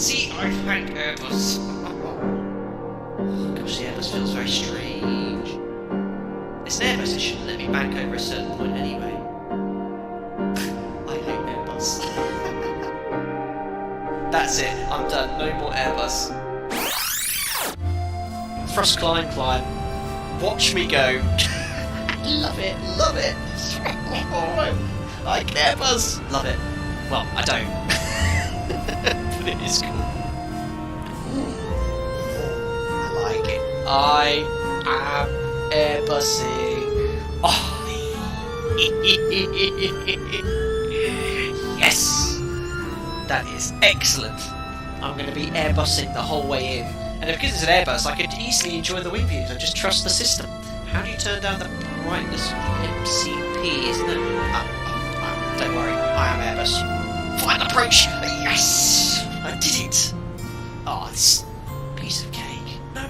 See, I hate Airbus. Oh, gosh, the Airbus feels very strange. It's an Airbus, it shouldn't let me bank over a certain point anyway. I hate Airbus. That's it, I'm done. No more Airbus. Thrust climb, climb. Watch me go. Love it, love it. Oh, I can Airbus. Love it. Well, I don't. But it is cool. I like it. I am Airbusing. Oh. Yes. That is excellent. I'm going to be Airbusing the whole way in. And because it's an Airbus, I could easily enjoy the wing views. I just trust the system. How do you turn down the brightness of the MCP, isn't it? Don't worry, I am Airbus. Final approach! Yes! I did it! Oh, this piece of cake. No,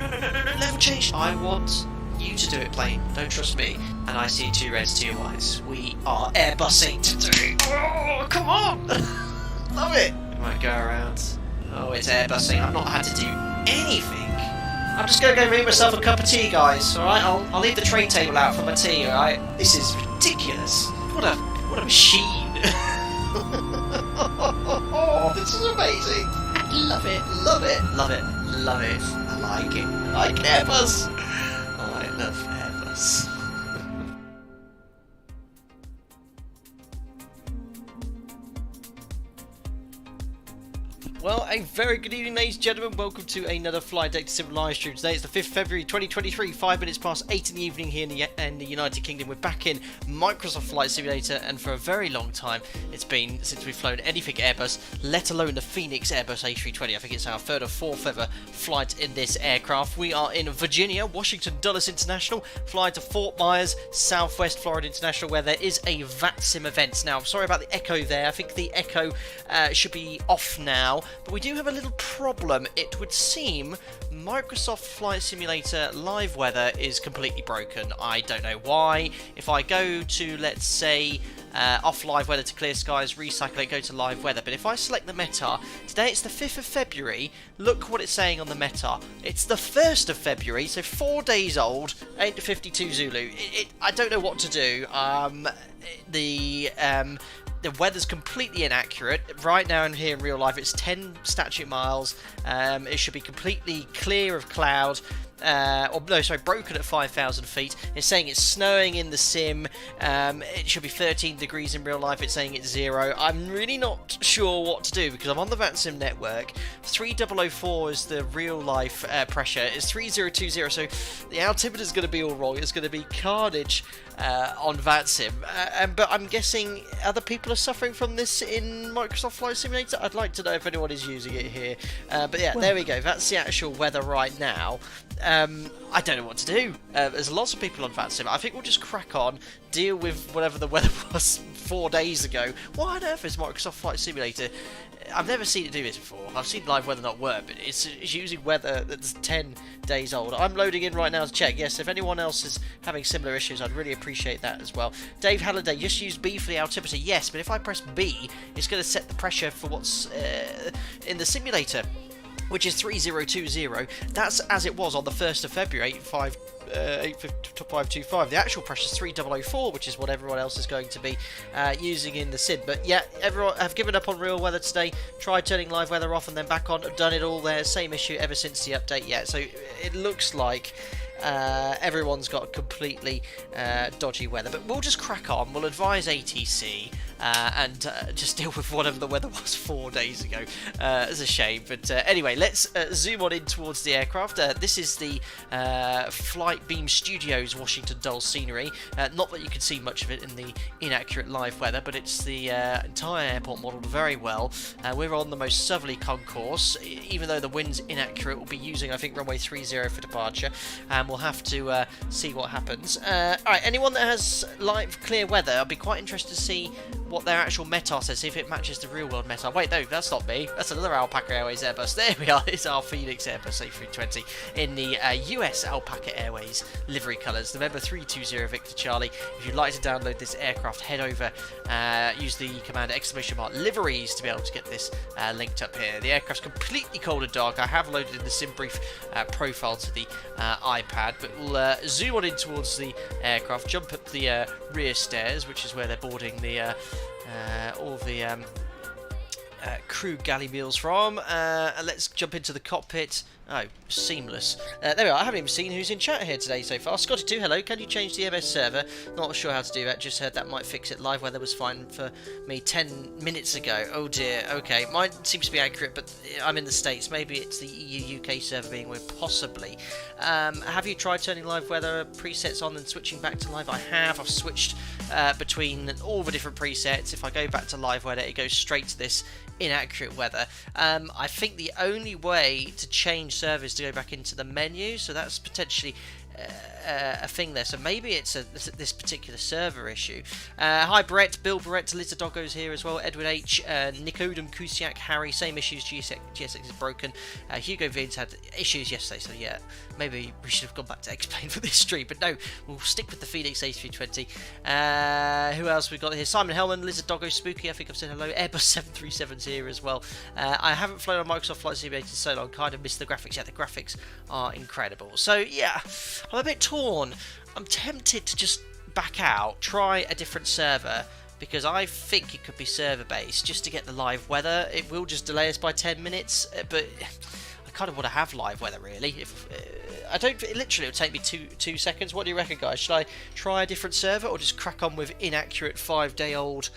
level change! I want you to do it, plane. Don't trust me. And I see 2 reds, 2 whites. We are Airbusing today. Oh, come on! Love it! I might go around. Oh, it's Airbusing. I've not had to do anything. I'm just gonna go make myself a cup of tea, guys. Alright, I'll leave the tray table out for my tea, alright? This is ridiculous. What a machine. Oh, this is amazing. Love it, love it, love it, love it. I like it. I like Airbus. I love Airbus. Well, a very good evening, ladies and gentlemen. Welcome to another Flight Data Sim live stream. Today it's the 5th February 2023, 5 minutes past 8 in the evening here in the United Kingdom. We're back in Microsoft Flight Simulator, and for a very long time it's been since we've flown anything Airbus, let alone the Fenix Airbus A320. I think it's our 3rd or 4th ever flight in this aircraft. We are in Virginia, Washington Dulles International, flying to Fort Myers, Southwest Florida International, where there is a VATSIM event. Now, I'm sorry about the echo there. I think the echo should be off now. But we do have a little problem. It would seem Microsoft Flight Simulator live weather is completely broken. I don't know why. If I go to, let's say, off live weather to clear skies, recycle it, go to live weather. But if I select the meta, today it's the 5th of February. Look what it's saying on the meta. It's the 1st of February, so 4 days old, 8:52 Zulu. I don't know what to do. The weather's completely inaccurate. Right now and here in real life, it's 10 statute miles. It should be completely clear of cloud. Broken at 5,000 feet. It's saying it's snowing in the sim. It should be 13 degrees in real life. It's saying it's 0. I'm really not sure what to do because I'm on the VATSIM network. 3004 is the real life pressure. It's 3020, so the altimeter is going to be all wrong. It's going to be carnage on VATSIM. But I'm guessing other people are suffering from this in Microsoft Flight Simulator. I'd like to know if anyone is using it here. But yeah, there we go. That's the actual weather right now. I don't know what to do. There's lots of people on VATSIM. I think we'll just crack on, deal with whatever the weather was 4 days ago. Why on earth is Microsoft Flight Simulator? I've never seen it do this before. I've seen live weather not work, but it's using weather that's 10 days old. I'm loading in right now to check. Yes, if anyone else is having similar issues, I'd really appreciate that as well. Dave Halliday, just use B for the altimeter. Yes, but if I press B, it's going to set the pressure for what's in the simulator, which is 3020. That's as it was on the 1st of February, 85525. The actual pressure is 3004, which is what everyone else is going to be using in the sim. But yeah, everyone have given up on real weather today. Tried turning live weather off and then back on. I've done it all there. Same issue ever since the update. Yeah, so it looks like everyone's got completely dodgy weather. But we'll just crack on. We'll advise ATC and just deal with whatever the weather was 4 days ago. It's a shame. But anyway, let's zoom on in towards the aircraft. This is the Flight Beam Studios Washington Dulles scenery. Not that you can see much of it in the inaccurate live weather, but it's the entire airport modelled very well. We're on the most southerly concourse. Even though the wind's inaccurate, we'll be using, I think, runway 30 for departure. And we'll have to see what happens. Alright, anyone that has live clear weather, I'll be quite interested to see what their actual METAR says, see if it matches the real world METAR. Wait, no, that's not me. That's another Alpaca Airways Airbus. There we are. It's our Fenix Airbus A320 in the US Alpaca Airways livery colours. November 320 Victor Charlie. If you'd like to download this aircraft, head over, use the command !liveries to be able to get this linked up here. The aircraft's completely cold and dark. I have loaded in the SimBrief profile to the iPad, but we'll zoom on in towards the aircraft, jump up the rear stairs, which is where they're boarding the all the crew galley meals from, and let's jump into the cockpit. Oh, seamless. There we are. I haven't even seen who's in chat here today so far. Scotty2, hello. Can you change the MS server? Not sure how to do that. Just heard that might fix it. Live weather was fine for me 10 minutes ago. Oh dear. Okay. Mine seems to be accurate, but I'm in the States. Maybe it's the EU UK server being weird. Possibly. Have you tried turning live weather presets on and switching back to live? I have. I've switched between all the different presets. If I go back to live weather, it goes straight to this inaccurate weather. I think the only way to change servers to go back into the menu, so that's potentially a thing there. So maybe it's this particular server issue. Hi Brett, Bill Brett, Liz the Doggo's here as well, Edward H, Nicodem Kusiak, Harry, same issues, GSX is broken, Hugo Vince had issues yesterday, so yeah, maybe we should have gone back to explain for this stream, but no, we'll stick with the Fenix A320. Who else we got here? Simon Hellman, Lizard Doggo, Spooky, I think I've said hello, Airbus 737's here as well. I haven't flown on Microsoft Flight Simulator in so long, kind of missed the graphics. Yeah, the graphics are incredible. So yeah, I'm a bit torn. I'm tempted to just back out, try a different server, because I think it could be server based just to get the live weather. It will just delay us by 10 minutes, but I kind of want to have live weather really. If I don't, it literally will take me two seconds. What do you reckon, guys? Should I try a different server or just crack on with inaccurate 5-day-old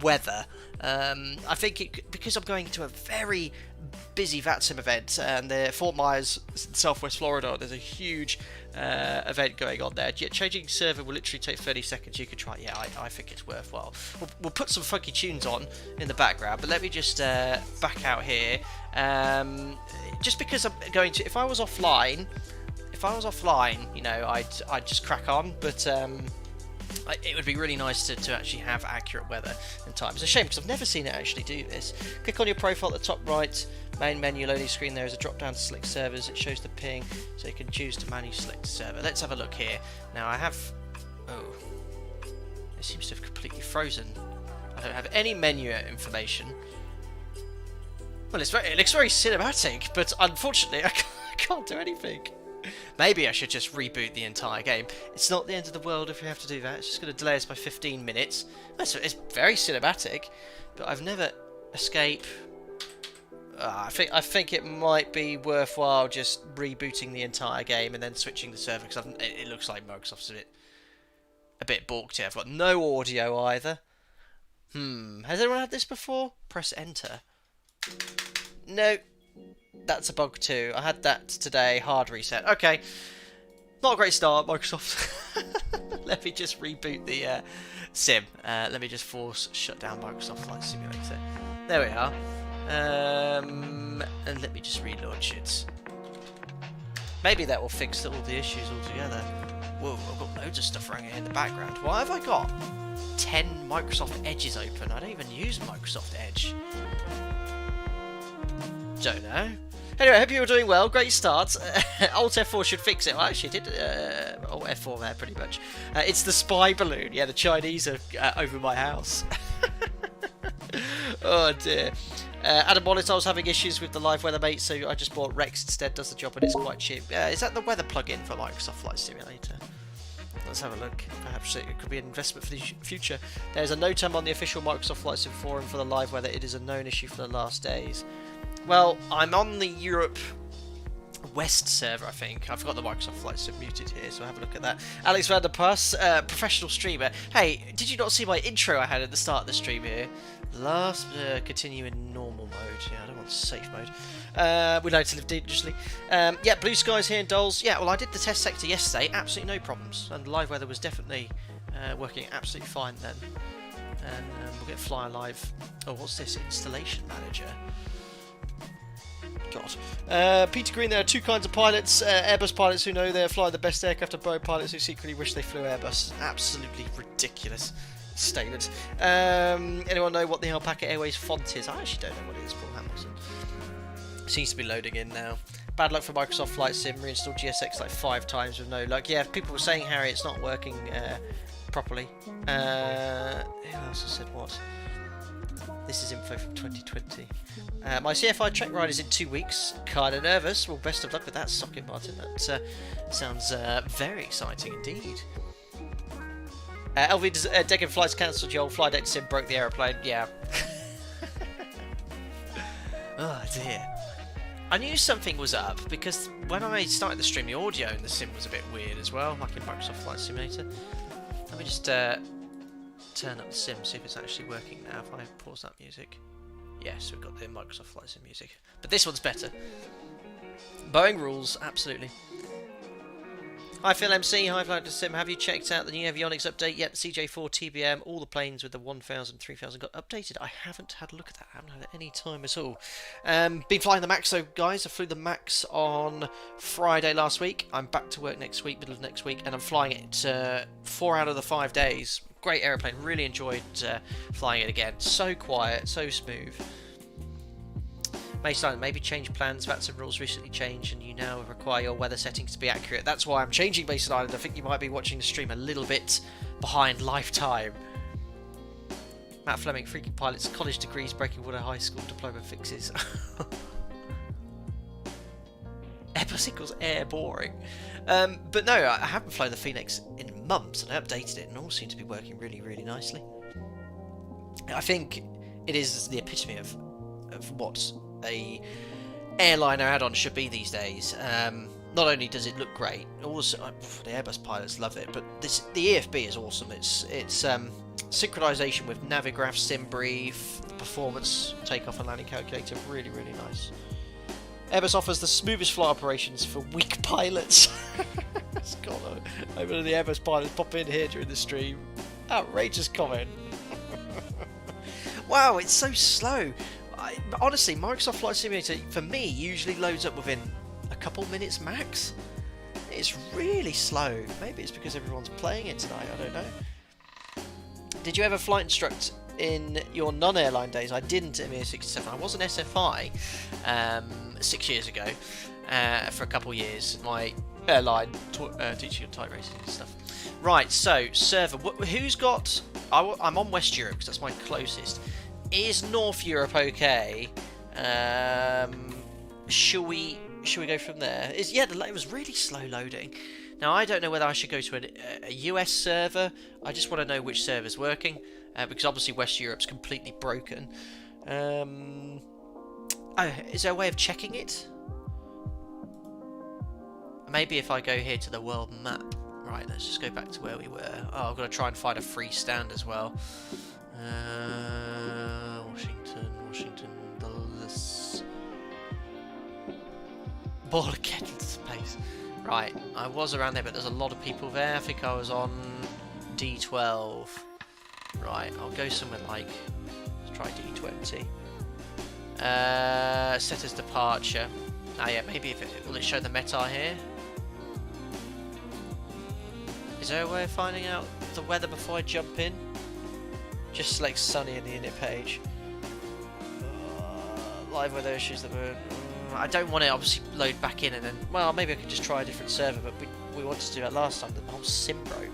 weather? I think because I'm going to a very busy VATSIM event, and the Fort Myers, Southwest Florida, there's a huge event going on there. Yeah, changing server will literally take 30 seconds. You could try. Yeah, I think it's worthwhile. We'll put some funky tunes on in the background, but let me just back out here. Just because I'm going to, if I was offline, you know, I'd just crack on, but it would be really nice to actually have accurate weather and time. It's a shame because I've never seen it actually do this. Click on your profile at the top right, main menu loading screen. There is a drop down to select servers. It shows the ping, so you can choose to manually select the server. Let's have a look here. Now I have, oh, it seems to have completely frozen. I don't have any menu information. Well, it looks very cinematic, but unfortunately I can't do anything. Maybe I should just reboot the entire game. It's not the end of the world if we have to do that. It's just going to delay us by 15 minutes. It's very cinematic, but I've never escape. I think it might be worthwhile just rebooting the entire game and then switching the server, because it looks like Microsoft's a bit balked here. I've got no audio either. Has anyone had this before? Press enter. No. That's a bug too. I had that today. Hard reset. Okay. Not a great start, Microsoft. Let me just reboot the sim. Let me just force shutdown Microsoft Flight Simulator. There we are. And let me just relaunch it. Maybe that will fix all the issues altogether. Whoa, I've got loads of stuff running in the background. Why have I got 10 Microsoft Edges open? I don't even use Microsoft Edge. Don't know. Anyway, I hope you're doing well. Great start. Alt F4 should fix it. Well, actually, it did. Alt F4 there, pretty much. It's the spy balloon. Yeah, the Chinese are over my house. Oh dear. Adam Wallace, I was having issues with the live weather, mate, so I just bought Rex instead. Does the job, and it's quite cheap. Is that the weather plugin for Microsoft Flight Simulator? Let's have a look. Perhaps it could be an investment for the future. There's a note on the official Microsoft Flight Sim forum for the live weather. It is a known issue for the last days. Well, I'm on the Europe West server, I think. I've got the Microsoft Flight Sim muted here, so have a look at that. Alex Vanderpuss, professional streamer. Hey, did you not see my intro I had at the start of the stream here? Continue in normal mode. Yeah, I don't want safe mode. We like to live dangerously. Yeah, blue skies here in Dulles. Yeah, well, I did the test sector yesterday. Absolutely no problems. And live weather was definitely working absolutely fine then. And we'll get Fly Alive. Oh, what's this? Installation Manager. God. Peter Green, there are two kinds of pilots. Airbus pilots who know they're flying the best aircraft, and Boeing pilots who secretly wish they flew Airbus. Absolutely ridiculous. statement. Anyone know what the Alpaca Airways font is? I actually don't know what it is, Paul Hamilton. Seems to be loading in now. Bad luck for Microsoft Flight Sim. Reinstalled GSX like 5 times with no luck. Yeah, people were saying, Harry, it's not working properly. Who else has said what? This is info from 2020. My CFI Trek ride is in 2 weeks. Kinda nervous. Well, best of luck with that, Socket Martin. That sounds very exciting indeed. LV Deccan flights cancelled. Your old flight deck sim broke the aeroplane. Yeah. Oh dear. I knew something was up because when I started the stream, the audio in the sim was a bit weird as well, like in Microsoft Flight Simulator. Let me just turn up the sim, see if it's actually working now. If I pause that music. Yes, we've got the Microsoft Flight Sim music. But this one's better. Boeing rules, absolutely. Hi Phil MC, hi Flight Sim. Have you checked out the new avionics update yet? CJ4 TBM, all the planes with the 1000, 3000 got updated. I haven't had a look at that. I haven't had any time at all. Been flying the Max though, guys. I flew the Max on Friday last week. I'm back to work next week, middle of next week, and I'm flying it 4 out of the 5 days. Great aeroplane. Really enjoyed flying it again. So quiet, so smooth. Maybe change plans. VATSIM rules recently changed and you now require your weather settings to be accurate. That's why I'm changing Mason Island. I think you might be watching the stream a little bit behind lifetime. Matt Fleming, freaky pilots, college degrees, breaking water, high school diploma fixes. Airbus equals air boring. But no, I haven't flown the Fenix in months and I updated it and all seems to be working really, really nicely. I think it is the epitome of what a airliner add-on should be these days. Not only does it look great, also the Airbus pilots love it, but the EFB is awesome. It's synchronization with Navigraph, SimBrief, the performance takeoff and landing calculator, really, really nice. Airbus offers the smoothest flight operations for weak pilots. It's got over the Airbus pilots pop in here during the stream. Outrageous comment. Wow, it's so slow. Honestly, Microsoft Flight Simulator, for me, usually loads up within a couple minutes max. It's really slow. Maybe it's because everyone's playing it tonight, I don't know. Did you ever flight instruct in your non-airline days? I didn't at ME67. I was an SFI 6 years ago for a couple of years. My airline teaching type racing and stuff. Right, so, server. Who's got... I'm on West Europe because that's my closest. Is North Europe okay? Shall we go from there? It was really slow loading. Now I don't know whether I should go to a US server. I just want to know which server's working because obviously West Europe's completely broken. Is there a way of checking it? Maybe if I go here to the world map. Right, let's just go back to where we were. Oh, I've got to try and find a free stand as well. Washington Dulles. Ball of kettle space. Right, I was around there, but there's a lot of people there. I think I was on D12. Right, I'll go somewhere like, let's try D20. Set as departure. Oh yeah, maybe will it show the METAR here? Is there a way of finding out the weather before I jump in? Just select sunny in the init page. Live weather issues that were... I don't want to obviously load back in and then... Well, maybe I could just try a different server, but we wanted to do that last time, the whole sim broke.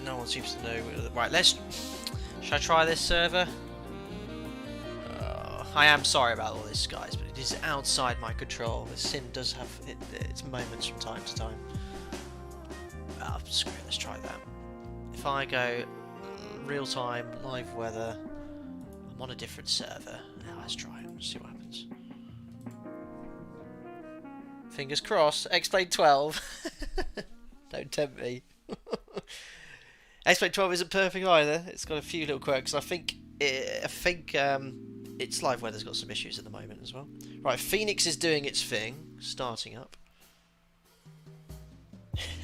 No one seems to know... Right, should I try this server? I am sorry about all this, guys, but it is outside my control. The sim does have its moments from time to time. Screw it, let's try that. If I go real-time, live weather, I'm on a different server. Now let's try it, let's see what happens. Fingers crossed, X-Plane 12. Don't tempt me. X-Plane 12 isn't perfect either, it's got a few little quirks. I think its live weather's got some issues at the moment as well. Right, Phoenix is doing its thing, starting up.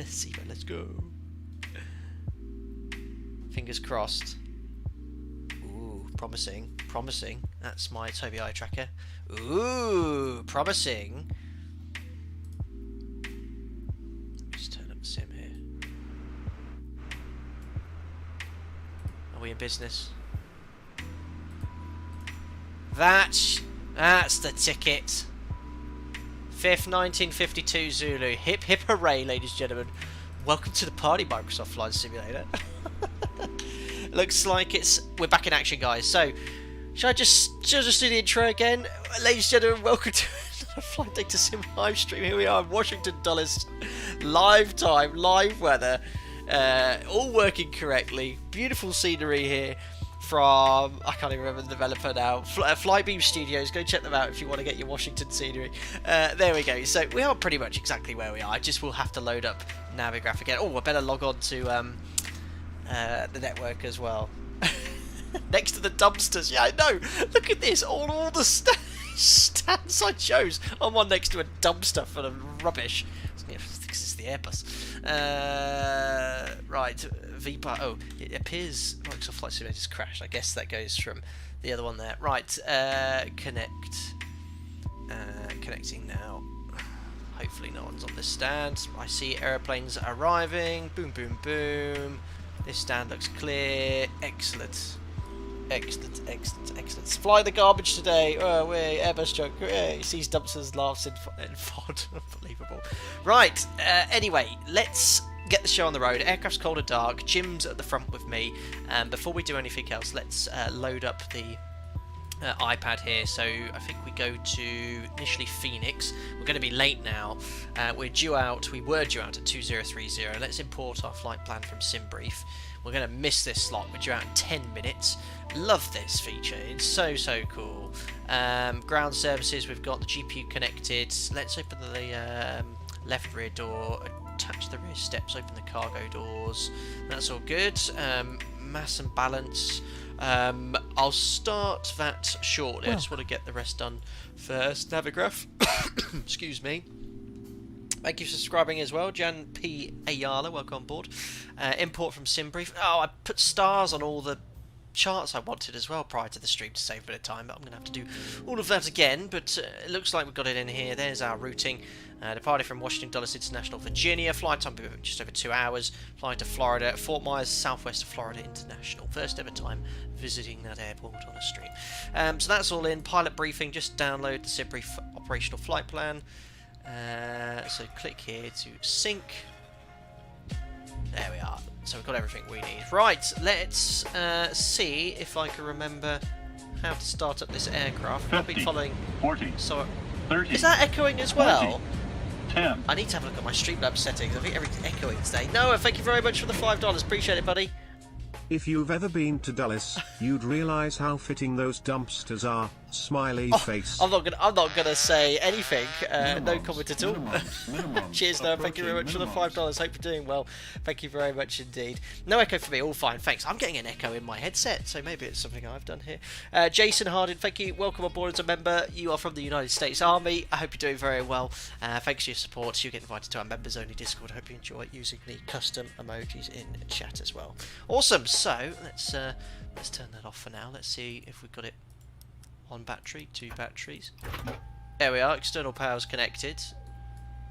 See, let's go. Fingers crossed. Ooh, promising, promising. That's my Tobii eye tracker. Ooh, promising. Let me just turn up the sim here. your business. That's the ticket. 5th 1952 Zulu. Hip hip hooray, ladies and gentlemen. Welcome to the party, Microsoft Flight Simulator. Looks like we're back in action, guys. So, should I just do the intro again? Ladies and gentlemen, welcome to another Flight Data Sim live stream. Here we are in Washington Dulles. Live time, live weather. All working correctly. Beautiful scenery here from, I can't even remember the developer now, Flybeam Studios. Go check them out if you want to get your Washington scenery. There we go. So we are pretty much exactly where we are. I just will have to load up Navigraph again. Oh, I better log on to the network as well. Next to the dumpsters. Yeah, I know. Look at this. All the stands I chose. I'm one next to a dumpster full of rubbish. This is the Airbus. Right, VPAR. Oh, it appears Microsoft Flight Simulator's crashed. I guess that goes from the other one there. Right, connect. Connecting now. Hopefully no one's on this stand. I see aeroplanes arriving. Boom, boom, boom. This stand looks clear. Excellent. Excellent, excellent, excellent. Fly the garbage today. Oh, way Airbus joke. He sees dumpsters, laughs in FOD. Unbelievable. Right. Anyway, let's get the show on the road. Aircraft's cold and dark. Jim's at the front with me. Before we do anything else, let's load up the iPad here. So I think we go to initially Phoenix. We're going to be late now. We were due out at 2030. Let's import our flight plan from SimBrief. We're going to miss this slot. We're due out in 10 minutes. Love this feature. It's so cool. Ground services, we've got the GPU connected. Let's open the left rear door, attach the rear steps, open the cargo doors. That's all good. Mass and balance. I'll start that shortly. I just want to get the rest done first. Navigraph. Excuse me. Thank you for subscribing as well, Jan P. Ayala, welcome on board. Import from SimBrief. Oh, I put stars on all the charts I wanted as well prior to the stream to save a bit of time, but I'm going to have to do all of that again, but it looks like we've got it in here. There's our routing. Departing from Washington Dulles International, Virginia. Flight time just over 2 hours. Flying to Florida, Fort Myers, southwest of Florida International. First ever time visiting that airport on a stream. So that's all in. Pilot briefing, just download the SimBrief operational flight plan. So click here to sync. There we are. So we've got everything we need. Right, let's see if I can remember how to start up this aircraft. 50, I've been following. 40, so 30. Is that echoing as well? 20, 10. I need to have a look at my Streamlabs settings. I think everything's echoing today. Noah, thank you very much for the $5. Appreciate it, buddy. If you've ever been to Dulles, you'd realise how fitting those dumpsters are. Smiley face. I'm not gonna say anything. No comment at all. Minimums. Cheers, Noah. Thank you very much for the $5. Hope you're doing well. Thank you very much indeed. No echo for me. All fine. Thanks. I'm getting an echo in my headset, so maybe it's something I've done here. Jason Hardin, thank you. Welcome aboard as a member. You are from the United States Army. I hope you're doing very well. Thanks for your support. You get invited to our members only Discord. Hope you enjoy using the custom emojis in chat as well. Awesome. So let's turn that off for now. Let's see if we've got it. One battery, 2 batteries. There we are, external power's connected.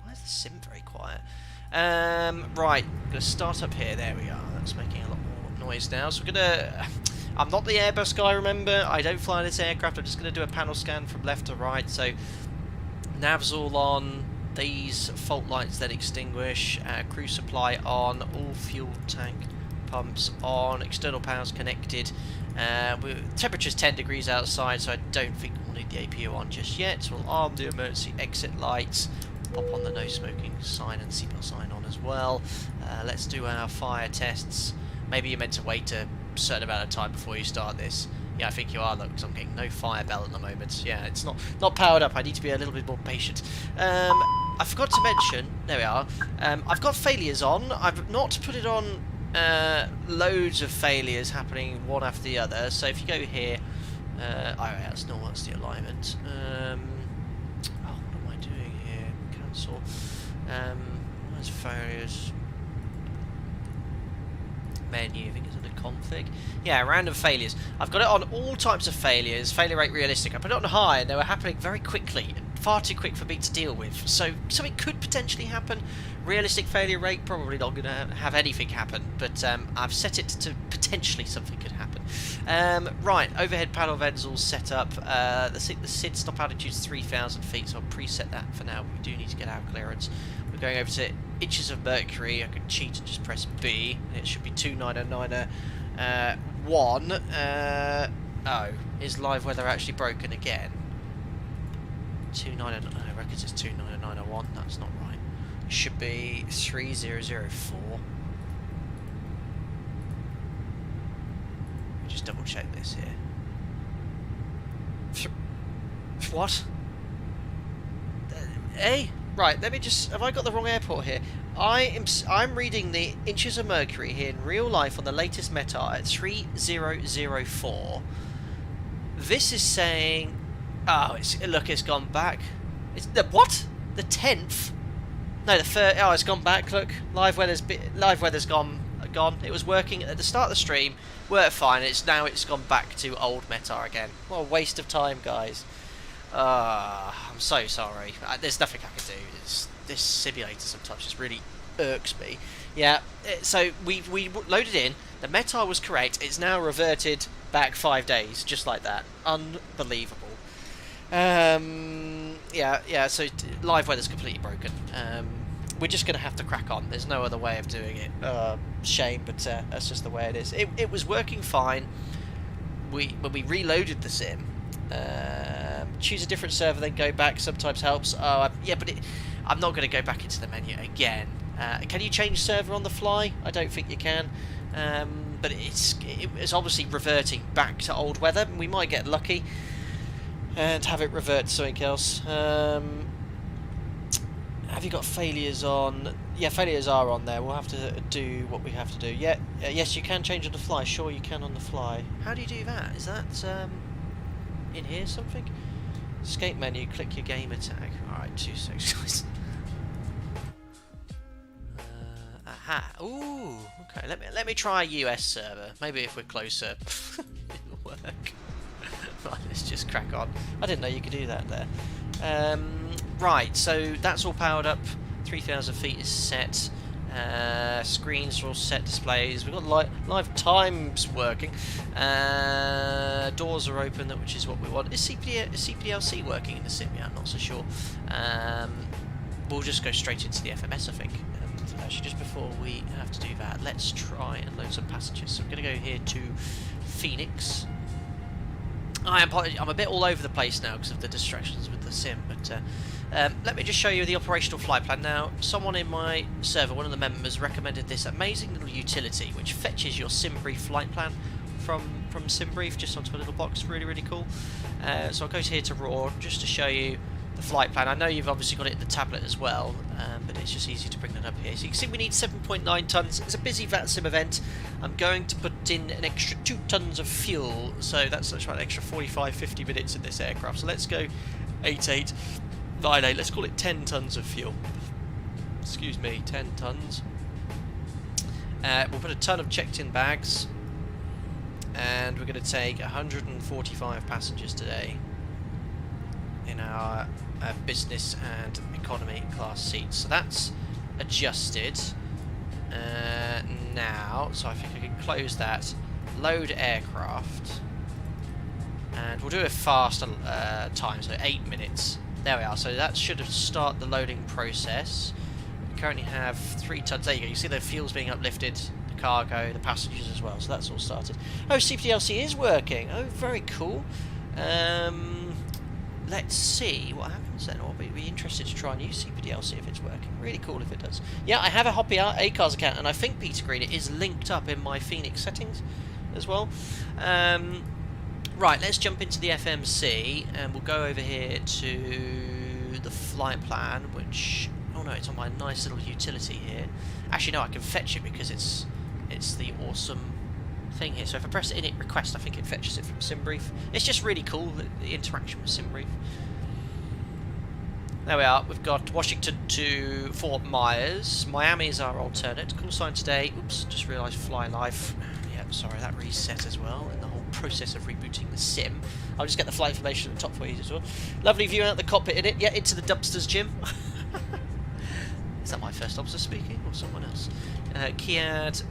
Why is the sim very quiet? Right, I'm going to start up here. There we are. That's making a lot more noise now. So we're going to... I'm not the Airbus guy, remember. I don't fly this aircraft. I'm just going to do a panel scan from left to right. So nav's all on. These fault lights then extinguish. Crew supply on. All fuel tank pumps on. External power's connected. Temperature's 10 degrees outside, so I don't think we'll need the APU on just yet. So we'll arm the emergency exit lights, pop on the no smoking sign and seatbelt sign on as well. Let's do our fire tests. Maybe you're meant to wait a certain amount of time before you start this. Yeah, I think you are, look, because I'm getting no fire bell at the moment. Yeah, it's not powered up. I need to be a little bit more patient. I forgot to mention, there we are, I've got failures on. I've not put it on loads of failures happening one after the other. So if you go here, that's normal, that's the alignment. What am I doing here? Cancel. Where's failures? Menu, I think it's under config. Yeah, random failures. I've got it on all types of failures. Failure rate realistic. I put it on high and they were happening very quickly. far too quick for me to deal with. So something could potentially happen. Realistic failure rate, probably not going to have anything happen, but I've set it to potentially something could happen. Right, overhead panel vents all set up. The SID stop altitude is 3,000 feet, so I'll preset that for now. We do need to get our clearance. We're going over to inches of mercury. I could cheat and just press B. It should be 29091. Oh, is live weather actually broken again? 290. I reckon it's 29091. That's not right. It should be 3004. Let me just double check this here. What? Hey, right. Let me just. Have I got the wrong airport here? I'm reading the inches of mercury here in real life on the latest METAR at 3004. This is saying, oh, it's gone back. It's the what? The 10th? No, the third. Oh, it's gone back. Look, live weather's gone. It was working at the start of the stream, worked fine. It's gone back to old METAR again. What a waste of time, guys. I'm so sorry. There's nothing I can do. This simulator sometimes just really irks me. Yeah. So we loaded in. The METAR was correct. It's now reverted back 5 days, just like that. Unbelievable. Yeah, so live weather's completely broken. We're just going to have to crack on. There's no other way of doing it. Shame, but that's just the way it is. It was working fine. When we reloaded the sim, choose a different server, then go back, sometimes helps. Yeah, but I'm not going to go back into the menu again. Can you change server on the fly? I don't think you can. But it's obviously reverting back to old weather. We might get lucky and have it revert to something else. Have you got failures on? Yeah, failures are on there. We'll have to do what we have to do. Yeah, yes, you can change on the fly. Sure, you can on the fly. How do you do that? Is that in here something? Escape menu. Click your game attack. All right, 2 seconds, guys. Aha. Ooh. Okay. Let me try a US server. Maybe if we're closer, it'll work. Right, let's just crack on. I didn't know you could do that there. Right, so that's all powered up. 3,000 feet is set. Screens are all set. Displays. We've got live times working. Doors are open, which is what we want. Is CPDLC working in the sim? Yeah, I'm not so sure. We'll just go straight into the FMS, I think. Actually, just before we have to do that, let's try and load some passengers. So I'm going to go here to Phoenix. I'm a bit all over the place now because of the distractions with the sim, but let me just show you the operational flight plan. Now, someone in my server, one of the members, recommended this amazing little utility which fetches your SimBrief flight plan from SimBrief just onto a little box. Really, really cool. So I'll go here to Raw just to show you the flight plan. I know you've obviously got it in the tablet as well, but it's just easy to bring that up here. So you can see we need 7.9 tons. It's a busy VATSIM event. I'm going to put in an extra 2 tons of fuel, so that's about an extra 45-50 minutes in this aircraft. So let's go 8898. Let's call it 10 tons of fuel. Excuse me, 10 tons. We'll put a ton of checked-in bags, and we're going to take 145 passengers today in our business and economy class seats. So that's adjusted now, so I think I can close that, load aircraft, and we'll do a faster time, so 8 minutes. There we are. So that should start the loading process. We currently have 3 tons. There you go. You see the fuel's being uplifted, the cargo, the passengers as well. So that's all started. Oh, CPDLC is working. Oh, very cool. Let's see what happens then. I'll be interested to try and use CPDLC if it's working. Really cool if it does. Yeah, I have a Hoppy ACARS account, and I think Peter Green, it is linked up in my Phoenix settings as well. Right, let's jump into the FMC, and we'll go over here to the flight plan, which... Oh no, it's on my nice little utility here. Actually, no, I can fetch it because it's the awesome thing here. So if I press init request, I think it fetches it from SimBrief. It's just really cool, the interaction with SimBrief. There we are. We've got Washington to Fort Myers. Miami is our alternate. Call sign today. Oops, just realised fly life. Yep, sorry, that reset as well in the whole process of rebooting the sim. I'll just get the flight information at the top for you as well. Lovely view out the cockpit in it. Yeah, into the dumpsters, Jim. Is that my first officer speaking, or someone else? Kiad,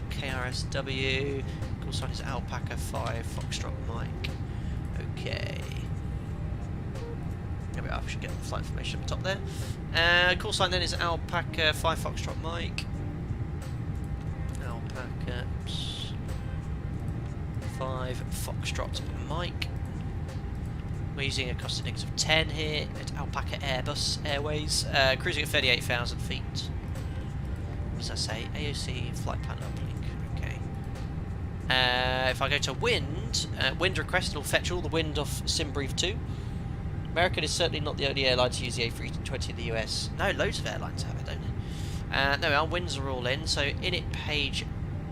KRSW, call sign is Alpaca 5, Foxtrot Mike. Okay. There we are, we should get the flight information at the top there. Call sign then is Alpaca 5, Foxtrot Mike. Alpaca 5, Foxtrot Mike. We're using a cost index of 10 here at Alpaca Airbus Airways, cruising at 38,000 feet. What does that say? AOC flight plan uplink. Okay. If I go to wind, wind request, it'll fetch all the wind off SimBrief 2. American is certainly not the only airline to use the A320 in the US. No, loads of airlines have it, don't they? No, our winds are all in. So init page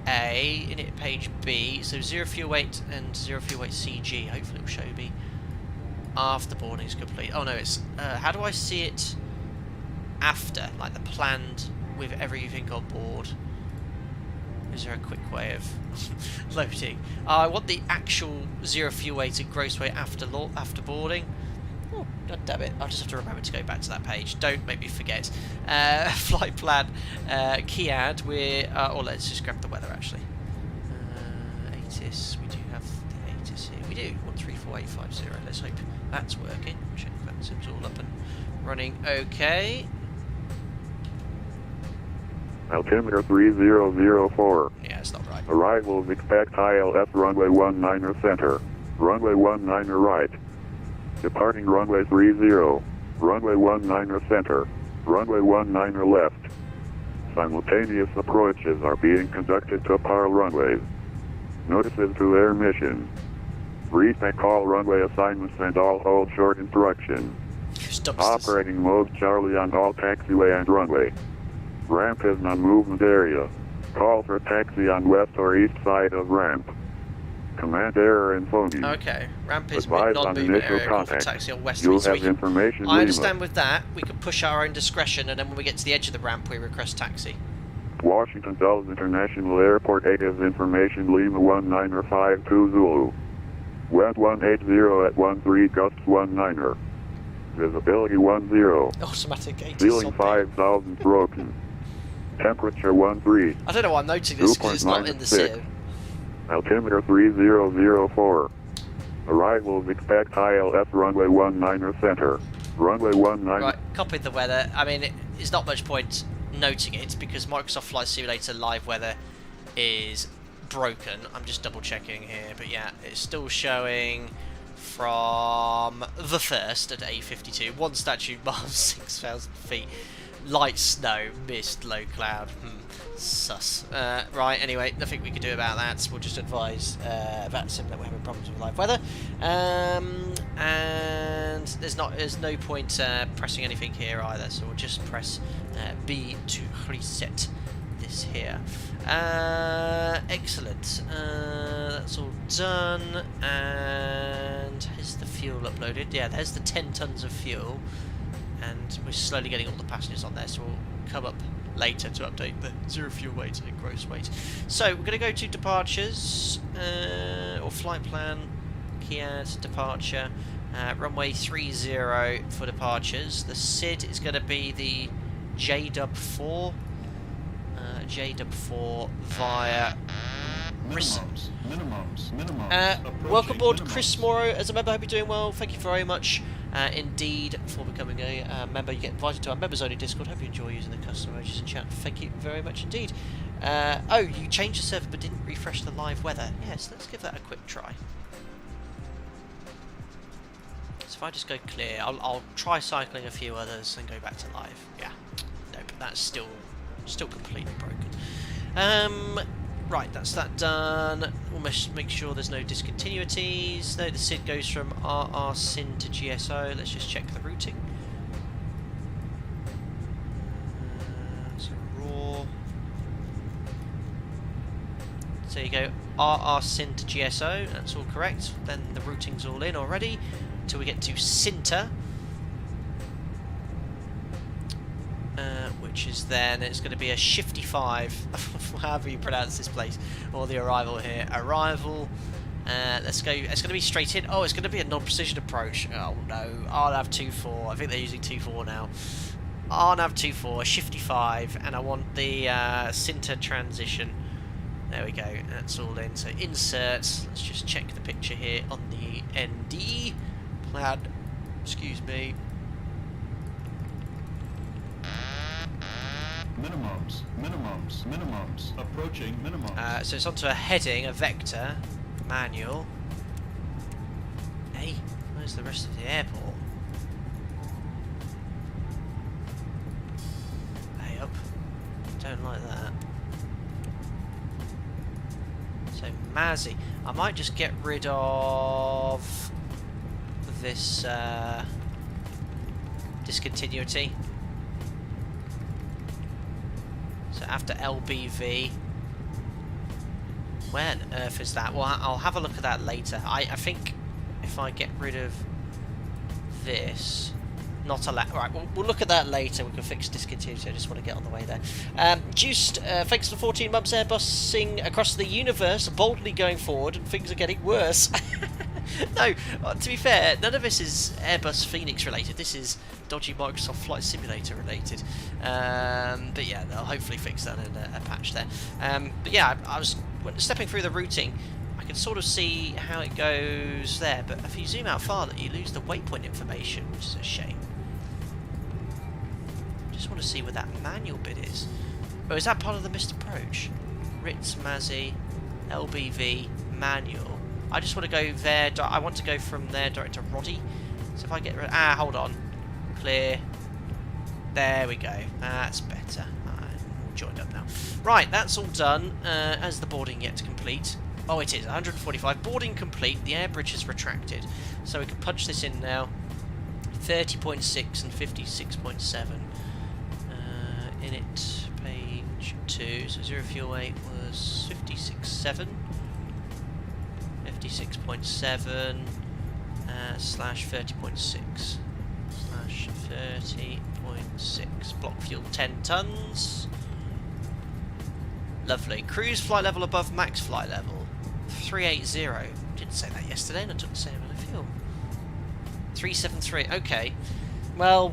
A, init page B. So 0 fuel weight and 0 fuel weight CG. Hopefully it will show me after boarding is complete. Oh no, it's how do I see it after, like the planned with everything on board? Is there a quick way of loading? I want the actual 0 fuel weight and gross weight after boarding. Oh, god damn it, I'll just have to remember to go back to that page. Don't make me forget. Flight plan, Kiad, we're or let's just grab the weather actually. ATIS, we do have the ATIS here. We do, 134850. Let's hope that's working. Check VATSIM's all up and running okay. Altimeter 3004. Yeah, it's not right. Arrivals expect ILS runway 19er center. Runway 19er right. Departing runway 30. Runway 19er center. Runway 19er left. Simultaneous approaches are being conducted to power runways. Notices to air mission. Recheck all runway assignments and all hold short instructions. Operating mode Charlie on all taxiway and runway. Ramp is non-movement area. Call for taxi on west or east side of ramp. Command error and phony. Okay, ramp is Advise on non-movement initial area. Call for contact. taxi on west. You'll So have information. I understand with that, we can push our own discretion, and then when we get to the edge of the ramp, we request taxi. Washington Dulles International Airport 8 is information Lima 1952 Zulu. Wind 180 at 13 gusts 19er. Visibility 10. Automatic 80 Ceiling something. 5,000 broken. Temperature 13. I don't know why I'm noting this because it's not in the 2.96. sim. Altimeter 3004. Arrivals expect ILS runway 19er center. Runway 19. Right, copied the weather. I mean, it's not much point noting it because Microsoft Flight Simulator live weather is broken. I'm just double checking here, but yeah, it's still showing from the 1st at 8:52. 1 statute miles, 6,000 feet. Light snow, mist, low cloud. Sus. Right, anyway, nothing we can do about that. We'll just advise VATSIM that we're having problems with live weather. And there's no point pressing anything here either, so we'll just press B to reset this here. Excellent. That's all done. And is the fuel uploaded? Yeah, there's the 10 tons of fuel. And we're slowly getting all the passengers on there, so we'll come up later to update the 0 fuel weight and gross weight. So we're going to go to departures, or flight plan, Kiad, departure, runway 30 for departures. The SID is going to be the JW4, JW4 via... Minimums. Welcome aboard, Minimums. Chris Morrow. As a member, I hope you're doing well. Thank you very much indeed for becoming a member. You get invited to our members only Discord. Hope you enjoy using the custom emojis in chat. Thank you very much indeed. Oh, you changed the server but didn't refresh the live weather. Yes, let's give that a quick try. So if I just go clear, I'll try cycling a few others and go back to live. Yeah, nope, that's still completely broken. Right, that's that done. We'll make sure there's no discontinuities. No, the SID goes from RR-SIN to GSO. Let's just check the routing. So raw. So you go RR-SIN to GSO. That's all correct. Then the routing's all in already. Until we get to Sinter. Which is then, it's going to be a shifty 5, however you pronounce this place, or the arrival here. Arrival, Let's go. It's going to be straight in. Oh, it's going to be a non-precision approach. Oh no, I'll have 2-4. I think they're using 2-4 now. I'll have 2-4, shifty 5, and I want the Sinter transition. There we go. That's all in. So inserts. Let's just check the picture here on the ND plan. Excuse me. Minimums, approaching minimums. So it's onto a heading, a vector, manual. Hey, where's the rest of the airport? Hey up. Don't like that. So Mazzy. I might just get rid of this discontinuity. So after LBV, where on earth is that? Well, I'll have a look at that later. I think if I get rid of this, not allowed. Right, we'll look at that later. We can fix discontinuity. I just want to get on the way there. Juiced, thanks for 14 months Airbusing across the universe, boldly going forward, and things are getting worse. No, to be fair, none of this is Airbus Fenix related. This is dodgy Microsoft Flight Simulator related. But yeah, they'll hopefully fix that in a patch there. But yeah, I was stepping through the routing. I can sort of see how it goes there, but if you zoom out farther, you lose the waypoint information, which is a shame. Just want to see where that manual bit is. Oh, is that part of the missed approach? Ritz, Mazzy, LBV, manual. I just want to go there. I want to go from there direct to Roddy. So if I get hold on, clear. There we go. That's better. I'm all joined up now. Right, that's all done. As the boarding yet to complete. Oh, it is 145. Boarding complete. The air bridge has retracted, so we can punch this in now. 30.6 and 56.7. Init page 2. So 0 fuel weight was 56.7. 56.7 slash 30.6 slash 30.6. Block fuel 10 tons. Lovely. Cruise flight level above max flight level 380. Didn't say that yesterday, and I took the same amount of fuel. 373. Okay. Well,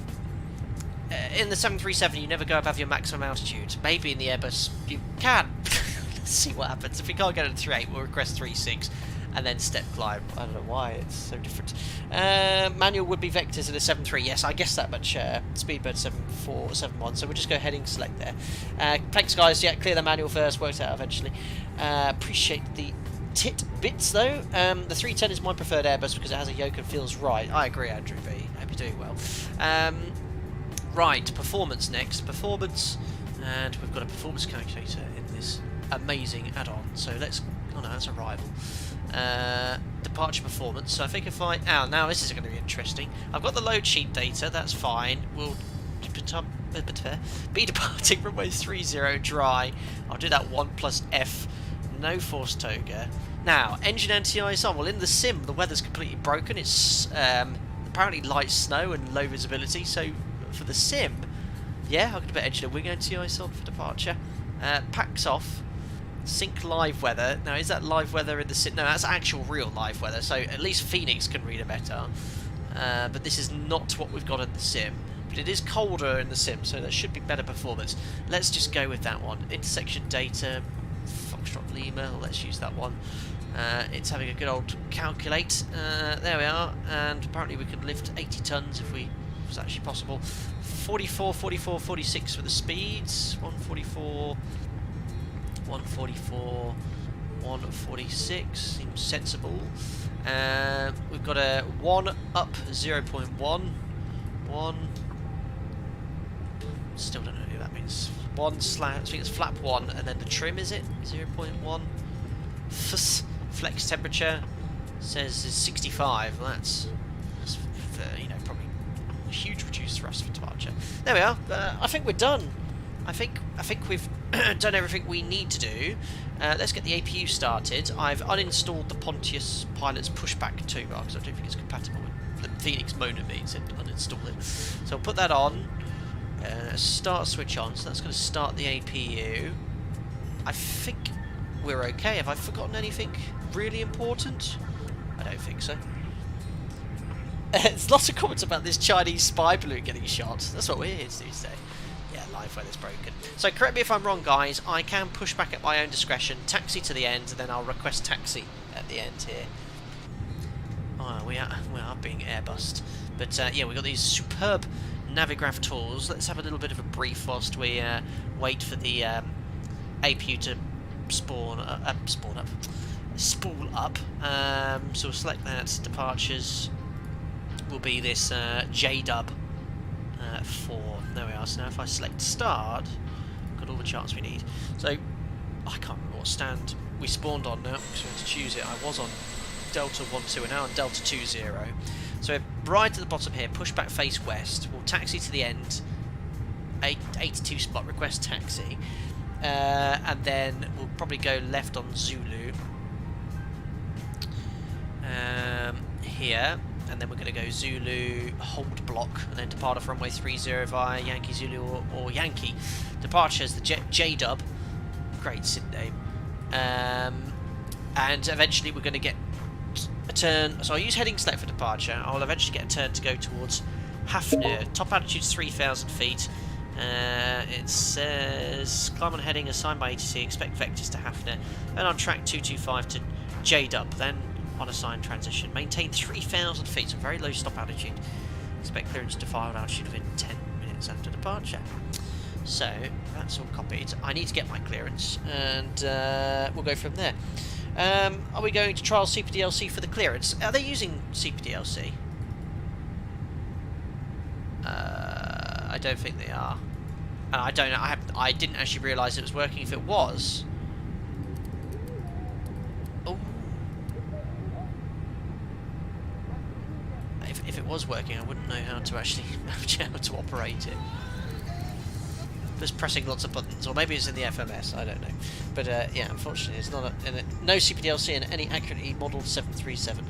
in the 737 you never go above your maximum altitude. Maybe in the Airbus you can. Let's see what happens. If we can't get it to 3.8, we'll request 3.6. And then step climb. I don't know why it's so different. Manual would be vectors in a 7.3. Yes, I guess that much. Speedbird 7.4, 7.1. So we'll just go heading select there. Thanks, guys. Yeah, clear the manual first. Worked out eventually. Appreciate the tidbits though. The 310 is my preferred Airbus because it has a yoke and feels right. I agree, Andrew B. Hope you're doing well. Right, performance next. Performance, and we've got a performance calculator in this amazing add-on. So let's. Oh no, that's arrival. Departure performance. So I think if I now this is going to be interesting. I've got the load sheet data. That's fine. We'll be departing runway 30 dry. I'll do that 1 plus F. No force toga. Now engine anti-ice on. Well, in the sim the weather's completely broken. It's apparently light snow and low visibility. So for the sim, yeah, I'm going to put engine and wing anti-ice on for departure. Packs off. Sync live weather. Now, is that live weather in the sim? No, that's actual real live weather. So at least Fenix can read it better. But this is not what we've got in the sim. But it is colder in the sim, so that should be better performance. Let's just go with that one. Intersection data, Foxtrot Lima. Let's use that one. It's having a good old calculate. There we are. And apparently we can lift 80 tons if it's actually possible. 44, 44, 46 for the speeds. 144. 144, 146 seems sensible. We've got a 1 up 0.1, 1. Still don't know who that means. 1 slash. I think it's flap 1, and then the trim is it 0.1. Flex temperature says is 65. Well, that's probably a huge reduced thrust for departure. There we are. I think we're done. I think we've done everything we need to do. Let's get the APU started. I've uninstalled the Pontius Pilot's pushback toolbar because I don't think it's compatible with the Fenix moaned at me and said uninstall it. So I'll put that on. Start switch on. So that's going to start the APU. I think we're okay. Have I forgotten anything really important? I don't think so. There's lots of comments about this Chinese spy balloon getting shot. That's what we're here to do today. Yeah, live weather's broken. So correct me if I'm wrong, guys. I can push back at my own discretion, taxi to the end, and then I'll request taxi at the end here. Oh, we are being airbussed. But yeah, we've got these superb Navigraph tools. Let's have a little bit of a brief whilst we wait for the APU to spool up. So we'll select that. Departures will be this JDub 4. There we are. So now if I select start, I've got all the charts we need. So I can't remember what stand we spawned on now, so I have to choose it. I was on Delta 12 and now on Delta 20. So right at the bottom here, push back face west. We'll taxi to the end. 82 spot, request taxi. And then we'll probably go left on Zulu. Here. And then we're going to go Zulu, hold block, and then depart off runway 30 via Yankee Zulu or Yankee. Departure is the JDub. Great SID name. And eventually we're going to get a turn. So I'll use heading select for departure. I'll eventually get a turn to go towards Hafner. Top altitude is 3,000 feet. It says climb on heading assigned by ATC, expect vectors to Hafner. Then on track 225 to JDub. Then on assigned transition. Maintain 3,000 feet, so very low stop altitude. Expect clearance to final altitude within 10 minutes after departure. So, that's all copied. I need to get my clearance, and we'll go from there. Are we going to trial CPDLC for the clearance? Are they using CPDLC? I don't think they are. And I don't know. I didn't actually realise it was working. If it was... If it was working, I wouldn't know how to actually operate it. Just pressing lots of buttons, or maybe it's in the FMS. I don't know. But yeah, unfortunately, it's not no CPDLC in any accurately modelled 737.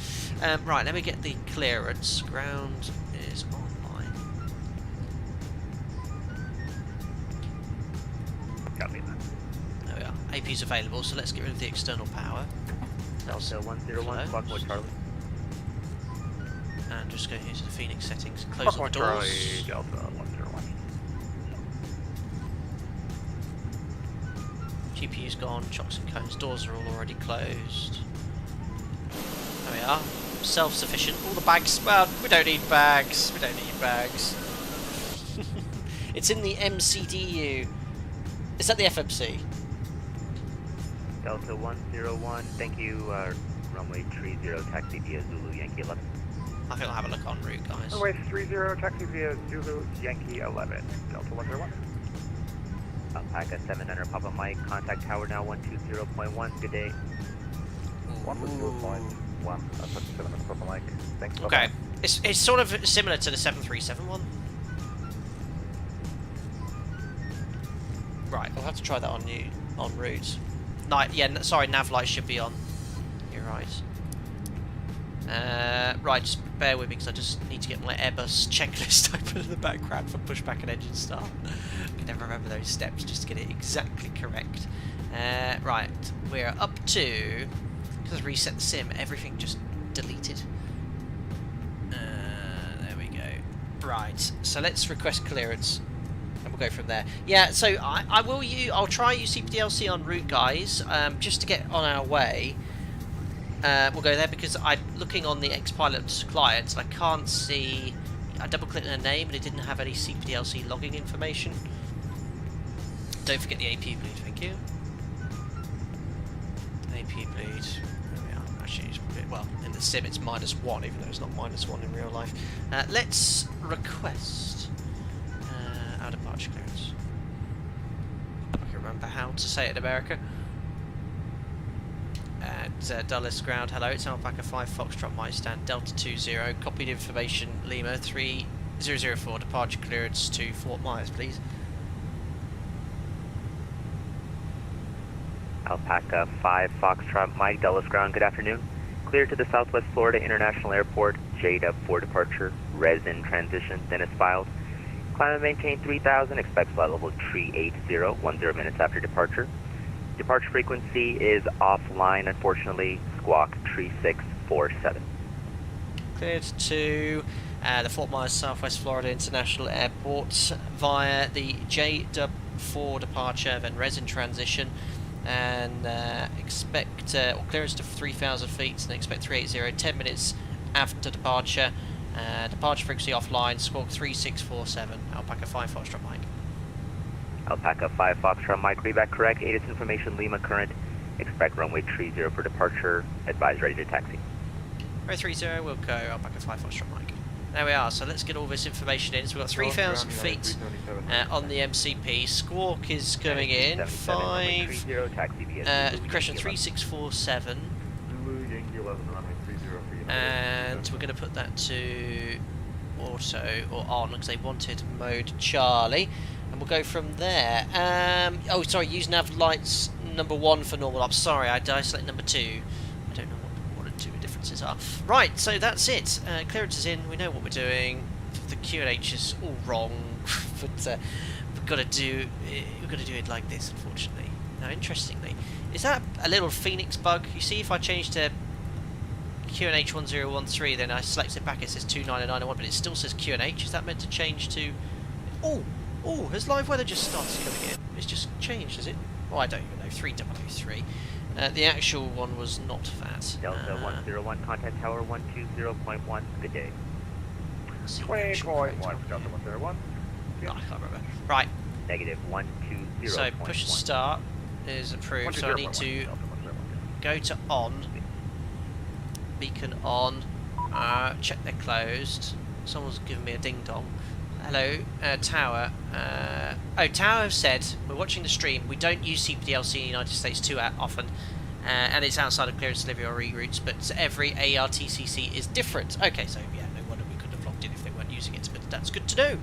Right, let me get the clearance. Ground is online. Copy that. There we are. AP's available, so let's get rid of the external power. Delta 101, Squawk Charlie. And just go here to the Fenix settings, close all the doors. Delta 101. GPU's gone, chocks and cones, doors are all already closed. There we are. Self-sufficient. All the bags, well, we don't need bags. We don't need bags. It's in the MCDU. Is that the FMC? Delta 101, thank you. Runway 30, taxi via Zulu Yankee 11. I think I'll have a look en route, guys. Runway 30, taxi via Zulu Yankee 11. Delta 101. Alpaca 700, Papa Mike, contact tower now 120.1. Good day. 120.1, Alpaca 700, Papa Mike. Thanks, Papa. Okay, it's sort of similar to the 737 one. Right, we'll have to try that on route. Yeah, sorry, nav light should be on. You're right. Right, just bear with me because I just need to get my Airbus checklist open in the background for pushback and engine start. I can never remember those steps just to get it exactly correct. Right, we're up to... Because I've reset the sim, everything just deleted. There we go. Right, so let's request clearance. And we'll go from there. Yeah, so I'll try use CPDLC en route, guys, just to get on our way. We'll go there because I'm looking on the X-Pilot client. I can't see. I double-clicked on a name and it didn't have any CPDLC logging information. Don't forget the AP bleed. Thank you. AP bleed. There we are. Actually, it's well in the sim it's -1, even though it's not -1 in real life. Let's request our departure clearance. I can remember how to say it in America. At Dulles ground, hello, it's Alpaca 5 Foxtrot, my stand, Delta 20, copied information, Lima 3004, departure clearance to Fort Myers, please. Alpaca 5 Foxtrot, Mike, Dulles ground, good afternoon. Clear to the Southwest Florida International Airport, JDub for departure, res in transition, Dennis filed. Climb and maintain 3000, expect flight level 380, 10 minutes after departure. Departure frequency is offline, unfortunately. Squawk 3647. Cleared to the Fort Myers Southwest Florida International Airport via the JW4 departure, then resin transition, and expect clearance to 3,000 feet, and expect 380 10 minutes after departure. Departure frequency offline, squawk 3647. Alpaca 5 Foxtrot Mike. Alpaca 5 Foxtrot Mike, read back correct. ATIS information, Lima current. Expect runway 30 for departure. Advise ready to taxi. 030 will go. Alpaca 5 Foxtrot Mike. There we are, so let's get all this information in. So we've got 3,000 feet on the MCP. Squawk is coming in. 5. Correction 3647. And we're going to put that to auto or on because they wanted mode Charlie, and we'll go from there. Oh, sorry, use nav lights number 1 for normal ops. Sorry, I select number 2. I don't know what the 2 differences are. Right, so that's it. Clearance is in. We know what we're doing. The QNH is all wrong, but we've got to do it like this, unfortunately. Now, interestingly, is that a little Fenix bug? You see, if I change to QNH 1013, then I select it back, it says 29901, but it still says QNH. Is that meant to change to... Oh, has live weather just started coming in? It's just changed, is it? Oh, I don't even know. 3003. The actual one was not that. Delta 101, contact tower 120.1, good day. 20.1, Delta 101. No, I can't remember. Right. Negative 120. So push start is approved, so I need to go to on. Beacon on. Check they're closed. Someone's given me a ding dong. Hello, tower. Tower have said we're watching the stream. We don't use CPDLC in the United States too often, and it's outside of clearance delivery or reroutes. But every ARTCC is different. Okay, so yeah, no wonder we couldn't have logged in if they weren't using it. But that's good to know.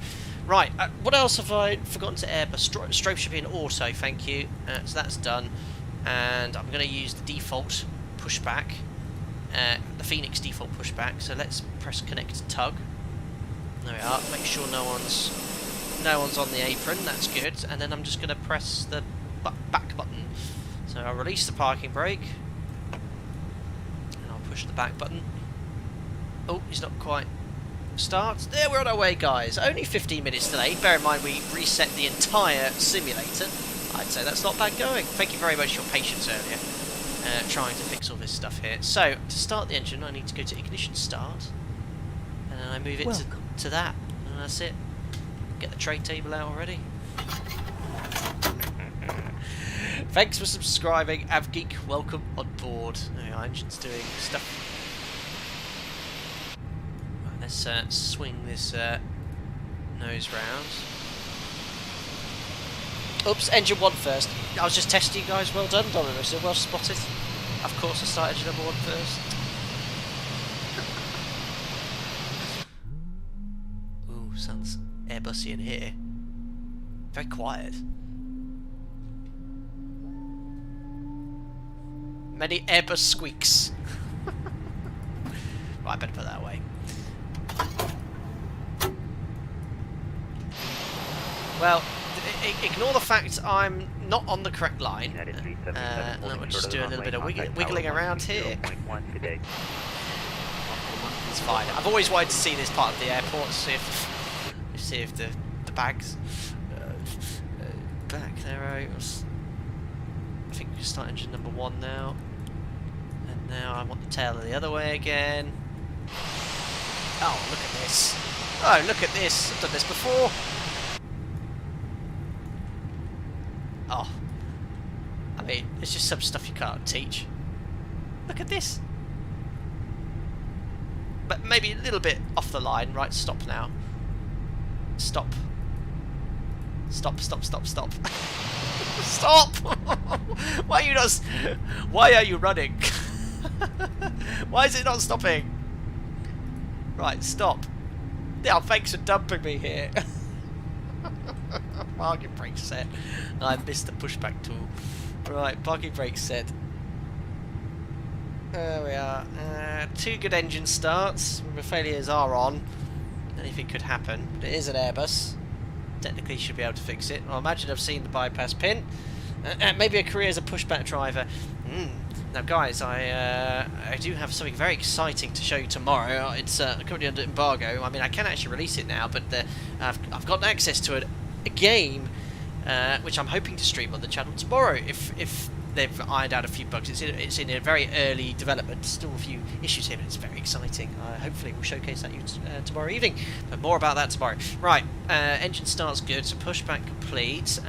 Right. What else have I forgotten to Airbus? Strobe should be in auto. Thank you. So that's done, and I'm going to use the default pushback. The Fenix default pushback, so let's press connect tug. There we are. Make sure no one's on the apron. That's good. And then I'm just going to press the back button. So I'll release the parking brake, and I'll push the back button. Oh, he's not quite start. There, we're on our way, guys. Only 15 minutes delayed. Bear in mind we reset the entire simulator. I'd say that's not bad going. Thank you very much for your patience earlier. Trying to fix all this stuff here. So, to start the engine, I need to go to ignition start, and then I move it to that, and that's it. Get the tray table out already. Thanks for subscribing, AvGeek. Welcome on board. Our engine's doing stuff. Right, let's swing this nose round. Oops, engine 1 first. I was just testing you guys. Well done, Domino. So well spotted. Of course, I started engine number 1 first. Ooh, sounds Airbusy in here. Very quiet. Many Airbus squeaks. Right, I better put that away. Well, ignore the fact I'm not on the correct line. And we'll just do a little bit of wiggling around here. It's fine. I've always wanted to see this part of the airport, see if the bags back there. I think we can start engine number 1 now. And now I want the tail the other way again. Oh, look at this. Oh, look at this. I've done this before. Oh, I mean, it's just some stuff you can't teach. Look at this. But maybe a little bit off the line. Right, stop now. Stop. Stop, stop, stop, stop. Stop! Why are you not... Why are you running? Why is it not stopping? Right, stop. Yeah, thanks for dumping me here. Parking brake set. I missed the pushback tool. Right, parking brake set. There we are. 2 good engine starts. The failures are on. Anything could happen. But it is an Airbus. Technically, you should be able to fix it. Well, imagine I've seen the bypass pin. Maybe a career as a pushback driver. Now, guys, I do have something very exciting to show you tomorrow. It's currently under embargo. I mean, I can actually release it now, but I've got access to a game which I'm hoping to stream on the channel tomorrow. If they've ironed out a few bugs, it's in a very early development. Still a few issues here, but it's very exciting. Hopefully, we'll showcase that tomorrow evening. But more about that tomorrow. Right, engine starts good. So pushback complete.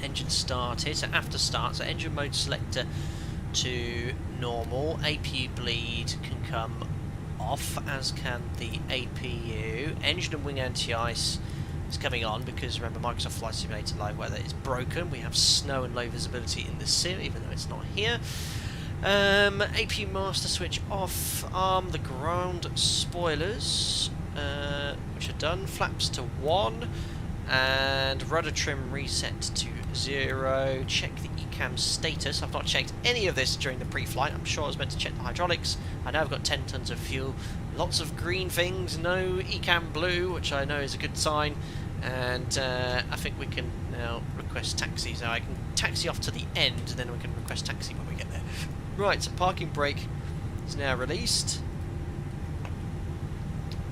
Engine started. So after start, so engine mode selector to normal. APU bleed can come off, as can the APU. Engine and wing anti-ice is coming on because remember Microsoft Flight Simulator Live Weather is broken. We have snow and low visibility in the sim, even though it's not here. APU master switch off. Arm the ground spoilers, which are done. Flaps to 1, and rudder trim reset to 0. Check the ECAM status. I've not checked any of this during the pre-flight. I'm sure I was meant to check the hydraulics. I know I've got 10 tons of fuel. Lots of green things, no ECAM blue, which I know is a good sign. And I think we can now request taxi. So I can taxi off to the end, and then we can request taxi when we get there. Right, so parking brake is now released.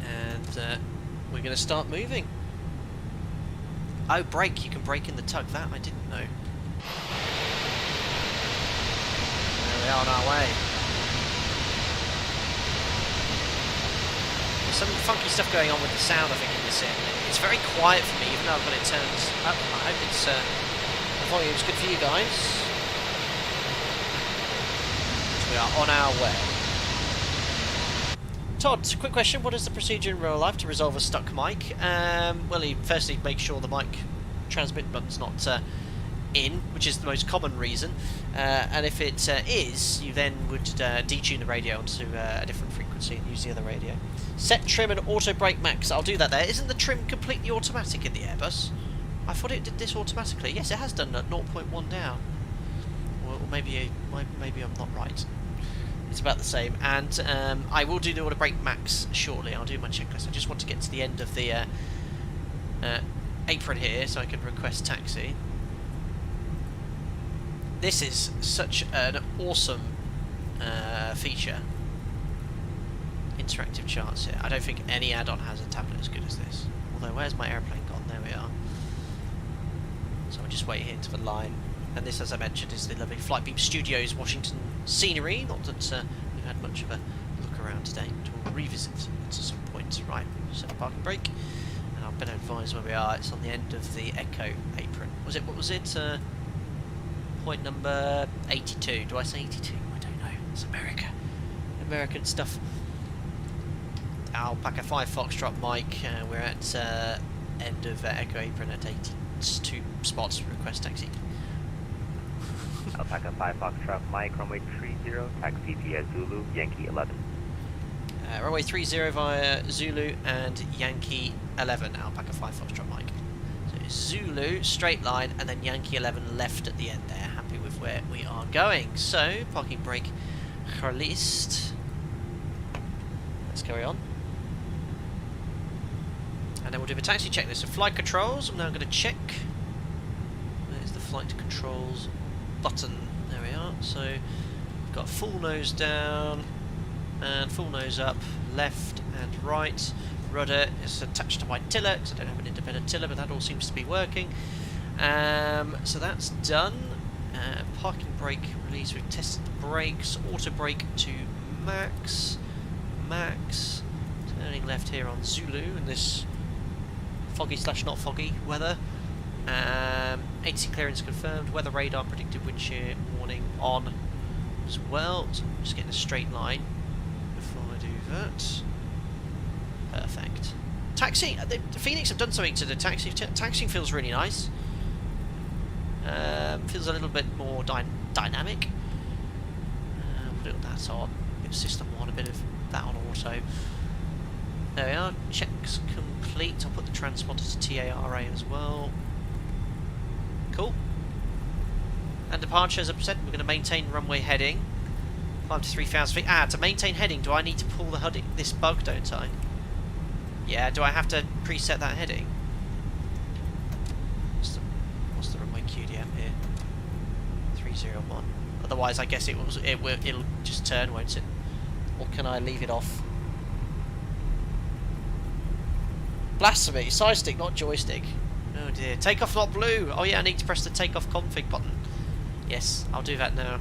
And we're going to start moving. Oh, brake, you can brake in the tug. That I didn't know. There we are on our way. There's some funky stuff going on with the sound, I think, in this area. It's very quiet for me, even though I've got it turned up. I hope it's, the volume's good for you guys. We are on our way. Todd, quick question. What is the procedure in real life to resolve a stuck mic? Well, you firstly make sure the mic transmit button's not in, which is the most common reason. And if it is, you then would detune the radio onto a different frequency and use the other radio. Set trim and auto brake max. I'll do that there. Isn't the trim completely automatic in the Airbus? I thought it did this automatically. Yes, it has done at 0.1 down. Or maybe I'm not right. It's about the same, and I will do the auto brake max shortly. I'll do my checklist. I just want to get to the end of the apron here so I can request taxi. This is such an awesome feature. Interactive charts here. I don't think any add-on has a tablet as good as this. Although, where's my airplane gone? There we are. So I'll just wait here to the line. And this, as I mentioned, is the lovely Flightbeam Studios Washington scenery. Not that we've had much of a look around today, but we'll revisit at some point. Right, set the parking brake, and I've been advised where we are. It's on the end of the Echo apron. What was it? Point number 82. Do I say 82? I don't know. It's America. American stuff. Alpaca 5 Foxtrot Mike. We're at end of Echo apron at 82 spots. Request taxi. Alpaca 5 Foxtrot Mike, runway 30, taxi via Zulu, Yankee 11. Runway 30 via Zulu and Yankee 11, Alpaca 5 Foxtrot Mike. So Zulu, straight line, and then Yankee 11 left at the end there. Happy with where we are going. So, parking brake released. Let's carry on. And then we'll do the taxi checklist. So flight controls, I'm now going to check. There's the flight controls button. There we are. So we've got full nose down and full nose up, left and right. Rudder is attached to my tiller because I don't have an independent tiller, but that all seems to be working. So that's done. Parking brake release. We've tested the brakes. Auto brake to max. Turning left here on Zulu in this foggy/not foggy weather. ATC clearance confirmed. Weather radar predicted wind shear warning on as well. So I'm just getting a straight line before I do that. Perfect. Taxi. The Fenix have done something to the taxi. Taxiing feels really nice. Feels a little bit more dynamic. Put that on. A bit of system on. A bit of that on auto. There we are. Checks complete. I'll put the transponder to TARA as well. Cool. And departure, as I said, we're going to maintain runway heading. Climb to 3,000 feet. To maintain heading, do I need to pull the HUD, this bug, don't I? Yeah, do I have to preset that heading? What's the runway QDM here. 301. Otherwise, I guess it'll just turn, won't it? Or can I leave it off? Blasphemy! Side stick, not joystick. Oh dear. Takeoff not blue. Oh yeah, I need to press the takeoff config button. Yes, I'll do that now.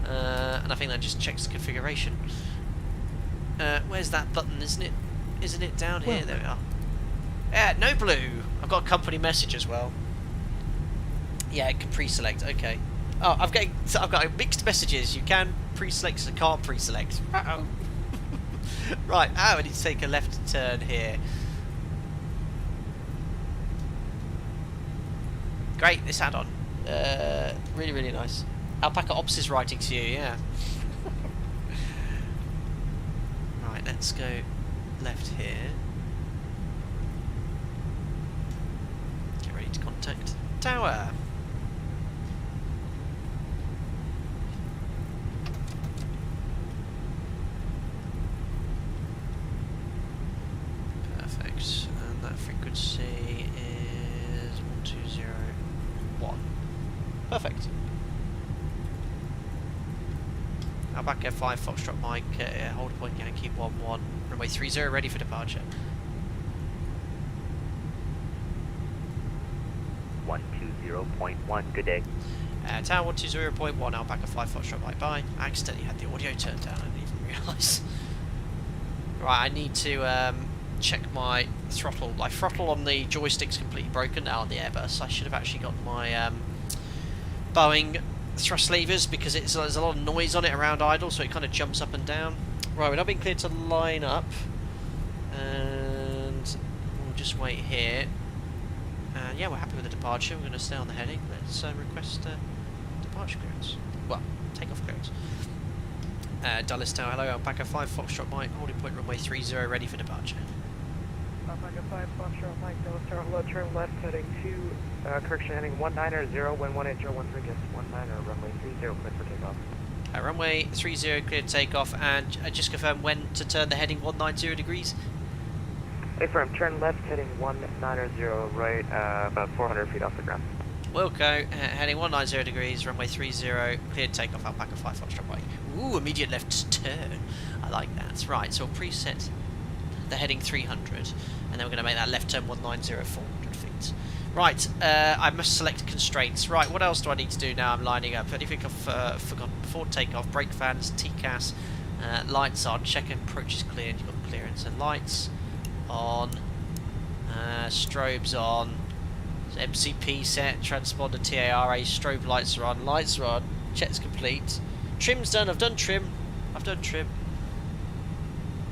And I think that just checks the configuration. Where's that button? Isn't it down here? There we are. Yeah, no blue. I've got a company message as well. Yeah, it can pre-select. Okay. Oh, I've got mixed messages. You can pre-select and can't pre-select. Uh-oh. Right. Oh, I need to take a left turn here. Great, this add-on. Really, really nice. Alpaca Ops is writing to you, yeah. Right, let's go left here. Get ready to contact tower. Perfect. And that frequency is 1201. Perfect. Alpaca 5 Foxtrot Mike, hold point Yankee 11, runway 30 ready for departure. 120.1, good day. Tower 120.1, Alpaca 5 Foxtrot Mike, bye. I accidentally had the audio turned down, I didn't even realise. Right, I need to check my throttle. My throttle on the joystick's completely broken now on the Airbus. I should have actually got my Boeing thrust levers because there's a lot of noise on it around idle, so it kind of jumps up and down. Right, we're not being cleared to line up, and we'll just wait here. And yeah, we're happy with the departure. We're going to stay on the heading. Let's request departure clearance. Well, takeoff clearance. Dulles Tower, hello, Alpaca 5 Foxtrot Mike, holding point runway 30 ready for departure. Alpaca 5 Foxtrot Mike, Dulles Tower, hello, turn left heading 2, correction heading 190, 0, wind 18013, guess 19, runway 30, clear for takeoff. Runway 30 cleared takeoff, and just confirm when to turn the heading 190 degrees. Affirm, turn left heading 190 right, about 400 feet off the ground. Wilco, heading 190 degrees, runway 30, cleared takeoff, Alpaca 5 Foxtrot Mike. Ooh, immediate left turn. I like that. Right, so we'll preset the heading 300, and then we're going to make that left turn 190, 400 feet. Right, I must select constraints. Right, what else do I need to do now? I'm lining up. Anything I've forgotten before takeoff? Brake fans, TCAS, lights on, check approach is cleared, you've got clearance, and lights on, strobes on, MCP set, transponder TARA, strobe lights are on, check's complete. Trim's done, I've done trim.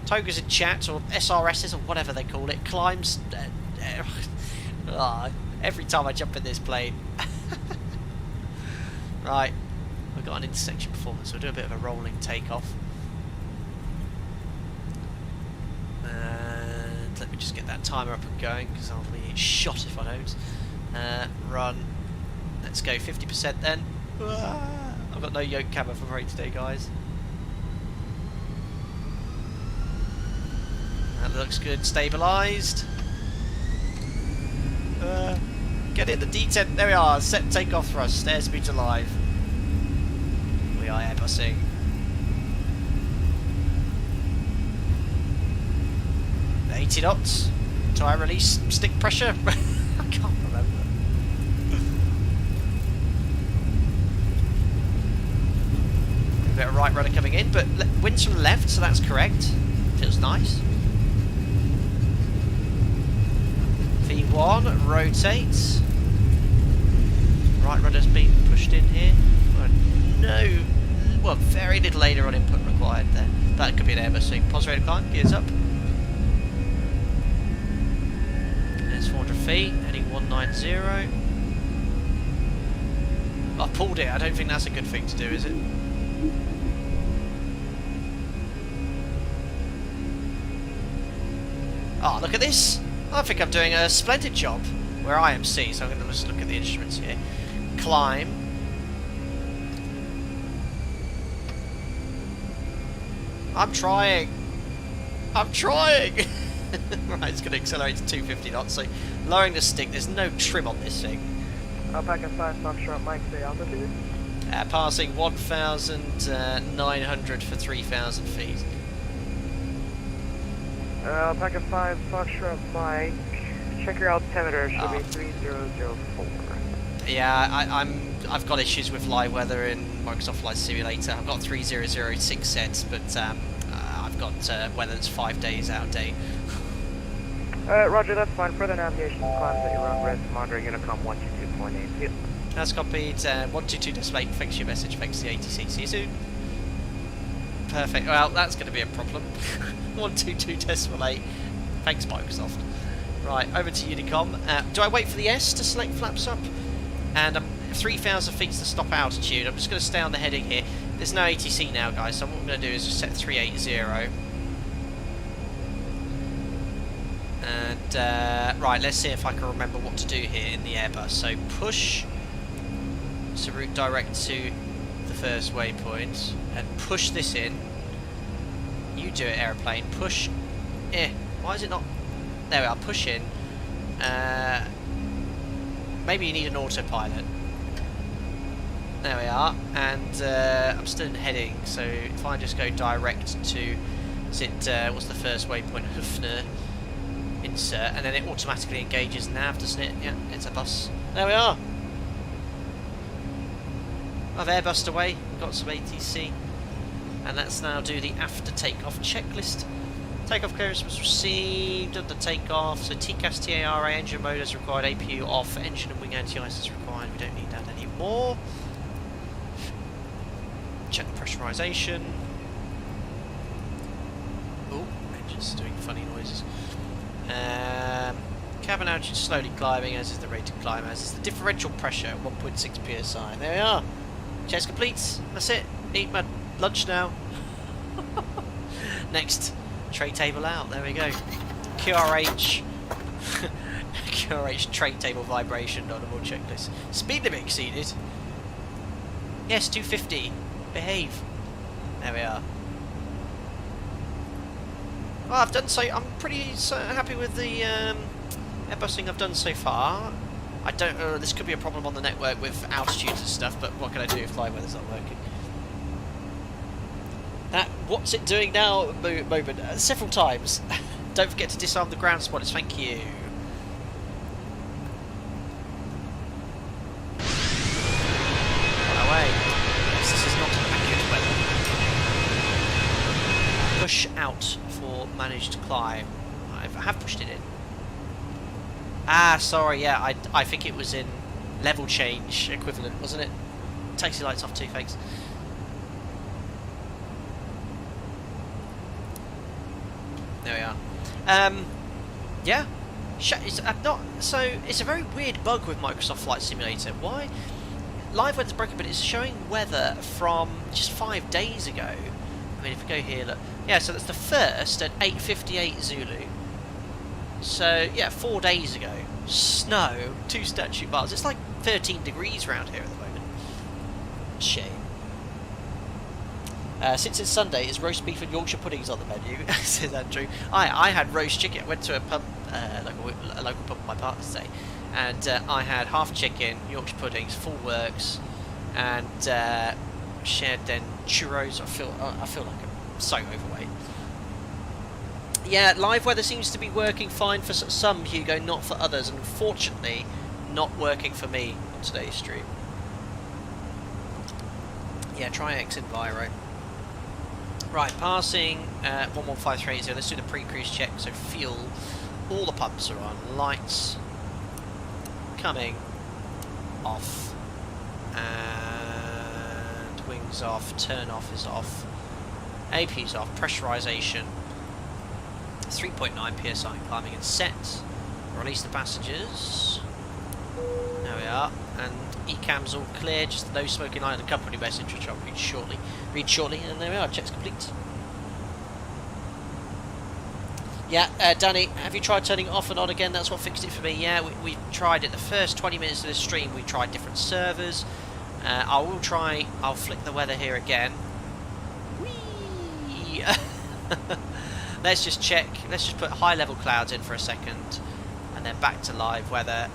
Toga's in chat, or SRSs, or whatever they call it. Climbs. Every time I jump in this plane. Right, we've got an intersection performance, so we'll do a bit of a rolling takeoff. And let me just get that timer up and going, because I'll be shot if I don't. Run. Let's go 50% then. I've got no yoke camera for rate today, guys. That looks good. Stabilised. Get in the D10. There we are. Set takeoff thrust. Airspeed to live. We are Airbusing. – 80 knots. Tyre release. Stick pressure. I can't remember. A bit of right rudder coming in, but wind's from the left, so that's correct. Feels nice. V1 rotates. Right rudder's been pushed in here. Well, very little aileron input required there. That could be an Airbus thing. Pos rate of climb, gears up. There's 400 feet, heading 190. I pulled it. I don't think that's a good thing to do, is it? Oh, look at this. I think I'm doing a splendid job. We're IMC, so I'm going to just look at the instruments here. Climb. I'm trying. Right, it's going to accelerate to 250 knots, so lowering the stick. There's no trim on this thing. Alpaca 5 Foxtrot Mike, say altitude. Passing 1,900 for 3,000 feet. Alpaca 5 Foxtrot Mike, check your altimeter, should be 3004. Yeah, I've got issues with live weather in Microsoft Flight Simulator. I've got 3006 sets, but I've got weather that's 5 days out of date. Roger, that's fine. Further navigation climbs at your own risk. Monitor Unicom 122.8. That's copied. 122.8. Thanks for your message. Thanks to the ATC. See you soon. Perfect. Well, that's going to be a problem. 122.8. Thanks, Microsoft. Right, over to Unicom. Do I wait for the S to select flaps up? And 3,000 feet to stop altitude. I'm just going to stay on the heading here. There's no ATC now, guys, so what I'm going to do is just set 380. And, right, let's see if I can remember what to do here in the Airbus. So push, so route direct to the first waypoint, and push this in. You do it, aeroplane. Push, why is it not? There we are, push in. Maybe you need an autopilot. There we are, and I'm still in heading, so if I just go direct to, is it, what's the first waypoint? Hufner. Insert, and then it automatically engages nav, doesn't it? Yeah, it's a bus. There we are. I've airbused away, got some ATC, and let's now do the after takeoff checklist. Takeoff clearance was received under takeoff, so TCAS TARA engine mode is required, APU off, engine and wing anti-ice is required, we don't need that anymore. Check the pressurization. Oh, engine's doing funny noises. Cabin altitude slowly climbing, as is the rate of climb, as is the differential pressure, 1.6 psi. There we are. Checks complete. That's it. Eat my lunch now. Next, tray table out. There we go. QRH. QRH tray table vibration on a more checklist. Speed limit exceeded. Yes, 250. Behave. There we are. Well, I've done so. I'm pretty happy with the airbusing I've done so far. I don't. This could be a problem on the network with altitude and stuff, but what can I do if live weather's not working? That what's it doing now moment several times. Don't forget to disarm the ground spotters. Thank you. Run away. Yes, this is not accurate weather. Push out for managed climb. I have pushed it in. Ah, sorry, yeah, I think it was in level change equivalent, wasn't it? Taxi lights off too, thanks. There we are. Yeah. It's a very weird bug with Microsoft Flight Simulator. Why? Live weather's broken, but it's showing weather from just 5 days ago. I mean, if we go here, look. Yeah, so that's the first at 8:58 Zulu. So, yeah, 4 days ago. Snow, 2 statute miles. It's like 13 degrees around here at the moment. Shame. Since it's Sunday, is roast beef and Yorkshire puddings on the menu? Says Andrew. I had roast chicken. I went to a pub, a local pub with my partner today, and I had half chicken, Yorkshire puddings, full works, and shared then churros. I feel like I'm so overweight. Yeah, live weather seems to be working fine for some, Hugo, not for others, and unfortunately not working for me on today's stream. Yeah, try X Enviro. Right, passing 11530. Let's do the pre-cruise check. So fuel, all the pumps are on. Lights coming off, and wings off. Turn off is off. AP's off. Pressurization 3.9 psi. Climbing and set. Release the passengers. There we are. And ECAM's all clear, just no smoking line, the company message, which I'll read shortly, and there we are, checks complete. Yeah, Danny, have you tried turning it off and on again? That's what fixed it for me. Yeah, we tried it. The first 20 minutes of the stream, we tried different servers. I'll flick the weather here again. Whee! Let's just check, let's just put high level clouds in for a second, and then back to live weather.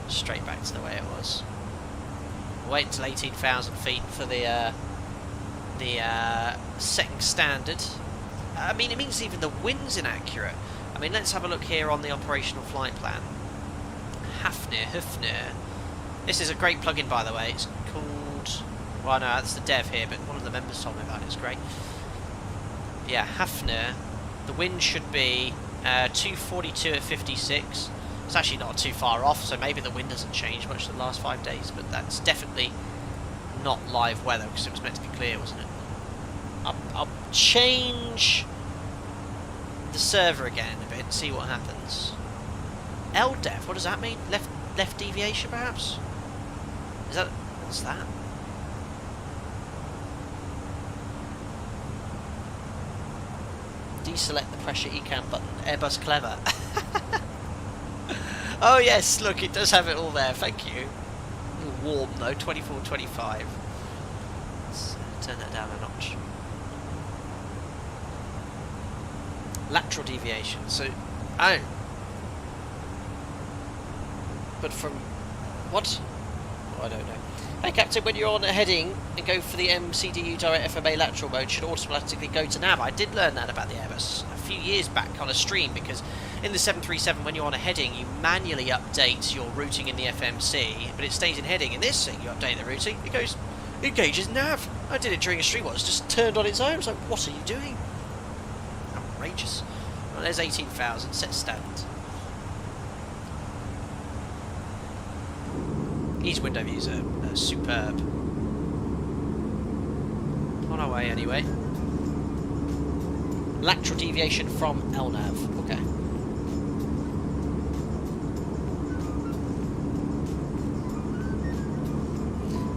straight back to the way it was. Wait until 18,000 feet for the setting standard. I mean, it means even the wind's inaccurate. I mean, let's have a look here on the operational flight plan. Hafner. This is a great plugin, by the way. It's called... Well, no, that's the dev here, but one of the members told me about it. It's great. Yeah, Hafner. The wind should be 242 at 56. It's actually not too far off, so maybe the wind doesn't change much in the last 5 days, but that's definitely not live weather, because it was meant to be clear, wasn't it? I'll change the server again a bit and see what happens. LDEV, what does that mean? Left deviation, perhaps? Is that... what's that? Deselect the pressure ECAM button. Airbus clever. Oh yes, look, it does have it all there, thank you. A little warm though, 24, 25. Let's turn that down a notch. Lateral deviation, so... oh. But from... what? Oh, I don't know. Hey Captain, when you're on a heading and go for the MCDU direct FMA lateral mode, should automatically go to nav. I did learn that about the Airbus a few years back on a stream, because in the 737 when you're on a heading you manually update your routing in the FMC, but it stays in heading. In this thing you update the routing, it goes, engages nav. I did it during a stream once, just turned on its own. I was like, what are you doing? Outrageous. Well, there's 18,000, set standard. These window views are superb. On our way anyway. Lateral deviation from LNAV. Okay.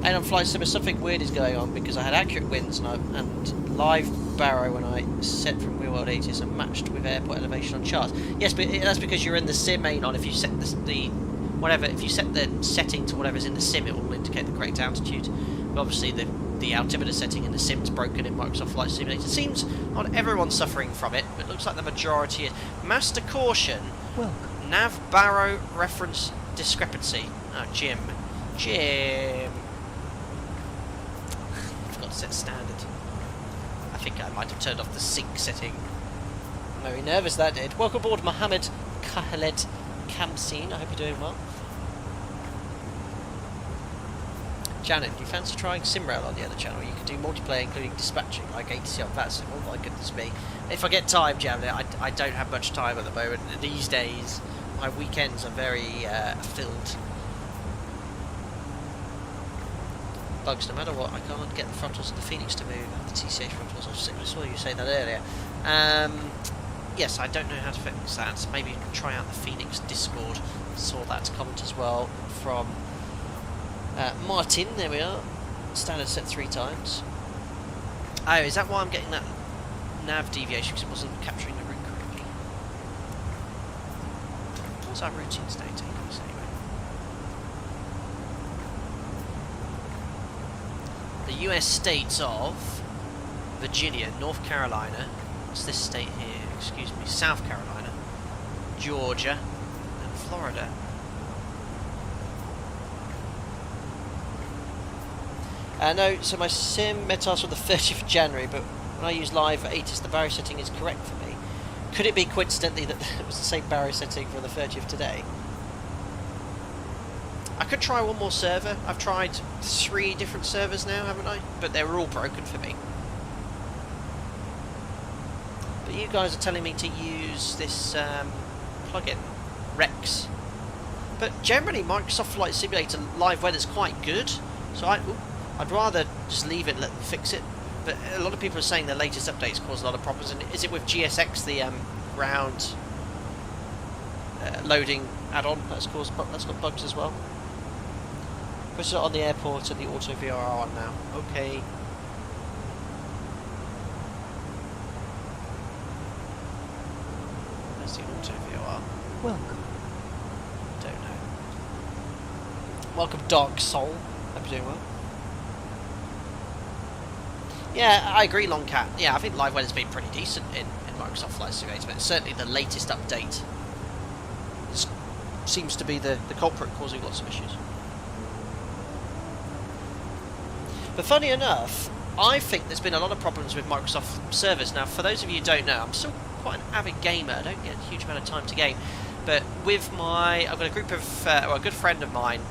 And on Flight Sim, something weird is going on, because I had accurate winds and live baro when I set from real world 80s and matched with airport elevation on charts. Yes, but that's because you're in the sim main on. If you set if you set the setting to whatever's in the sim, it will indicate the correct altitude. But obviously the altimeter setting in the sim's broken in Microsoft Flight Simulator. It seems not everyone's suffering from it, but it looks like the majority is. Master caution. Welcome. Nav baro reference discrepancy. Oh, Jim. Forgot to set standard. I think I might have turned off the sync setting. I'm very nervous that did. Welcome aboard, Mohammed Kahaled Kamseen. I hope you're doing well. Janet, do you fancy trying SimRail on the other channel? You can do multiplayer including dispatching like ATC on VATSIM. Oh my goodness me. If I get time, Janet, I don't have much time at the moment. These days, my weekends are very filled. Bugs, no matter what, I can't get the frontals of the Phoenix to move. The TCH frontals, I saw you say that earlier. Yes, I don't know how to fix that. Maybe try out the Phoenix Discord. Saw that comment as well from Martin. There we are. Standard set 3 times. Oh, is that why I'm getting that nav deviation? Because it wasn't capturing the route correctly. What's our routing today taking us anyway? The US states of Virginia, North Carolina. What's this state here? Excuse me, South Carolina, Georgia, and Florida. No, so my sim metas for the 30th of January, but when I use live ATIS, the baro setting is correct for me. Could it be coincidentally that it was the same baro setting for the 30th today? I could try one more server. I've tried 3 different servers now, haven't I? But they were all broken for me. But you guys are telling me to use this plugin, Rex. But generally, Microsoft Flight Simulator live weather is quite good. So I'd rather just leave it, let them fix it. But a lot of people are saying the latest updates cause a lot of problems. And is it with GSX, the ground loading add-on that's got bugs as well? Push it on the airport and the auto VR are on now. Okay. There's the auto VR. Welcome. Don't know. Welcome, Dark Soul. Hope you're doing well. Yeah, I agree, Longcat. Yeah, I think live weather's been pretty decent in Microsoft Flight Simulator, but certainly the latest update has seems to be the culprit causing lots of issues. But funny enough, I think there's been a lot of problems with Microsoft servers. Now, for those of you who don't know, I'm still quite an avid gamer. I don't get a huge amount of time to game. But with I've got a group of, a good friend of mine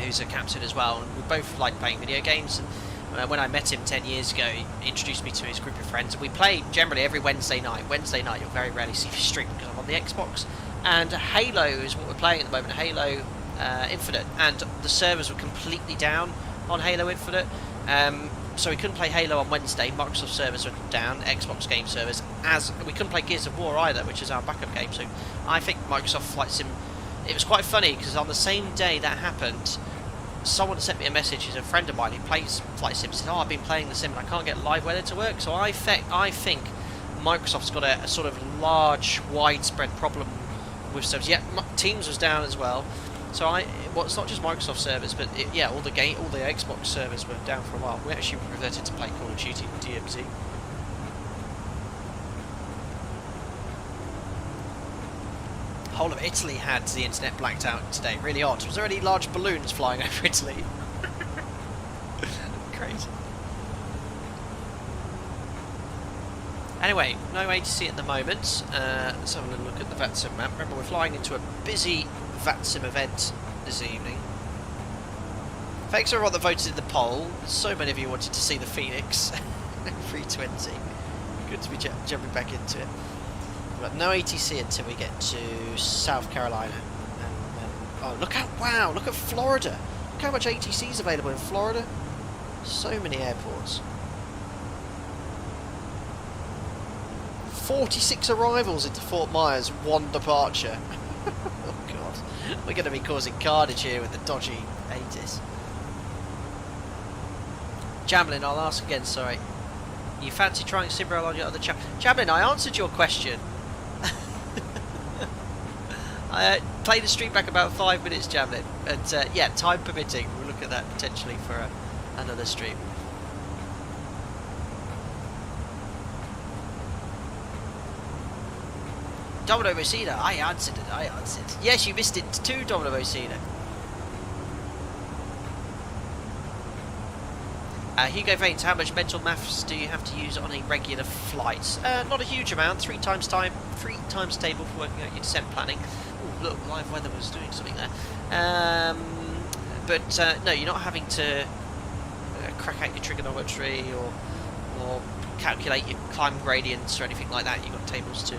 who's a captain as well, and we both like playing video games. And when I met him 10 years ago, he introduced me to his group of friends, and we play generally every Wednesday night. Wednesday night, you'll very rarely see me stream because I'm on the Xbox. And Halo is what we're playing at the moment, Halo Infinite, and the servers were completely down on Halo Infinite. So we couldn't play Halo on Wednesday. Microsoft servers were down, Xbox game servers, as we couldn't play Gears of War either, which is our backup game. So I think Microsoft Flight Sim, it was quite funny because on the same day that happened, someone sent me a message. He's a friend of mine who plays Flight Sim. Said, "Oh, I've been playing the sim and I can't get live weather to work." So I think Microsoft's got a sort of large, widespread problem with servers. Yeah, Teams was down as well. So it's not just Microsoft servers, but all the Xbox servers were down for a while. We actually reverted to play Call of Duty DMZ. Whole of Italy had the internet blacked out today. Really odd. Was there any large balloons flying over Italy? Crazy. Anyway, no ATC at the moment. Let's have a little look at the VATSIM map. Remember, we're flying into a busy VATSIM event this evening. Thanks everyone that voted in the poll. So many of you wanted to see the Fenix A320. Good to be jumping back into it. But no ATC until we get to South Carolina. And look at Florida. Look how much ATC is available in Florida. So many airports. 46 arrivals into Fort Myers, 1 departure. Oh god, we're going to be causing carnage here with the dodgy 80s. Jamlin, I'll ask again, sorry. You fancy trying Simrail on your other chap? Jamlin, I answered your question. I played the stream back about 5 minutes, Jamlin. And yeah, time permitting, we'll look at that potentially for another stream. Domino Messina, I answered. Yes, you missed it too, Domino Messina. Hugo Vanes, how much mental maths do you have to use on a regular flight? Not a huge amount, 3 times table for working out your descent planning. Oh, look, live weather was doing something there. But no, you're not having to crack out your trigonometry or calculate your climb gradients or anything like that. You've got tables to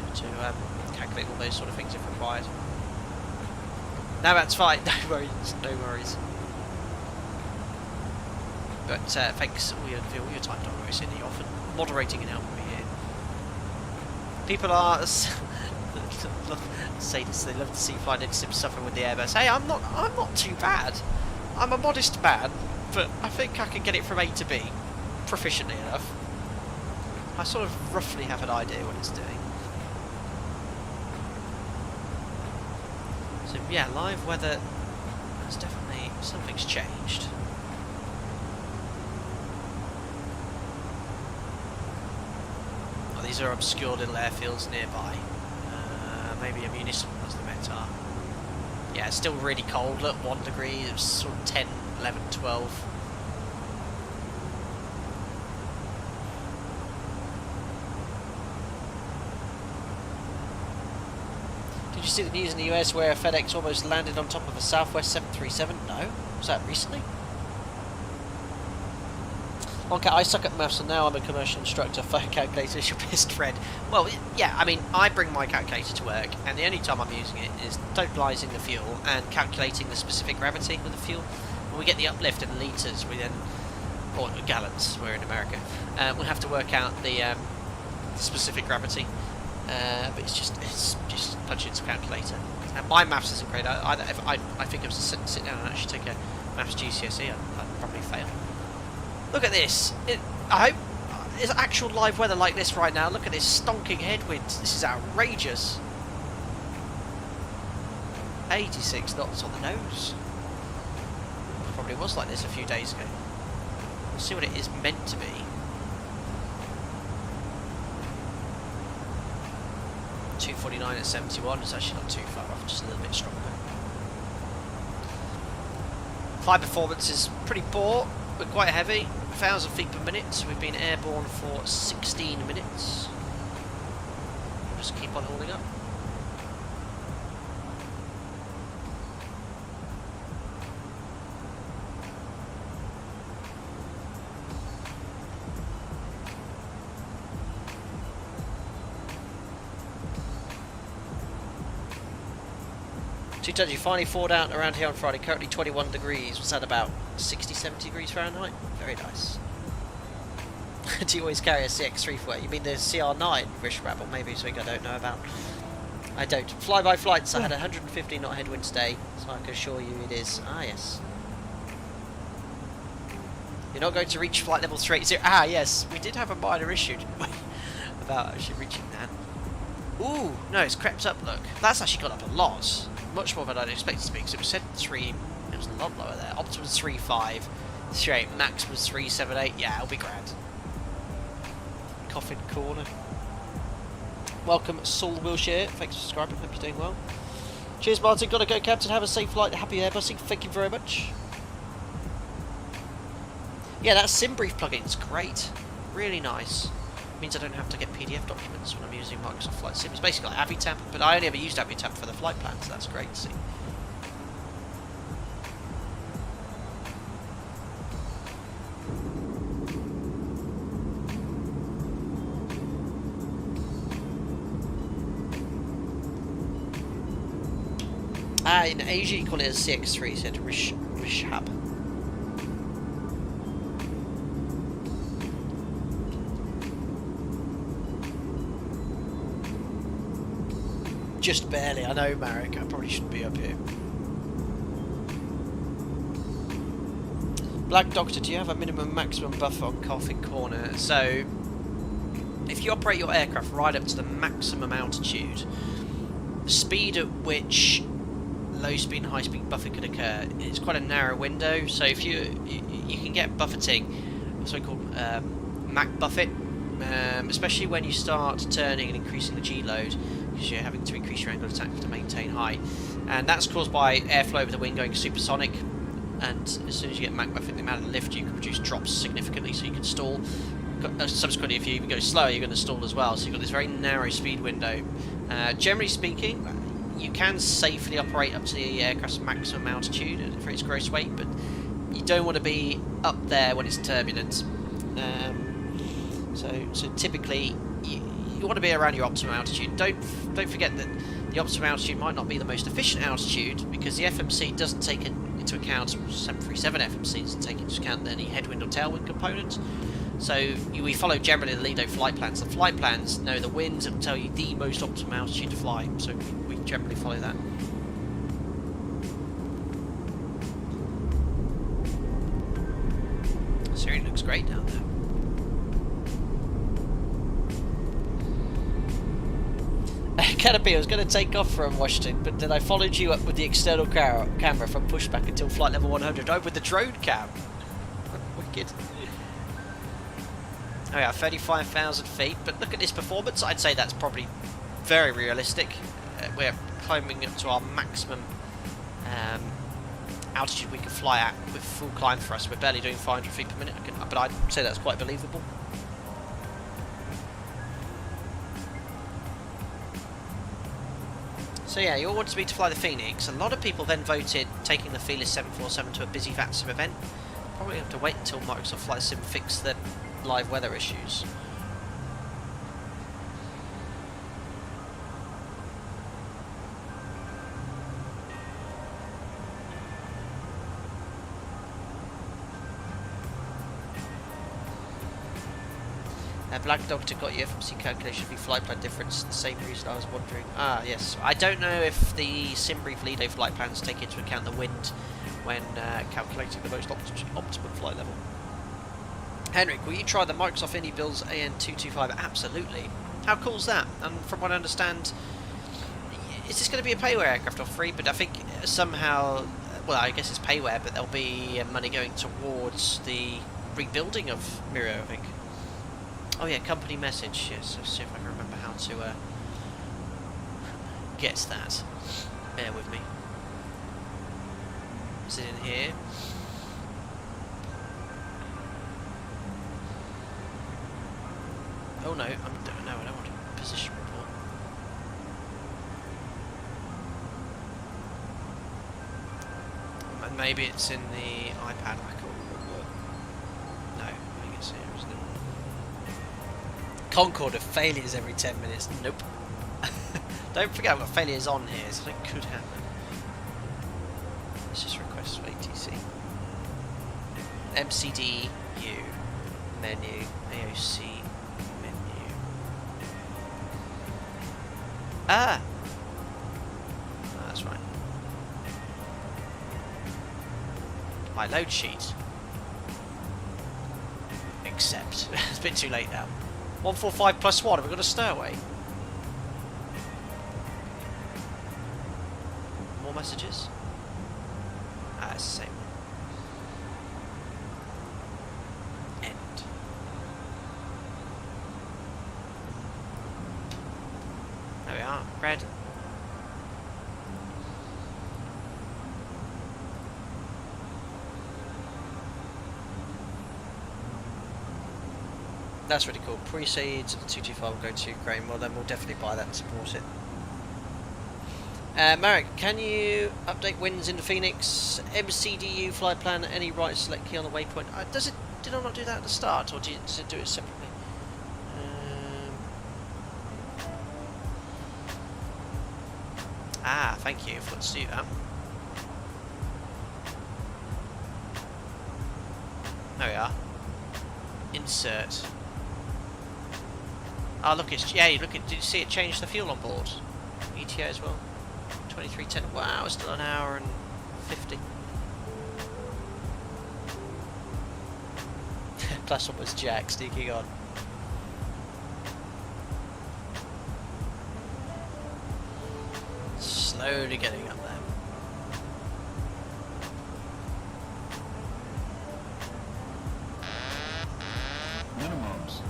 calculate all those sort of things if required. No, that's fine. No worries. But thanks all your time, Dr. Racing. You're often moderating and helping me here. People are say this. They love to see flying into sim suffering with the Airbus. Hey, I'm not too bad. I'm a modest man, but I think I can get it from A to B proficiently enough. I sort of roughly have an idea what it's doing. So yeah, live weather has definitely, something's changed. Oh, these are obscure little airfields nearby. Maybe a municipal as the METAR. Yeah, it's still really cold. Look, 1 degree. It's sort of 10, 11, 12. Did you see the news in the US where FedEx almost landed on top of a Southwest 737? No. Was that recently? Okay, I suck at maths and now I'm a commercial instructor. Phone calculator is your best friend. Well, yeah, I mean, I bring my calculator to work and the only time I'm using it is totalising the fuel and calculating the specific gravity of the fuel. When we get the uplift in litres, we then, or gallons, we're in America, we'll have to work out the specific gravity. But it's just punch into a calculator. And my maths isn't great. I think if I was to sit down and actually take a maths GCSE, I'd probably fail. Look at this. I hope it's actual live weather like this right now. Look at this stonking headwind. This is outrageous. 86 knots on the nose. Probably was like this a few days ago. We'll see what it is meant to be. 249 at 71. It's actually not too far off, just a little bit stronger. Flight performance is pretty poor, but quite heavy. 1,000 feet per minute. So we've been airborne for 16 minutes. Just keep on holding up. You finally thawed out around here on Friday, currently 21 degrees. Was that about 60, 70 degrees Fahrenheit? Very nice. Do you always carry a CX-3 for it? You mean the CR9 Rish Rabble? Maybe something I don't know about. I don't. Fly-by flights, I had 150 knot headwind today, so I can assure you it is. Ah, yes. You're not going to reach flight level 380. Ah, yes, we did have a minor issue, didn't we? About actually reaching that. Ooh, no, it's crept up, look. That's actually gone up a lot. Much more than I'd expected to be, because it was set 3, it was a lot lower there. Optimum was 3.5, 3.8, max was 3.78. Yeah, it'll be grand. Coffin Corner. Welcome, Saul Wilshire. Thanks for subscribing. Hope you're doing well. Cheers, Martin. Gotta go, Captain. Have a safe flight. Happy airbusing. Thank you very much. Yeah, that SimBrief plugin's great. Really nice. Means I don't have to get PDF documents when I'm using Microsoft Flight Sim. It's basically like AviTap, but I only ever used AviTap for the flight plan, so that's great to see. In Asia you call it a CX-3, said Rishab. Just barely, I know, Marek, I probably shouldn't be up here. Black Doctor, do you have a minimum maximum buffer on Coffin Corner? So, if you operate your aircraft right up to the maximum altitude, the speed at which low speed and high speed buffet could occur is quite a narrow window. So if you can get buffeting, what's called Mach buffet, especially when you start turning and increasing the G load, because you're having to increase your angle of attack to maintain height, and that's caused by airflow over the wing going supersonic. And as soon as you get Mach buffet, the amount of lift you can produce drops significantly, so you can stall. Subsequently, if you even go slower, you're going to stall as well. So you've got this very narrow speed window. Generally speaking, you can safely operate up to the aircraft's maximum altitude for its gross weight, but you don't want to be up there when it's turbulent. So typically, you want to be around your optimum altitude. Don't forget that the optimum altitude might not be the most efficient altitude, because the FMC doesn't take into account, 737 FMC doesn't take into account any headwind or tailwind components. So we follow generally the Lido flight plans. The flight plans know the winds and tell you the most optimum altitude to fly, so we generally follow that. Syrian looks great down there. Canopy, I was going to take off from Washington, but then I followed you up with the external camera from pushback until flight level 100. Oh, with the drone cam. Wicked. Oh yeah, 35,000 feet, but look at this performance. I'd say that's probably very realistic. We're climbing up to our maximum altitude we can fly at with full climb for us. We're barely doing 500 feet per minute, but I'd say that's quite believable. So yeah, you all wanted me to fly the Phoenix. A lot of people then voted taking the Fearless 747 to a busy VATSIM event. Probably have to wait until Microsoft Flight Sim fix the live weather issues. Black Doctor got your FMC calculation of your flight plan difference. The same reason I was wondering. Ah, yes. I don't know if the SimBrief Lido flight plans take into account the wind when calculating the most optimum flight level. Henrik, will you try the Microsoft Indie Builds AN225? Absolutely. How cool is that? And from what I understand, is this going to be a payware aircraft or free? But I think somehow, well, I guess it's payware, but there'll be money going towards the rebuilding of Miro, I think. Oh, yeah, company message. Yes, let's see if I can remember how to... gets that. Bear with me. Is it in here? Oh no, I don't want a position report. And maybe it's in the iPad. I can't remember. No, I think it's here, isn't it? Concord of failures every 10 minutes. Nope. Don't forget I've got failures on here, so that could happen. Let's just request for ATC. MCD U menu AOC menu. Ah, oh, that's right. My load sheet. Accept. It's a bit too late now. 145 plus 1. Have we got a stowaway? More messages? Ah, it's the same. End. There we are. Red. That's really cool. Pre-seeds of the 225 will go to Ukraine. Well, then we'll definitely buy that and support it. Marek, can you update winds in the Phoenix? MCDU flight plan, any right select key on the waypoint? Did I not do that at the start, or does it do it separately? Thank you. I forgot to do that. There we are. Insert. Oh look, did you see it change the fuel on board? ETA as well. 2310. Wow, it's still an hour and 50. Plus one was Jack sneaking on. Slowly getting up there. Minimums.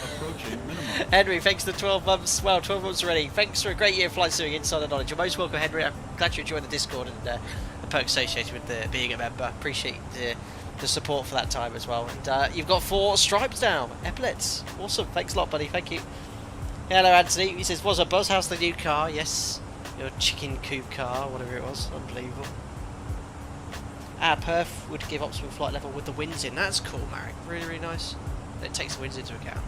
Approaching minimum. Henry, thanks for the 12 months. Well, 12 months already. Thanks for a great year of flight doing Insider Knowledge. You're most welcome, Henry. I'm glad you enjoyed the Discord and the perks associated with being a member. Appreciate the support for that time as well. And you've got 4 stripes now. Epaulets. Awesome. Thanks a lot, buddy. Thank you. Hello, Anthony. He says, "Was a buzz? How's the new car?" Yes. Your chicken coop car, whatever it was. Unbelievable. Perth would give optimal flight level with the winds in. That's cool, Marek. Really, really nice. It takes the winds into account.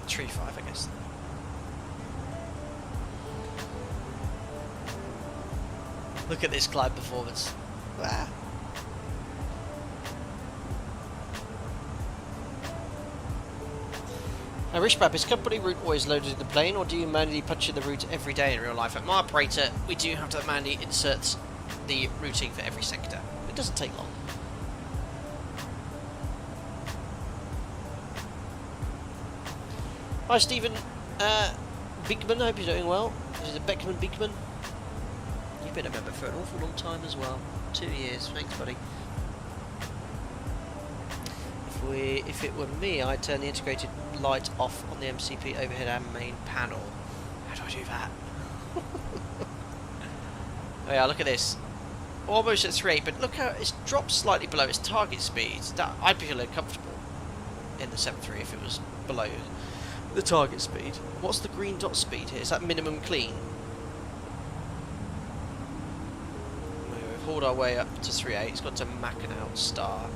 Tree 5, I guess. Look at this climb performance. Ah. Now, Rishbab, is company route always loaded in the plane, or do you manually punch in the route every day in real life? At my operator, we do have to manually insert the routing for every sector. It doesn't take long. Hi, Stephen. Beekman, I hope you're doing well. Is it Beckman Beekman? You've been a member for an awful long time as well. 2 years. Thanks, buddy. If it were me, I'd turn the integrated light off on the MCP overhead and main panel. How do I do that? Oh yeah, look at this. Almost at 3.8, but look how it's dropped slightly below its target speed. That I'd feel uncomfortable in the 7.3 if it was below the target speed. What's the green dot speed here? Is that minimum clean? We've hauled our way up to 3.8. It's got to Mackinac star.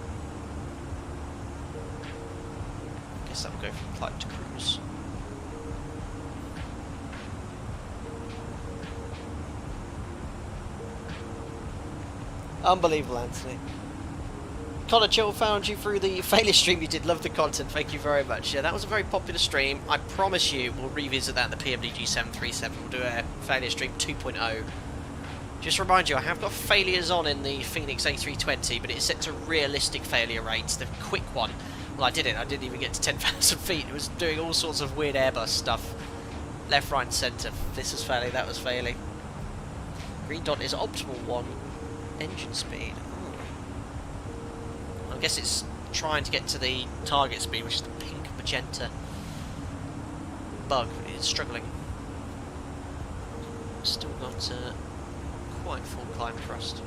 Guess that will go from flight to cruise. Unbelievable, Anthony. Connor Chill found you through the failure stream you did. Love the content. Thank you very much. Yeah, that was a very popular stream. I promise you we'll revisit that in the PMDG 737. We'll do a failure stream 2.0. Just to remind you, I have got failures on in the Fenix A320, but it's set to realistic failure rates. The quick one. Well, I didn't even get to 10,000 feet. It was doing all sorts of weird Airbus stuff. Left, right and centre. This was failing, that was failing. Green dot is optimal 1. Engine speed. I guess it's trying to get to the target speed, which is the pink magenta bug. It's struggling. Still got quite full climb thrust.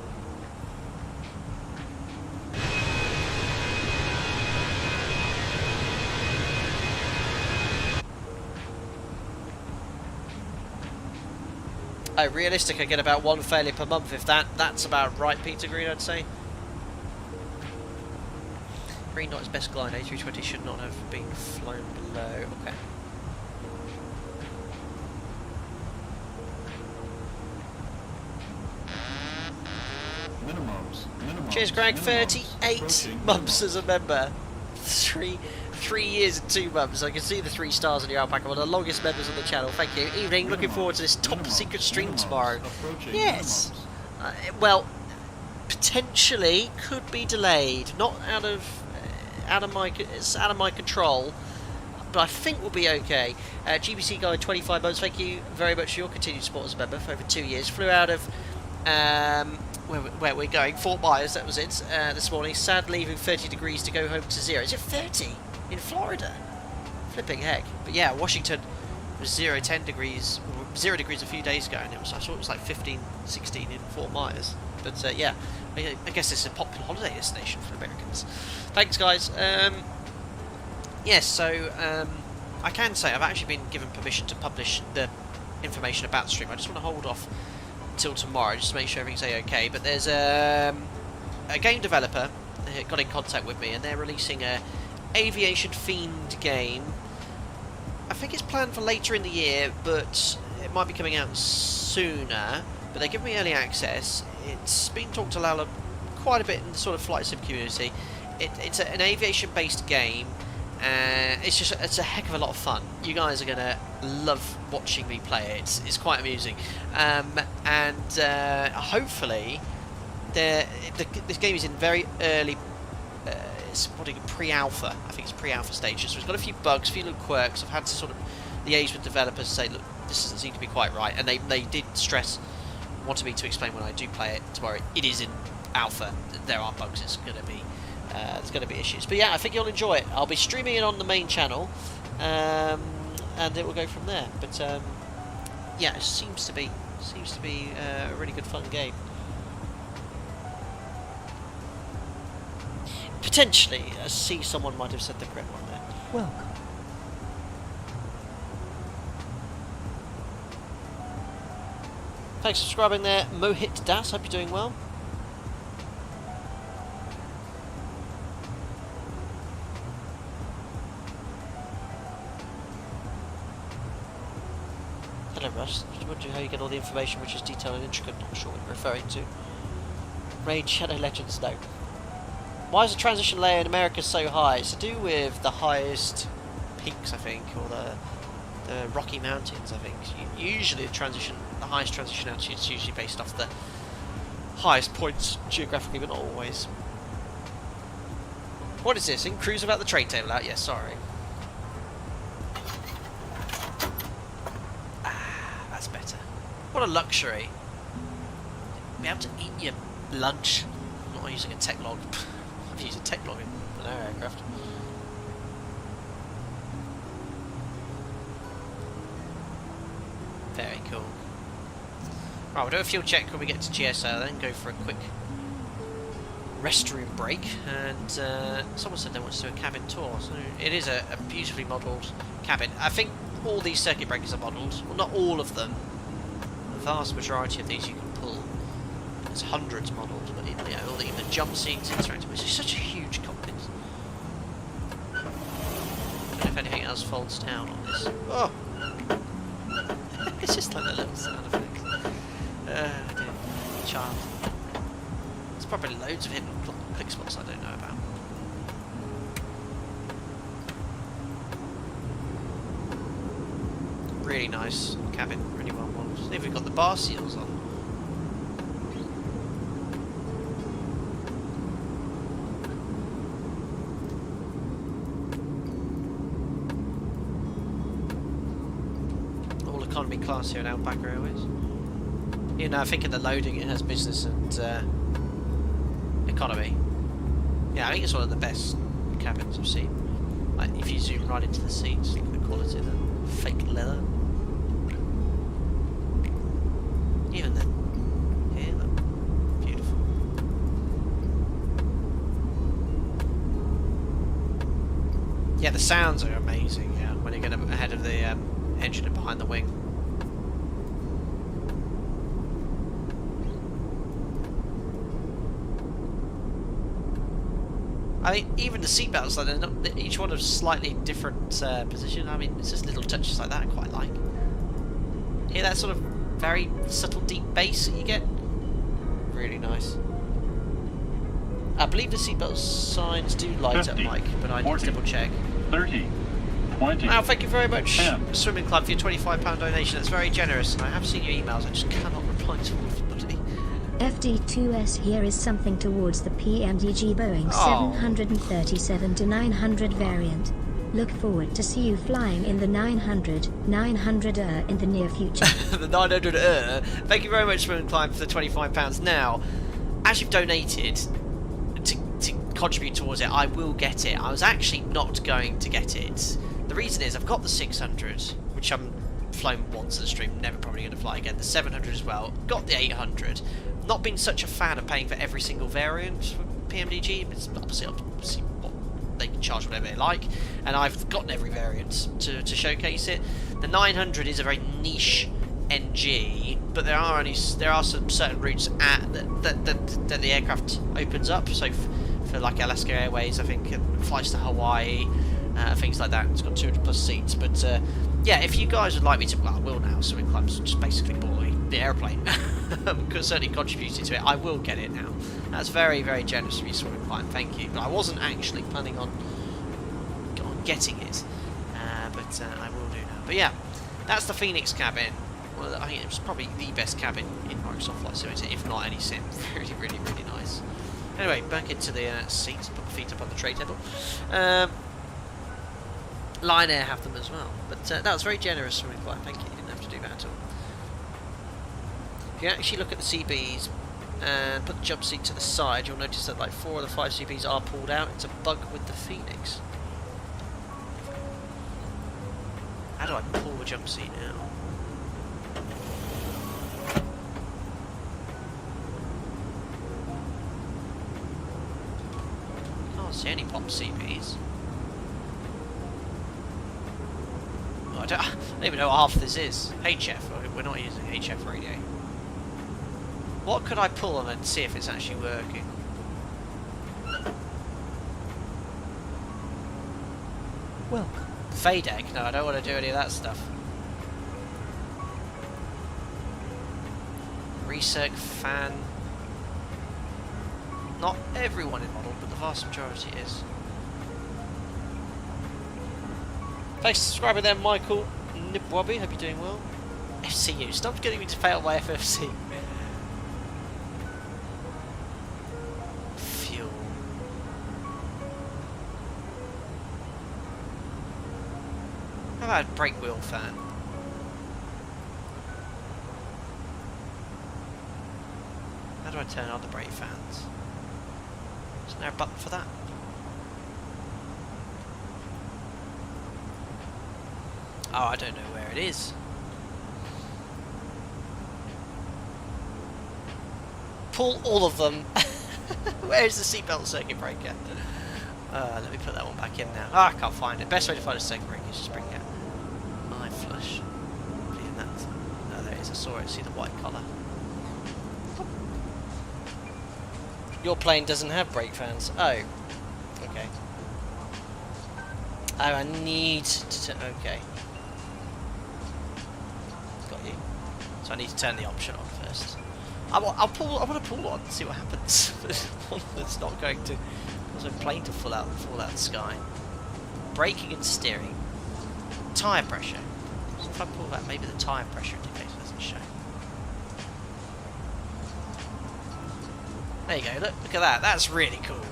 Oh, realistic, I get about 1 failure per month. If that's about right, Peter Green, I'd say. Green, not his best glide. A320 should not have been flown below. Okay. Minimums. Cheers, Greg. Minimums. 38 Approaching months minimums. as a member. Three years and 2 months. I can see the 3 stars on your alpaca. One of the longest members on the channel. Thank you. Evening. Looking forward to this top Minimums. secret stream Minimums. tomorrow. Approaching Yes. minimums. Well, potentially could be delayed. Not out of my it's out of my control. But I think we'll be okay. GBC guy, 25 months. Thank you very much for your continued support as a member for over 2 years. Flew out of where we're going, Fort Myers. That was it. This morning. Sad leaving 30 degrees to go home to 0. Is it 30 in Florida? Flipping heck. But yeah, Washington was 10 degrees, 0 degrees a few days ago, and I thought it was like 15, 16 in Fort Myers. But yeah, I guess it's a popular holiday destination for Americans. Thanks, guys. Yes, so I can say I've actually been given permission to publish the information about the stream. I just want to hold off till tomorrow just to make sure everything's okay. But there's a game developer got in contact with me, and they're releasing a aviation themed game. I think it's planned for later in the year, but it might be coming out sooner. But they give me early access. It's been talked aloud quite a bit in the sort of flight sim community. It's an aviation based game. It's a heck of a lot of fun. You guys are gonna love watching me play it. It's quite amusing, and hopefully, this game is in very early. It's pre-alpha. I think it's pre-alpha stages. So it's got a few bugs, a few little quirks. I've had to sort of liaise with developers and say, look, this doesn't seem to be quite right, and they did wanted me to explain when I do play it tomorrow. It is in alpha. There are bugs. It's gonna be. There's going to be issues, but yeah, I think you'll enjoy it. I'll be streaming it on the main channel, and it will go from there. But yeah, it seems to be a really good fun game. Potentially, I see someone might have said the correct one there. Welcome. Thanks for subscribing there, Mohit Das. Hope you're doing well. Hello Russ, I was wondering how you get all the information which is detailed and intricate. Not sure what you're referring to. Raid Shadow Legends, no. Why is the transition layer in America so high? It's to do with the highest peaks, I think, or the Rocky Mountains, I think. Usually the highest transition altitude is usually based off the highest points geographically, but not always. What is this? In cruise about the trade table out? Yes, sorry. That's better. What a luxury. Be able to eat your lunch. I'm not using a tech log. I've used a tech log in an aircraft. Very cool. Right, we'll do a fuel check when we get to GSO, then go for a quick restroom break. And someone said they want to do a cabin tour, so it is a beautifully modelled cabin. I think all these circuit breakers are modelled. Well, not all of them. The vast majority of these you can pull. There's hundreds modelled, but you know, all the jump seats, interactive, which is such a huge cockpit. I don't know if anything else folds down on this. Oh! It's just like a little sound effect. Dear. Child. There's probably loads of hidden click spots I don't know about. Really nice cabin, really well modelled. I think we've got the bar seals on. All economy class here at Alpaca Airways. You know, I think in the loading it has business and economy. Yeah, I think it's one of the best cabins I've seen. Like, if you zoom right into the seats, look at the quality of the fake leather. Even then, here, look, beautiful. Yeah, the sounds are amazing. Yeah, when you get ahead of the engine and behind the wing. I mean, even the seatbelts, like, they're not, each one is slightly different position. I mean, it's just little touches like that I quite like. Hear that sort of very subtle deep bass that you get? Really nice. I believe the seatbelt signs do light 50, up, Mike, but I need to 40, double check. 30, 20. Well, thank you very much, 10. Swimming Club, for your £25 donation. That's very generous, and I have seen your emails. I just cannot reply to all of them. FD2S here is something towards the PMDG Boeing 737-900 variant. Look forward to see you flying in the 900 in the near future. The 900 Thank you very much, Swimming Club, for the £25. Now, as you've donated to contribute towards it, I will get it. I was actually not going to get it. The reason is I've got the 600, which I'm flown once in the stream, never probably going to fly again. The 700 as well. Got the 800. Not been such a fan of paying for every single variant for PMDG. It's obviously what they can charge whatever they like, and I've gotten every variant to showcase it. The 900 is a very niche NG, but there are some certain routes that the aircraft opens up. So for like Alaska Airways, I think it flies to Hawaii, things like that. It's got 200 plus seats, but yeah, if you guys would like me to, well, I will now. Swimming Club's just basically bought the airplane. Could certainly contributed to it. I will get it now. That's very, very generous of you, Swimming Club. Thank you. But I wasn't actually planning on getting it, but I will do now. But yeah, that's the Fenix cabin. Well, I think it was probably the best cabin in Microsoft Flight Simulator, if not any sim. Really, really, really nice. Anyway, back into the seats. Put my feet up on the tray table. Lion Air have them as well, but that was very generous from Club. Thank you. You didn't have to do that at all. If you actually look at the CBs and put the jump seat to the side, you'll notice that like 4 of the 5 CBs are pulled out. It's a bug with the Fenix. How do I pull the jump seat now? Can't see any pop CBs. I don't even know what half of this is. HF, we're not using HF radio. What could I pull on and see if it's actually working? Welcome. FADEC? No, I don't want to do any of that stuff. Recirc fan. Not everyone in model, but the vast majority is. Thanks for subscribing there, Michael Nibwobby. Hope you're doing well. FCU. Stop getting me to fail my FFC. Fuel. How about a brake wheel fan? How do I turn on the brake fans? Isn't there a button for that? Oh, I don't know where it is. Pull all of them. Where's the seatbelt circuit breaker? Let me put that one back in now. Ah, I can't find it. Best way to find a circuit breaker is just bring it out. My flush. No, there it is. I saw it. See the white collar. Your plane doesn't have brake fans. Oh. Okay. Oh, I need to... Okay. So I need to turn the option on first. I want to pull one and see what happens. It's not going to. There's no plane to fall out the sky. Braking and steering. Tyre pressure. So if I pull that, maybe the tyre pressure indicator doesn't show. There you go. Look at that. That's really cool.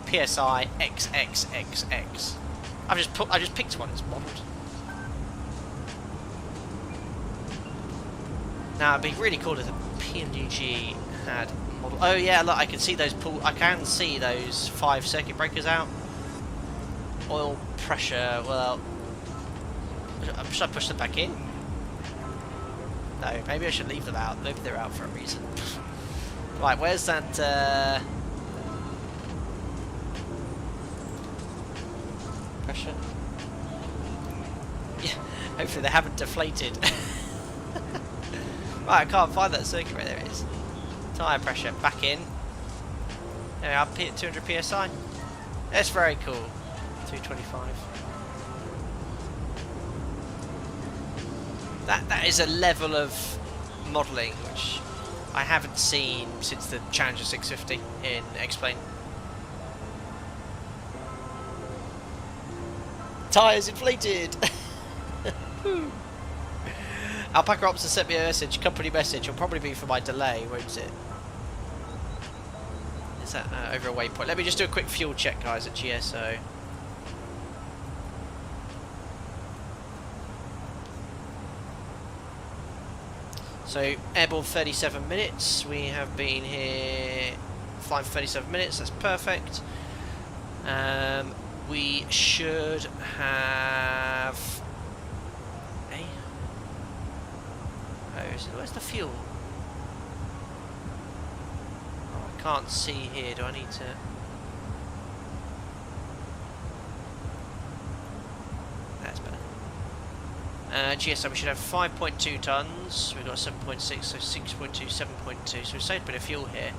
PSI XXXX. I just picked one. It's modelled. Now it'd be really cool if the PMDG had model. Oh yeah, look, I can see those 5 circuit breakers out. Oil pressure, well, should I push them back in? No, maybe I should leave them out. Maybe they're out for a reason. Right, where's that, pressure? Yeah, hopefully they haven't deflated. Right, I can't find that circuit right there. It is. Tyre pressure back in. There we are, 200 psi. That's very cool. 225. That is a level of modelling which I haven't seen since the Challenger 650 in X-Plane. Tyres inflated. Alpaca Ops has sent me a message, company message. It'll probably be for my delay, won't it? Is that over a waypoint? Let me just do a quick fuel check, guys, at GSO. So, airborne 37 minutes. We have been here flying for 37 minutes. That's perfect. We should have... Where's the fuel? Oh, I can't see here. Do I need to... That's better. GSM, we should have 5.2 tons. We've got 7.6, so 6.2, 7.2. So we've saved a bit of fuel here.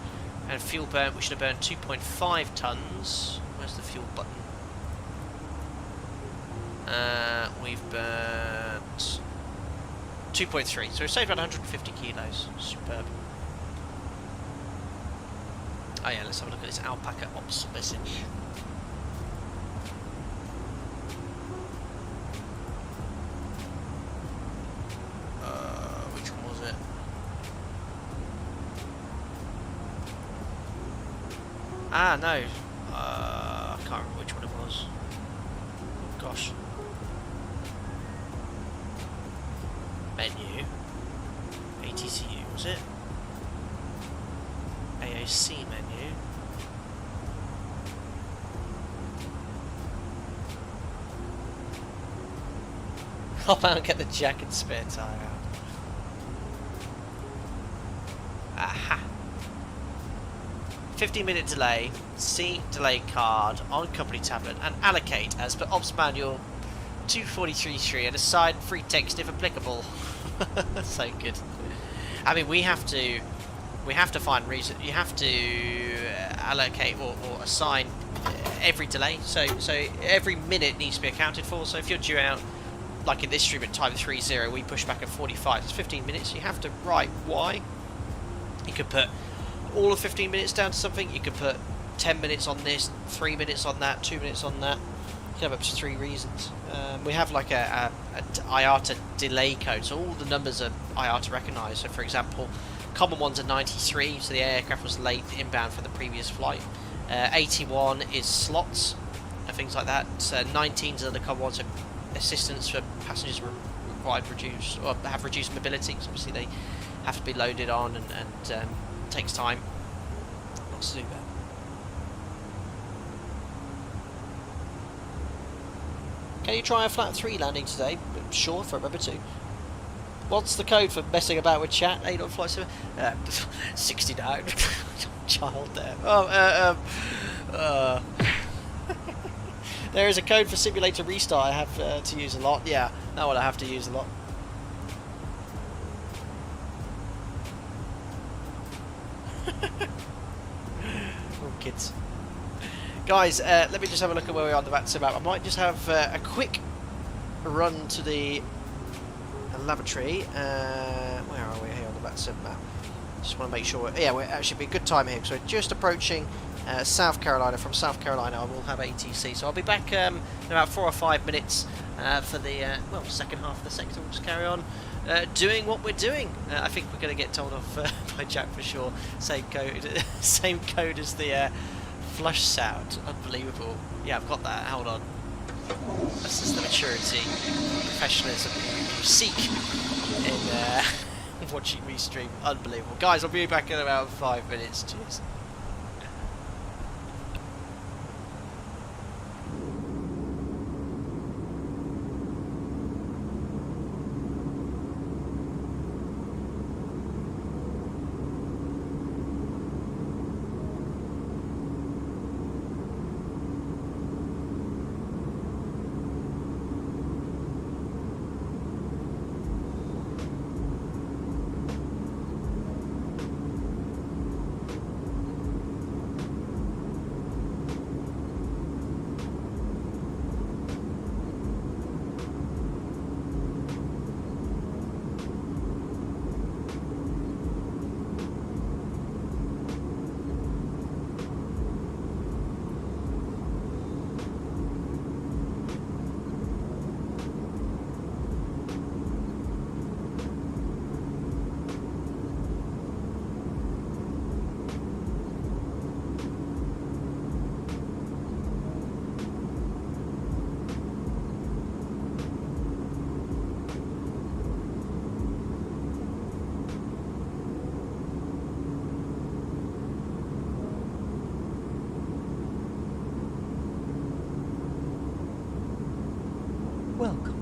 And fuel burnt, we should have burned 2.5 tons. Where's the fuel button? We've burnt 2.3. So we've saved about 150 kilos. Superb. Oh yeah, let's have a look at this Alpaca Ops message. Which one was it? Ah, no. I can't remember which one it was. Oh, gosh. Menu. ATCU, was it? AOC menu. Hop out and get the jack and spare tyre out. Aha. 15-minute delay, see delay card on company tablet and allocate as per Ops Manual 243.3 and assign free text if applicable. So good. I mean, we have to find reason. You have to allocate or assign every delay. So every minute needs to be accounted for. So if you're due out, like in this stream at time 30, we push back at 45. It's 15 minutes. You have to write why. You could put all of 15 minutes down to something. You could put 10 minutes on this, 3 minutes on that, 2 minutes on that. You can have up to 3 reasons. We have like a IATA delay code, so all the numbers are IATA recognised. So for example, common ones are 93, so the aircraft was late inbound for the previous flight. 81 is slots and things like that. 19s are the common ones, so assistance for passengers who required reduced or have reduced mobility. So obviously they have to be loaded on and takes time. Not to do that. Can you try a flat 3 landing today? Sure, if I remember to. What's the code for messing about with chat? 8 on flight 7? 69. Child there. There is a code for simulator restart I have to use a lot. Yeah, that one I have to use a lot. Oh, kids. Guys, let me just have a look at where we are on the VATSIM map. I might just have a quick run to the lavatory. Where are we here on the VATSIM map? Just want to make sure. Yeah, we're actually be a good time here because we're just approaching South Carolina. From South Carolina, I will have ATC. So I'll be back in about 4 or 5 minutes for the second half of the sector. We'll just carry on doing what we're doing. I think we're going to get told off by Jack for sure. Same code, same code as the flush sound. Unbelievable. Yeah, I've got that. Hold on. This is the maturity, professionalism you seek in watching me stream. Unbelievable. Guys, I'll be back in about 5 minutes. Cheers. welcome.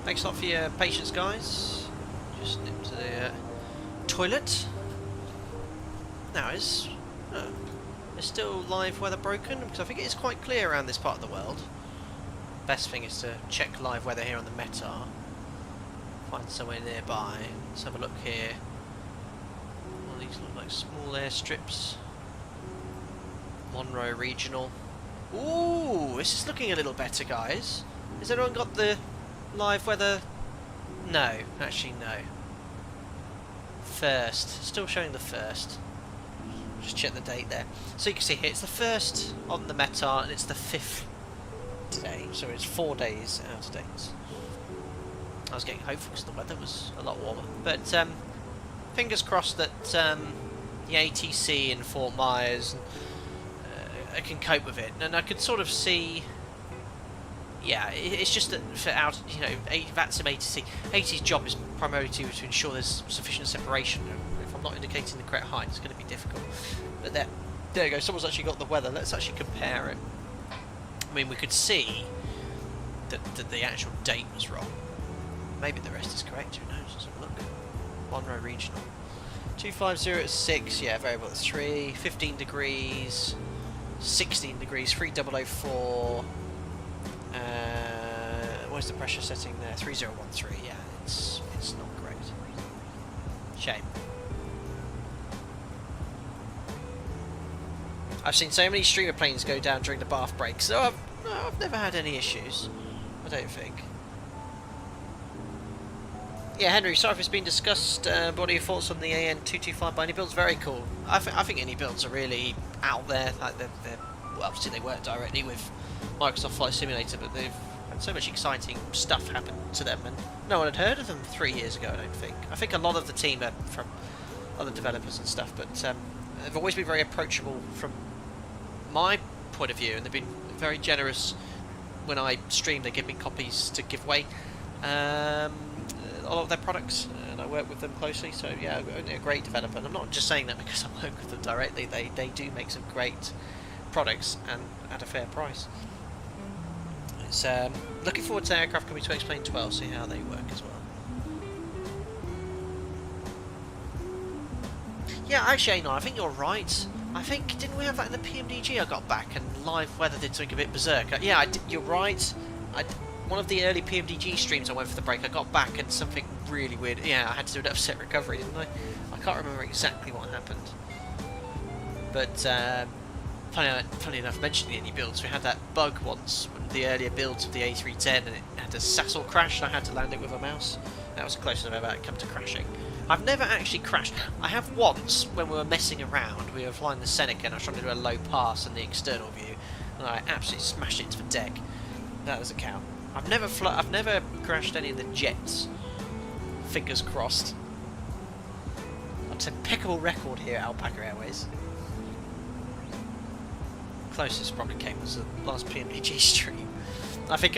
Thanks a lot for your patience, guys. Just nip to the toilet. Now, is still live weather broken? Because I think it is quite clear around this part of the world. Best thing is to check live weather here on the METAR. Find somewhere nearby. Let's have a look here. All these look like small airstrips. Monroe Regional. Ooh, this is looking a little better, guys. Has anyone got the live weather? No, actually no. First, still showing the first. Just check the date there. So you can see here, it's the first on the METAR and it's the 5th today. So it's 4 days out of date. I was getting hopeful because the weather was a lot warmer. But fingers crossed that the ATC in Fort Myers can cope with it. And I could sort of see... Yeah, it's just that for out, VATSIM ATC's job is primarily to ensure there's sufficient separation if I'm not indicating the correct height, it's going to be difficult. But there you go, someone's actually got the weather. Let's actually compare it. I mean, we could see that the actual date was wrong. Maybe the rest is correct, who knows? Let's have a look. Monroe Regional. 250 at 6, yeah, variable at 3, 15 degrees, 16 degrees, 3004. Where's the pressure setting there? 3013, yeah, it's not great. Shame. I've seen so many streamer planes go down during the bath breaks, so I've never had any issues, I don't think. Yeah, Henry, sorry if it's been discussed, what are your thoughts on the AN225 by any builds? Very cool. I think any builds are really out there. Like well, obviously they work directly with Microsoft Flight Simulator, but they've had so much exciting stuff happen to them, and no one had heard of them 3 years ago, I don't think. I think a lot of the team are from other developers and stuff, but they've always been very approachable from my point of view, and they've been very generous when I stream. They give me copies to give away. A lot of their products, and I work with them closely, so yeah, a great developer. And I'm not just saying that because I work with them directly. They do make some great products and at a fair price. It's looking forward to aircraft coming to Explain 12, see how they work as well. Yeah, actually, no, I think you're right. I think, didn't we have that in the PMDG I got back, and live weather did something a bit berserk? Yeah, you're right. One of the early PMDG streams I went for the break, I got back and something really weird. Yeah, I had to do an upset recovery, didn't I? I can't remember exactly what happened. But funny enough, mentioning any builds, we had that bug once, one of the earlier builds of the A310, and it had a saddle crash, and I had to land it with a mouse. That was the closest I've ever come to crashing. I've never actually crashed. I have once, when we were messing around, we were flying the Seneca, and I was trying to do a low pass in the external view, and I absolutely smashed it into the deck. That was a count. I've never crashed any of the jets. Fingers crossed. That's an impeccable record here at Alpaca Airways. Closest probably came was the last PMDG stream. I think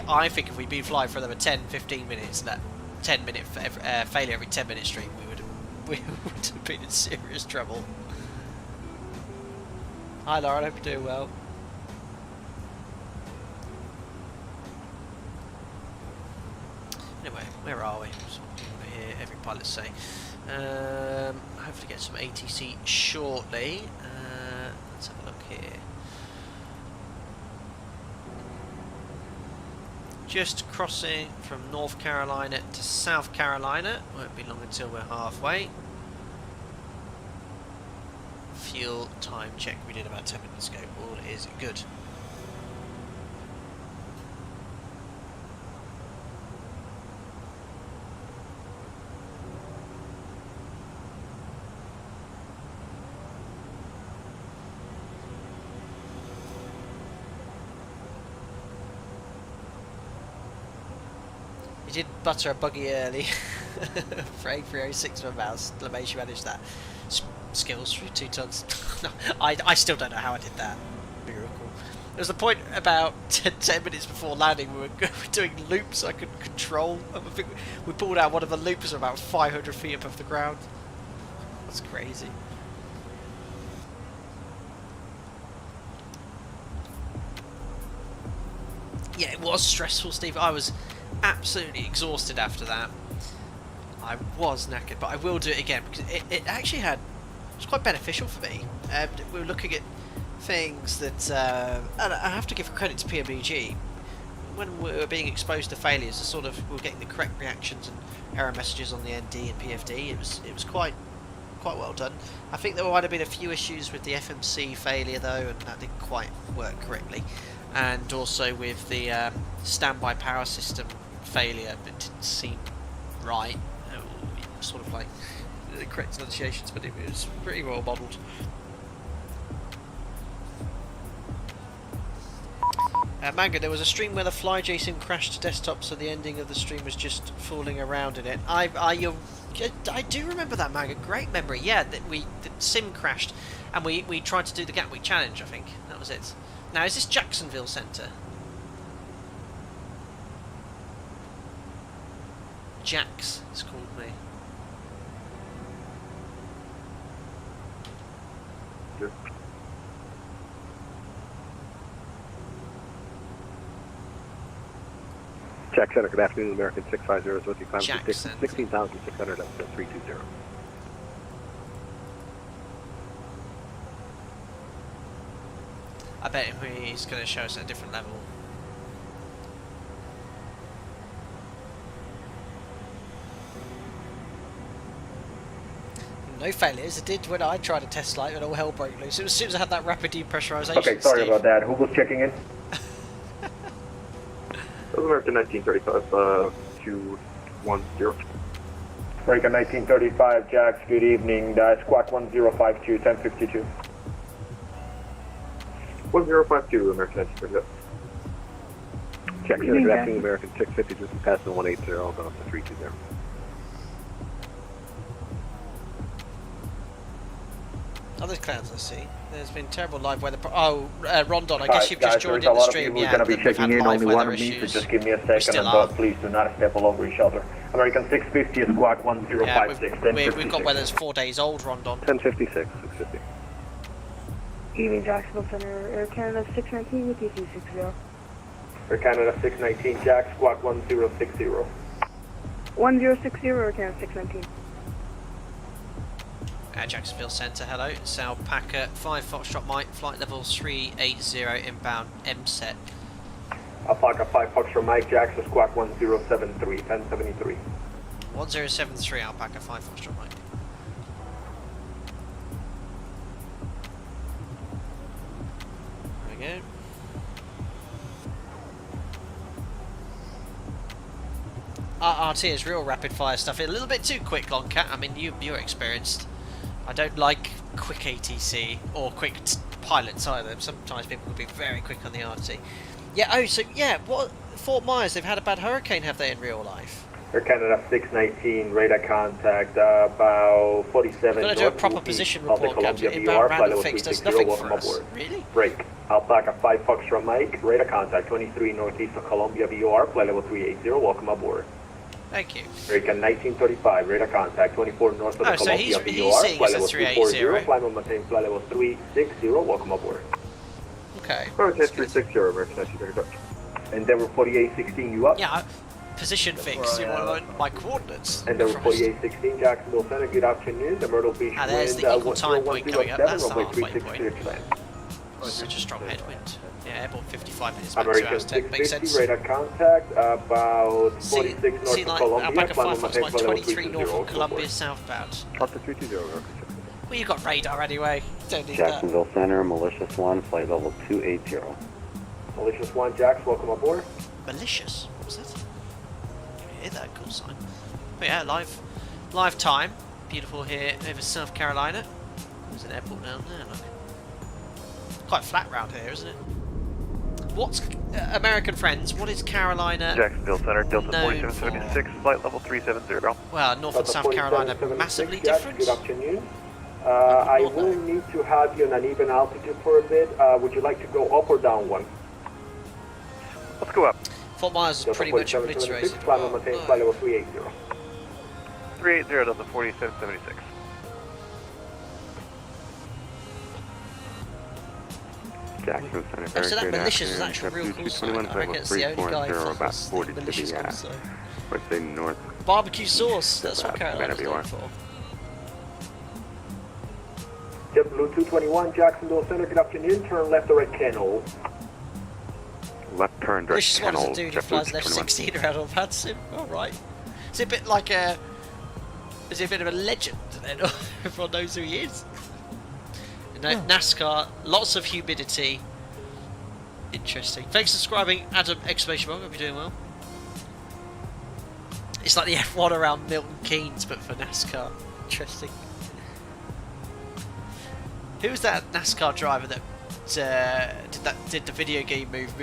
if we'd been flying for another 10-15 minutes, and that 10-minute failure every 10-minute stream, we would have been in serious trouble. Hi Lauren, I hope you're doing well. Anyway, where are we? Over here, every pilot say. Hopefully get some ATC shortly. Let's have a look here. Just crossing from North Carolina to South Carolina. Won't be long until we're halfway. Fuel time check we did about 10 minutes ago. All is good. Did butter a buggy early for A306 for mouse. Lamation managed that. Skills for 2 tons. No, I still don't know how I did that. Miracle. There was a point about 10 minutes before landing we were doing loops I couldn't control. I think we pulled out one of the loops about 500 feet above the ground. That's crazy. Yeah, it was stressful, Steve. I was absolutely exhausted after that. I was knackered, but I will do it again because it actually it was quite beneficial for me. We were looking at things that and I have to give credit to PMDG when we were being exposed to failures. We were getting the correct reactions and error messages on the ND and PFD. It was quite well done. I think there might have been a few issues with the FMC failure though, and that didn't quite work correctly. And also with the standby power system failure, it didn't seem right. It was sort of like the correct enunciations, but it was pretty well modelled. Manga, there was a stream where the FlyJSim crashed to desktop, so the ending of the stream was just fooling around in it. I do remember that, Manga. Great memory. Yeah, the sim crashed, and we tried to do the Gatwick Challenge. I think that was it. Now, is this Jacksonville Centre? Jax, it's called me. Jack Center, good afternoon, American 650 is with you. Climb Jack to Center. 16,600 up to 320. I bet he's going to show us at a different level. No failures. It did when I tried a test flight and all hell broke loose. It was as soon as I had that rapid depressurization. Okay, sorry Steve. about that. Who was checking in? American 1935, 210. American 1935, Jax, good evening. Squawk 1052, 1052. 1052, American 1935. Jack, good afternoon, American 650, just passing 180, going up to 320. Other clouds I see. There's been terrible live weather. Rondon, I guess you've just joined in the stream. Yeah, going to be checking in, only one of me, so just give me a second and please do not step all over each other. American 650 is Squawk 1056, we've got weather's 4 days old, Rondon. 1056, 650. Evening, Jacksonville Center, Air Canada 619 with you 360. Air Canada 619, Jack, Squawk 1060. 1060, Air Canada 619. Jacksonville Centre, hello. It's Alpaca 5 Foxtrot Mike, flight level 380 inbound MSET. Alpaca 5 Foxtrot Mike, Jackson Squawk 1073, 1073. 1073 Alpaca 5 Foxtrot Mike. There we go. RT is real rapid fire stuff. A little bit too quick, Longcat. I mean, you're experienced. I don't like quick ATC or quick pilots either. Sometimes people can be very quick on the RT. Yeah, what Fort Myers, they've had a bad hurricane, have they, in real life? Air Canada 619, radar contact about 47 We're going to do a proper position report, Captain. Inbound random fix does nothing for us. Really? Break. Alpaca 5 Foxtrot Mike, radar contact 23 northeast of Columbia VOR, flight level 380, welcome aboard. Thank you. American 1935, radar contact 24 north of the Columbia VOR, flight level 340, climb and maintain flight level 360, welcome aboard. Okay. American 360, American 1935. Endeavour 4816, you up? Yeah, position fix. You want my coordinates. Endeavour 4816, Jacksonville Center, good afternoon. The Myrtle Beach wind, there's the equal time point coming up. That's the runway halfway 36 point. Such a strong headwind. Yeah, airborne 55 minutes, American 2 hours 10. Makes 650, sense. radar contact about 46 north of Columbia. Alpaca 5 Fox climb 23 north of Columbia southbound. Up to 320, Well, you got radar anyway. Don't need Jacksonville Center, Malicious 1, flight level 280. Malicious 1, Jax, welcome aboard. that. Malicious? What was that? Didn't hear that call sign. But yeah, live time. Beautiful here over South Carolina. There's an airport down there, look. Quite flat round here, isn't it? What's American friends? What is Carolina? Jacksonville Center, Delta known 4776, flight level 370. Well, North and South Carolina massively different. Good afternoon. I will need to have you on an even altitude for a bit. Would you like to go up or down one? Let's go up. Fort Myers is pretty much obliterated. Climb and maintain flight level 380. 380 Delta 4776. Jacksonville Center, Oh, so that very malicious is good actual real afternoon. call sign. I reckon it's the only guy about that's 40 to malicious the call sign. let's say north. Barbecue sauce, that's what About Carolina's known Vanderbilt. for. JetBlue 221, Jacksonville Center, good afternoon. Turn left or right kennel. Left turn, direct Malicious one is a kennel, dude who JetBlue flies an 221. F-16 around on VATSIM. Alright. Is it a bit like a... Is he a bit of a legend then? Everyone knows who he is. NASCAR, lots of humidity. Interesting. Thanks for subscribing, Adam! Exclamation mark. Hope you're doing well. It's like the F1 around Milton Keynes, but for NASCAR. Interesting. Who was that NASCAR driver that did the video game move?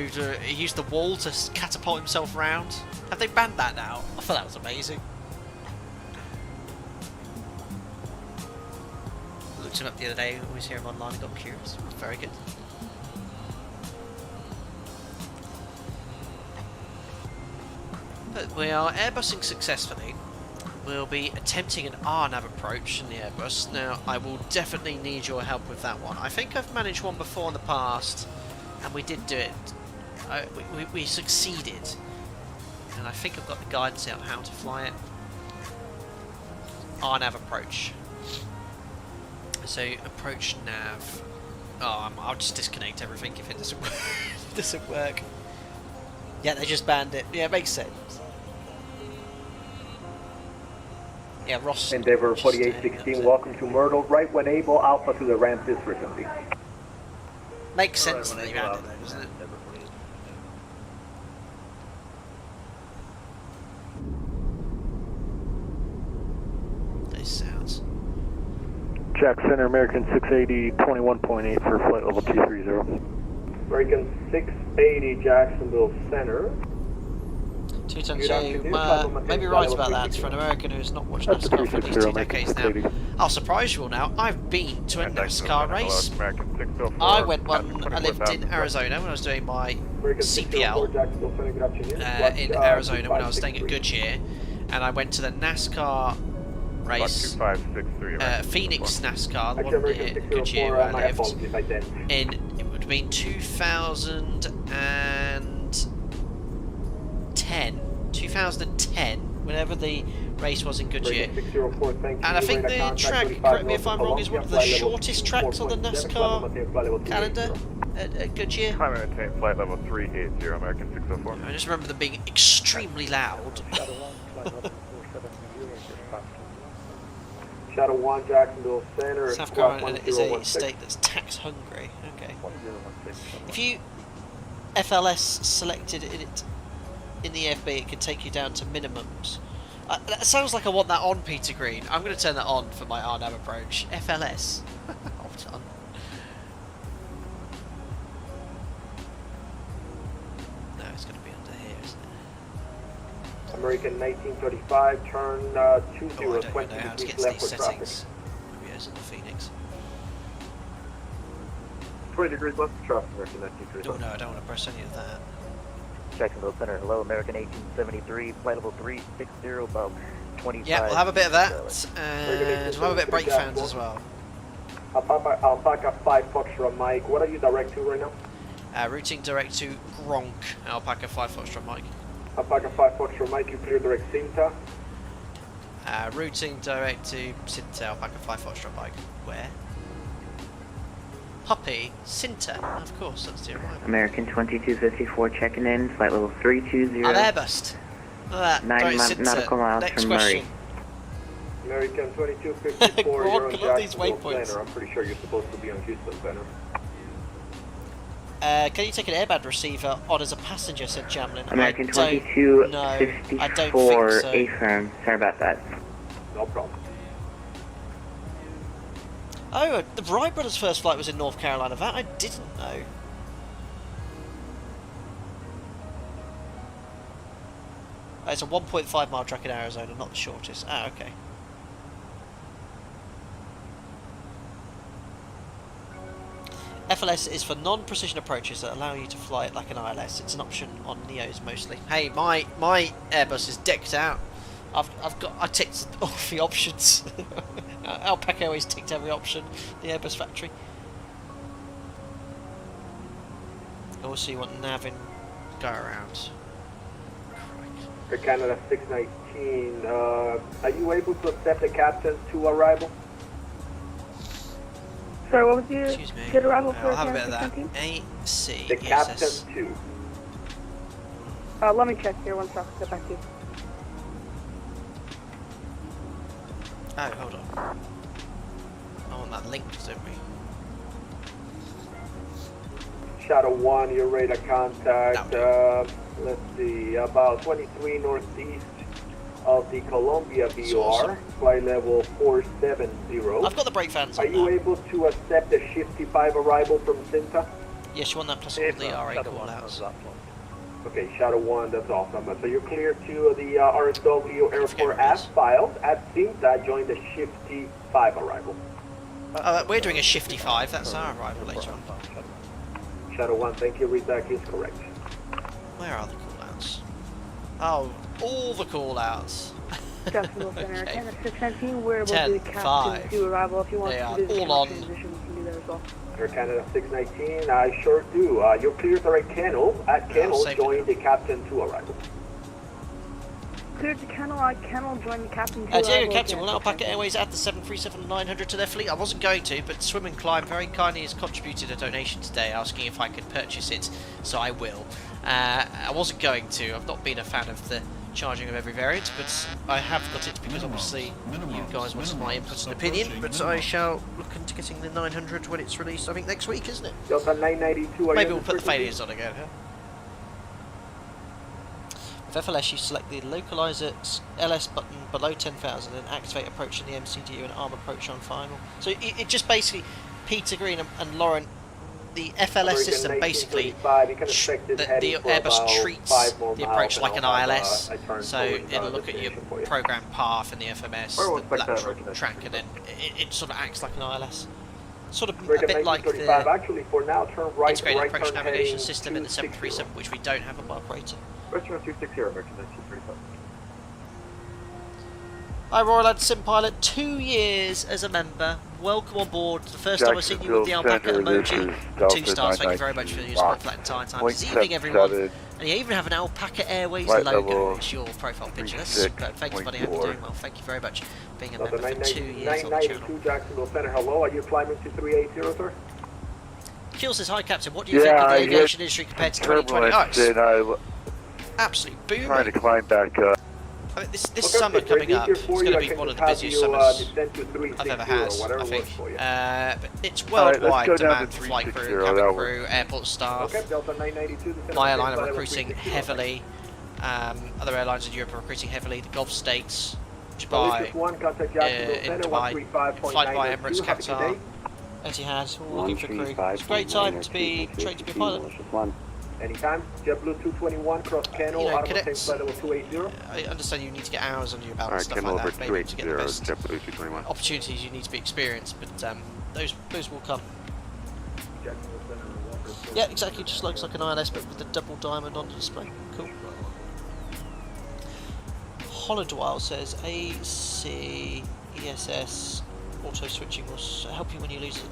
He used the wall to catapult himself around. Have they banned that now? I thought that was amazing. I looked him up the other day. Always hear him online and got curious. Very good. But we are airbusing successfully. we'll be attempting an RNAV approach in the Airbus. Now, I will definitely need your help with that one. I think I've managed one before in the past, and we did do it. We succeeded. And I think I've got the guidance out how to fly it. RNAV approach. So, approach nav. Oh, I'll just disconnect everything if it doesn't work. Doesn't work. Yeah, they just banned it. Yeah, it makes sense. Yeah, Ross. Endeavour 4816, welcome to Myrtle. Right when able, Alpha to the ramp this frequency. Makes sense that they banned it though, doesn't it? Those sounds. Jack Center, American 680, 21.8 for flight level 230. American 680, Jacksonville Center. 210J, maybe right about that for an American who's not watched NASCAR for at least 2 decades now. I'll surprise you all now, I've been to a NASCAR race. I went one, I lived in Arizona when I was doing my CPL in Arizona when I was staying at Goodyear, and I went to the NASCAR race, Phoenix NASCAR, the one near Goodyear where I lived, in, it would have been 2010, whenever the race was in Goodyear. And I think the track, correct me if I'm wrong, is one of the shortest tracks on the NASCAR calendar at Goodyear. Climb and attain flight level 380, American 604. I just remember them being extremely loud. Shadow 1, Jacksonville Center. South Carolina is a state that's tax hungry. Okay. If you FLS selected in the FB, it could take you down to minimums. That sounds like I want that on, Peter Green. I'm going to turn that on for my RNAV approach. FLS. Hold on. No, it's going to be under here, isn't it? American 1935, turn 2020 degrees left for traffic. Maybe it's in the Phoenix. 20 degrees left for traffic, American 1935. Oh no, I don't want to press any of that. Jacksonville Center, hello, American 1873, flight level 360, about 25. Yeah, we'll have a bit of that, and we'll have a bit of brake fans as well. Alpaca 5 Foxtrot Mike, what are you direct to right now? Routing direct to Gronk, Alpaca 5 Foxtrot Mike. Alpaca 5 Foxtrot Mike, you clear direct Cinta. Routing direct to Cinta, Alpaca 5 Foxtrot Mike. Where? Puppy, Cinta, of course, that's the arrival. American 2254 checking in, flight level 320. I'm airbus. 9 nautical miles Next from question. Murray. American 2254, you're on these Jacksonville waypoints. Center. I'm pretty sure you're supposed to be on Houston Center. Can you take an airbag receiver on as a passenger, said Jamlin. American I 2254 so. affirm. Sorry about that. No problem. Oh, the Wright brothers' first flight was in North Carolina. That I didn't know. It's a 1.5 mile track in Arizona, not the shortest. Ah, okay. FLS is for non-precision approaches that allow you to fly it like an ILS. It's an option on Neos mostly. Hey, my Airbus is decked out. I ticked off the options. Alpaca always ticked every option. The Airbus factory. Also, you want nav in go around. For Canada 619, are you able to accept the captain to arrival? Sorry, what was your Excuse me. good arrival for I'll have a bit of that. 619? AC. The captain ESS. to. Let me check here one second. Get back to you. Oh, hold on. I want that link, don't we? Shadow 1, you're ready to contact, let's see, about 23 northeast of the Columbia VOR, awesome. flight level 470. I've got the brake fans Are on you now. able to accept the Shifty 5 arrival from Cinta? Yes, you want that plus all the RA call outs. Okay, Shadow 1, that's awesome. So you're clear to the RSW Airport as filed at Cinta, join the Shifty 5 arrival. We're doing a shifty 5, that's our arrival later on. Shadow 1, thank you, read back is correct. Where are the call outs? Oh, all the call outs. Jacksonville Center, Okay. 10 at 619, we're able to 10, do captain 5. to arrival. If you want They to are do the all channel on. transition, you can do that as well. Air Canada 619, I sure do. You're cleared the right kennel. At kennel, save join it. the captain to arrival. Cleared the kennel, join the captain to Diego arrival. Captain, will Alpaca Airways add the 737-900 to their fleet? I wasn't going to, but Swim and Climb very kindly has contributed a donation today asking if I could purchase it, so I will. I wasn't going to. I've not been a fan of the charging of every variant, but I have got it because obviously you guys wanted my input and opinion, but I shall look into getting the 900 when it's released, I think next week, isn't it? Delta 992, Maybe we'll put the failures on again, huh? With FLS, you select the localizer LS button below 10,000 and activate approach in the MCDU and arm approach on final. So it just basically, Peter Green and Lauren, the FLS system basically, the Airbus treats the approach like an ILS, so it'll look at your program path and the FMS, the lateral track, and then it sort of acts like an ILS. Sort of a bit like the integrated approach navigation system in the 737, which we don't have on operator. Restaurant 260, American 1935. Hi Royal Ad Sim Pilot, 2 years as a member. Welcome on board. The first time I've seen you with the alpaca emoji. 2 stars, thank you very much for your support for that entire time. This evening everyone. And you even have an Alpaca Airways logo as your profile picture. That's superb. Thank you buddy, hope you're doing well. Thank you very much for being a member for 2 years on the channel. 992 Jacksonville Center, hello, are you climbing to 380, sir? Kiel says, hi Captain, what do you think of the aviation industry compared to 2020? Oh, absolutely booming. Trying to climb back up. I mean, this summer coming up is going to be one of the busiest summers I've ever had, I think. But it's worldwide demand for flight crew, cabin crew, airport staff. My airline are recruiting heavily. Other airlines in Europe are recruiting heavily. The Gulf states, Dubai, in Dubai, flight by Emirates, Qatar, Etihad, all looking for crew. It's a great time to be trained to be a pilot. Anytime, JetBlue 221, cross Kennel, cadets, flight level 280. I understand you need to get hours under your belt and stuff like that, maybe to get the best opportunities you need to be experienced, but those will come. Yeah, exactly, just looks like an ILS but with the double diamond on the display. Cool. Holodwile says AC, ESS, auto switching will help you when you lose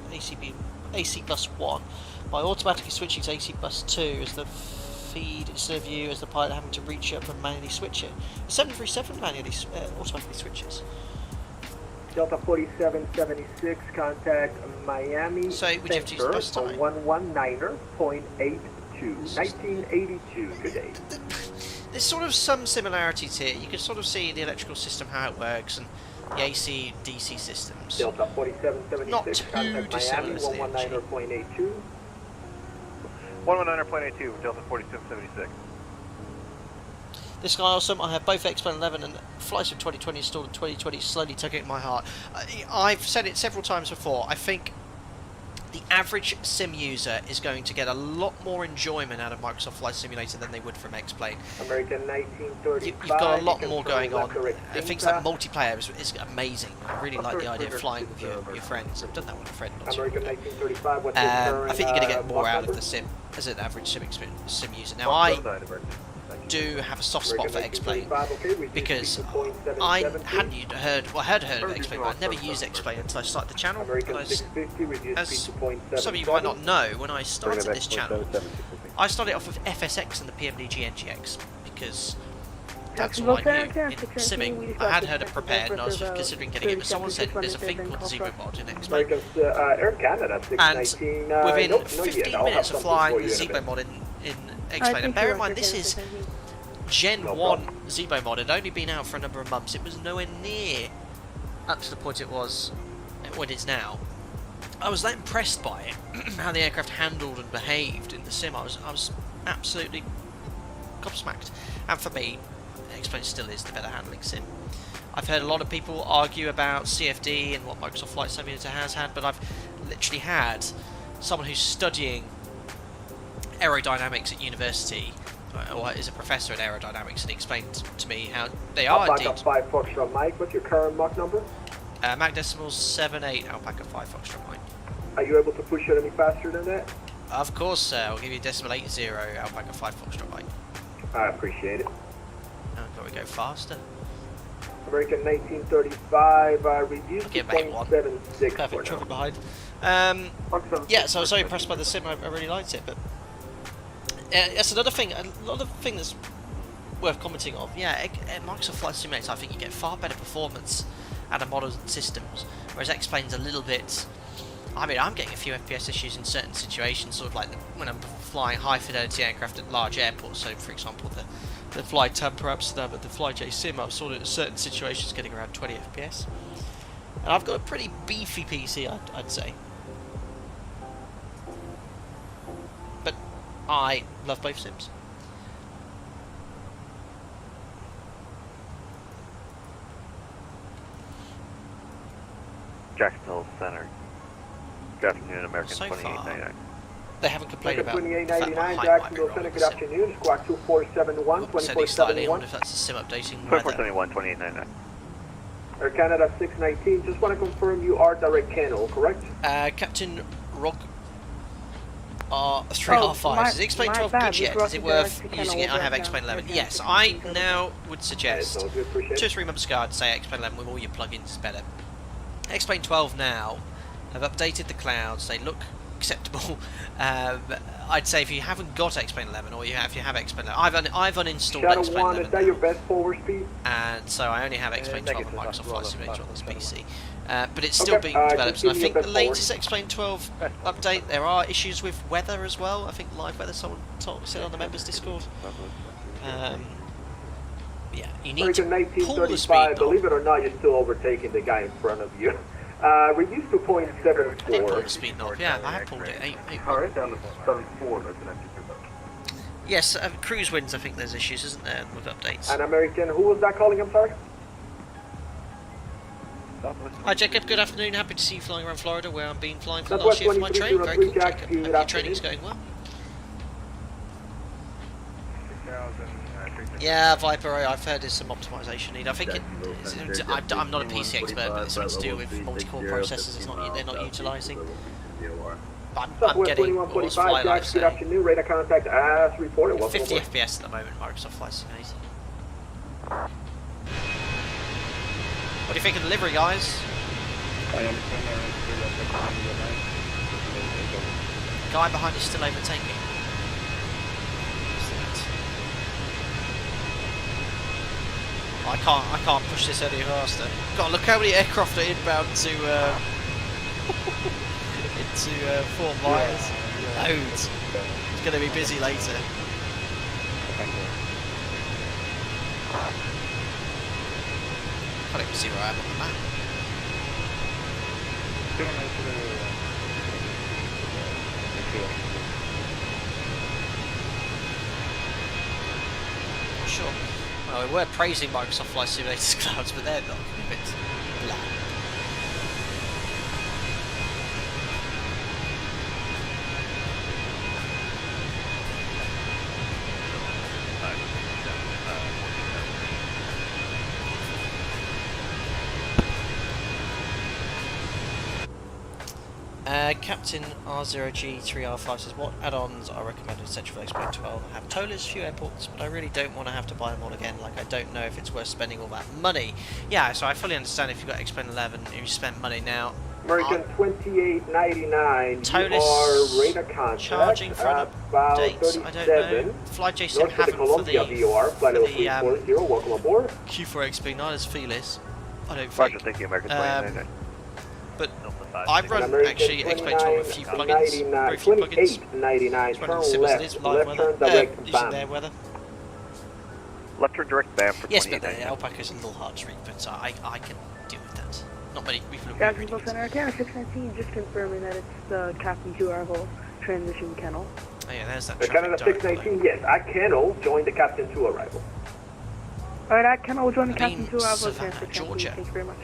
AC bus 1 by automatically switching to AC bus 2 as the feed instead of you as the pilot having to reach up and manually switch it. The 737 manually automatically switches. Delta 4776, contact Miami. So would you have to use bus time? 119.82, 1982 today. There's sort of some similarities here. You can sort of see the electrical system, how it works, and the AC DC systems. Delta 4776, not too contact Miami, dissimilar. 119.82. 119.82, Delta 4776. This guy awesome. I have both X-Plane 11 and Flights of 2020 installed in 2020, slowly tugging at my heart. I've said it several times before. I think the average sim user is going to get a lot more enjoyment out of Microsoft Flight Simulator than they would from X-Plane. American 1935. You've got a lot more going on. Things like multiplayer is amazing. I really like the idea of flying with your friends. I've done that with a friend. American 1935. What's I think you're going to get more out of the sim as an average sim user. Now I do have a soft spot for X-Plane because I hadn't heard of X-Plane, but I'd never used X-Plane until I started the channel. And as some of you might not know, when I started this channel, I started off with FSX and the PMDG NGX because that's all I knew in simming. I had heard it prepared and I was considering getting it, but someone said there's a thing called the Zebra mod in X-Plane. And within 15 minutes of flying the Zebra mod in X-Plane, and bear in mind this is Gen 1 Zebo mod. Had only been out for a number of months. It was nowhere near up to the point it was when it's now. I was that impressed by it, how the aircraft handled and behaved in the sim. I was absolutely gobsmacked. And for me, X-Plane still is the better handling sim. I've heard a lot of people argue about CFD and what Microsoft Flight Simulator has had, but I've literally had someone who's studying aerodynamics at university, or is a professor in aerodynamics, and he explained to me how they are Alpaca indeed. 5 Foxtrot Mike, what's your current Mach number? Mach decimals 78, Alpaca 5 Foxtrot Mike. Are you able to push it any faster than that? Of course, I'll give you decimal 80, Alpaca 5 Foxtrot Mike. I appreciate it. Oh, got to go faster. American 1935, reduced to Get back one. 0.76 for Perfect, now. traffic behind. Yeah, so I was so impressed by the sim. I really liked it, but that's another thing. Another thing that's worth commenting on. Yeah, Microsoft Flight Simulator, I think you get far better performance out of modern systems, whereas X-Plane's a little bit. I mean, I'm getting a few FPS issues in certain situations, sort of like when I'm flying high-fidelity aircraft at large airports. So, for example, the Fly Tampa Amsterdam and the Fly J Sim, I'm sort of in certain situations getting around 20 FPS. And I've got a pretty beefy PC, I'd say. But I love both sims. Jacksonville Center. Good afternoon, American So 2899. They haven't complained about American the fact my 2899, height might be Jacksonville wrong Center, with good the sim. afternoon. Squawk 2471, Setting slightly, I 2471. wonder if that's the sim updating weather. 2471, 2899. Air Canada 619, just want to confirm you are direct channel, correct? Captain Rog R3R5. Is X-Plane 12 good yet? Is it worth using it? I have X-Plane 11. Yes, I now would suggest 2 or 3 months ago I'd say X-Plane 11 with all your plugins is better. X-Plane 12 now have updated the clouds, they look acceptable. I'd say if you haven't got X-Plane 11 or if you have X-Plane 11, I've uninstalled Shadow X-Plane 1, 11 is that your best forward speed? and so I only have X-Plane 12 on negative, Microsoft Flight Simulator on this PC. But it's Okay, still being developed, just and I give me think a the bit latest X-Plane 12 update, there are issues with weather as well. I think live weather, someone said on the members Discord. Yeah, you need to American pull the speed 1935, knob. believe it or not, you're still overtaking the guy in front of you. Reduced to I did pull 0.74. the speed knob, yeah, I have pulled it. Alright, down to 74, that's an empty. Yes, cruise winds, I think there's issues, isn't there, with updates. An American, who was that calling, I'm sorry? Hi Jacob, good afternoon, happy to see you flying around Florida where I've been flying for the last year for my training. Very cool, Jacob. Hope your training's going well. Yeah, Viper, I've heard there's some optimization need. I think I'm not a PC expert, but it's something to do with multi-core processors. They're not utilising. I'm Southwest getting what's 2145, fly life Jack, good say afternoon, radar contact as reported. Welcome 50 aboard. FPS at the moment. Microsoft Flight Simulator. What do you think of the delivery, guys? The guy behind is still overtaking. I can't push this any faster. God, look how many aircraft are inbound to into Fort Myers. Loads. It's going to be busy later. Can't even see where I am on the map. Sure. Well, we were praising Microsoft Flight Simulator's clouds, but they're not a bit bland. Captain R0G3R5 says, what add-ons are recommended essential for X-Plane 12? I have Tolas, few airports, but I really don't want to have to buy them all again. Like, I don't know if it's worth spending all that money. Yeah, so I fully understand if you've got X-Plane 11, if you spend money now. American 2899, Tolas, you are radar contact charging for an about update, I don't know. Fly J Sim north of the haven't for Columbia the, VOR, flight level 340, welcome aboard. Q4 XP, not as fearless, I don't think. Roger, thank you, American 2999. But I've run actually X-Plane 12 with a few plugins, very few plugins. 2899, It's running turn sim as it left, is, live left weather, turn direct using BAM. their weather. Left turn direct BAM for Yes, but the 2899. Alpaca's a little hard to read, but I can deal with that. Not many people are Jacksonville really Center, Canada 619, just confirming that it's the Captain 2 arrival transition kennel. Oh yeah, there's that The traffic Canada direct 619, yes, at Kennel, join the Captain 2 arrival. Alright, at Kennel, we'll join the I mean, Captain 2 arrival. Savannah, Transfer Georgia. Thank you very much.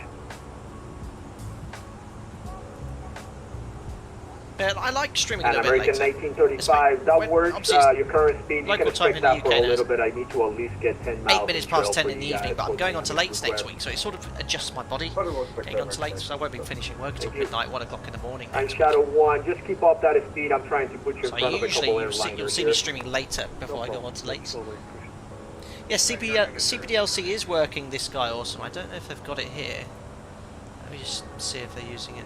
I like streaming a And little bit American later. 1935, that When- works, obviously, your current speed, you local can time expect in that the for a UK now little is bit. I need to at least get 10 miles. 8 minutes in trail past 10 for in the you evening, guys, but I'm going on to for late next request. week, so it sort of adjusts my body. Getting on to late, so I won't be finishing work until midnight, 1 o'clock in the morning And next week. Shadow 1, just keep up that speed. I'm trying to put you in So front of a usually couple you'll see airliners me here. streaming later before I go on to late. Yes, CPDLC is working this guy awesome. I don't know if they've got it here. Let me just see if they're using it.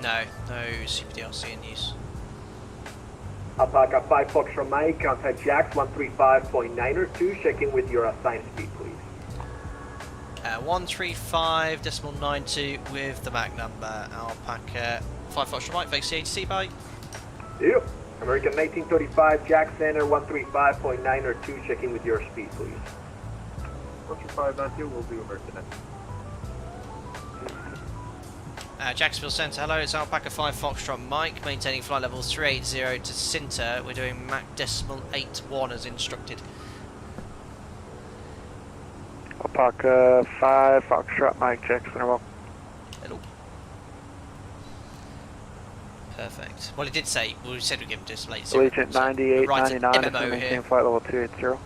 No CPDLC in use. Alpaca 5 Foxtrot Mike, contact Jax 135.902, checking with your assigned speed, please. 135.92 with the MAC number. Alpaca 5 Foxtrot Mike, Fenix ATC, bye. Yep. American 1935, Jax Center 135.902, checking with your speed, please. 135.92 will be American. Jacksonville Centre, hello, it's Alpaca 5 Foxtrot Mike, maintaining flight level 380 to Cinter. We're doing Mach decimal 81 as instructed. Alpaca 5 Foxtrot Mike, Jackson, welcome. Hello. Perfect. Well, it did say, we said we'd give him decimal 80. Allegiant 9899, MMO maintain here. flight level 280.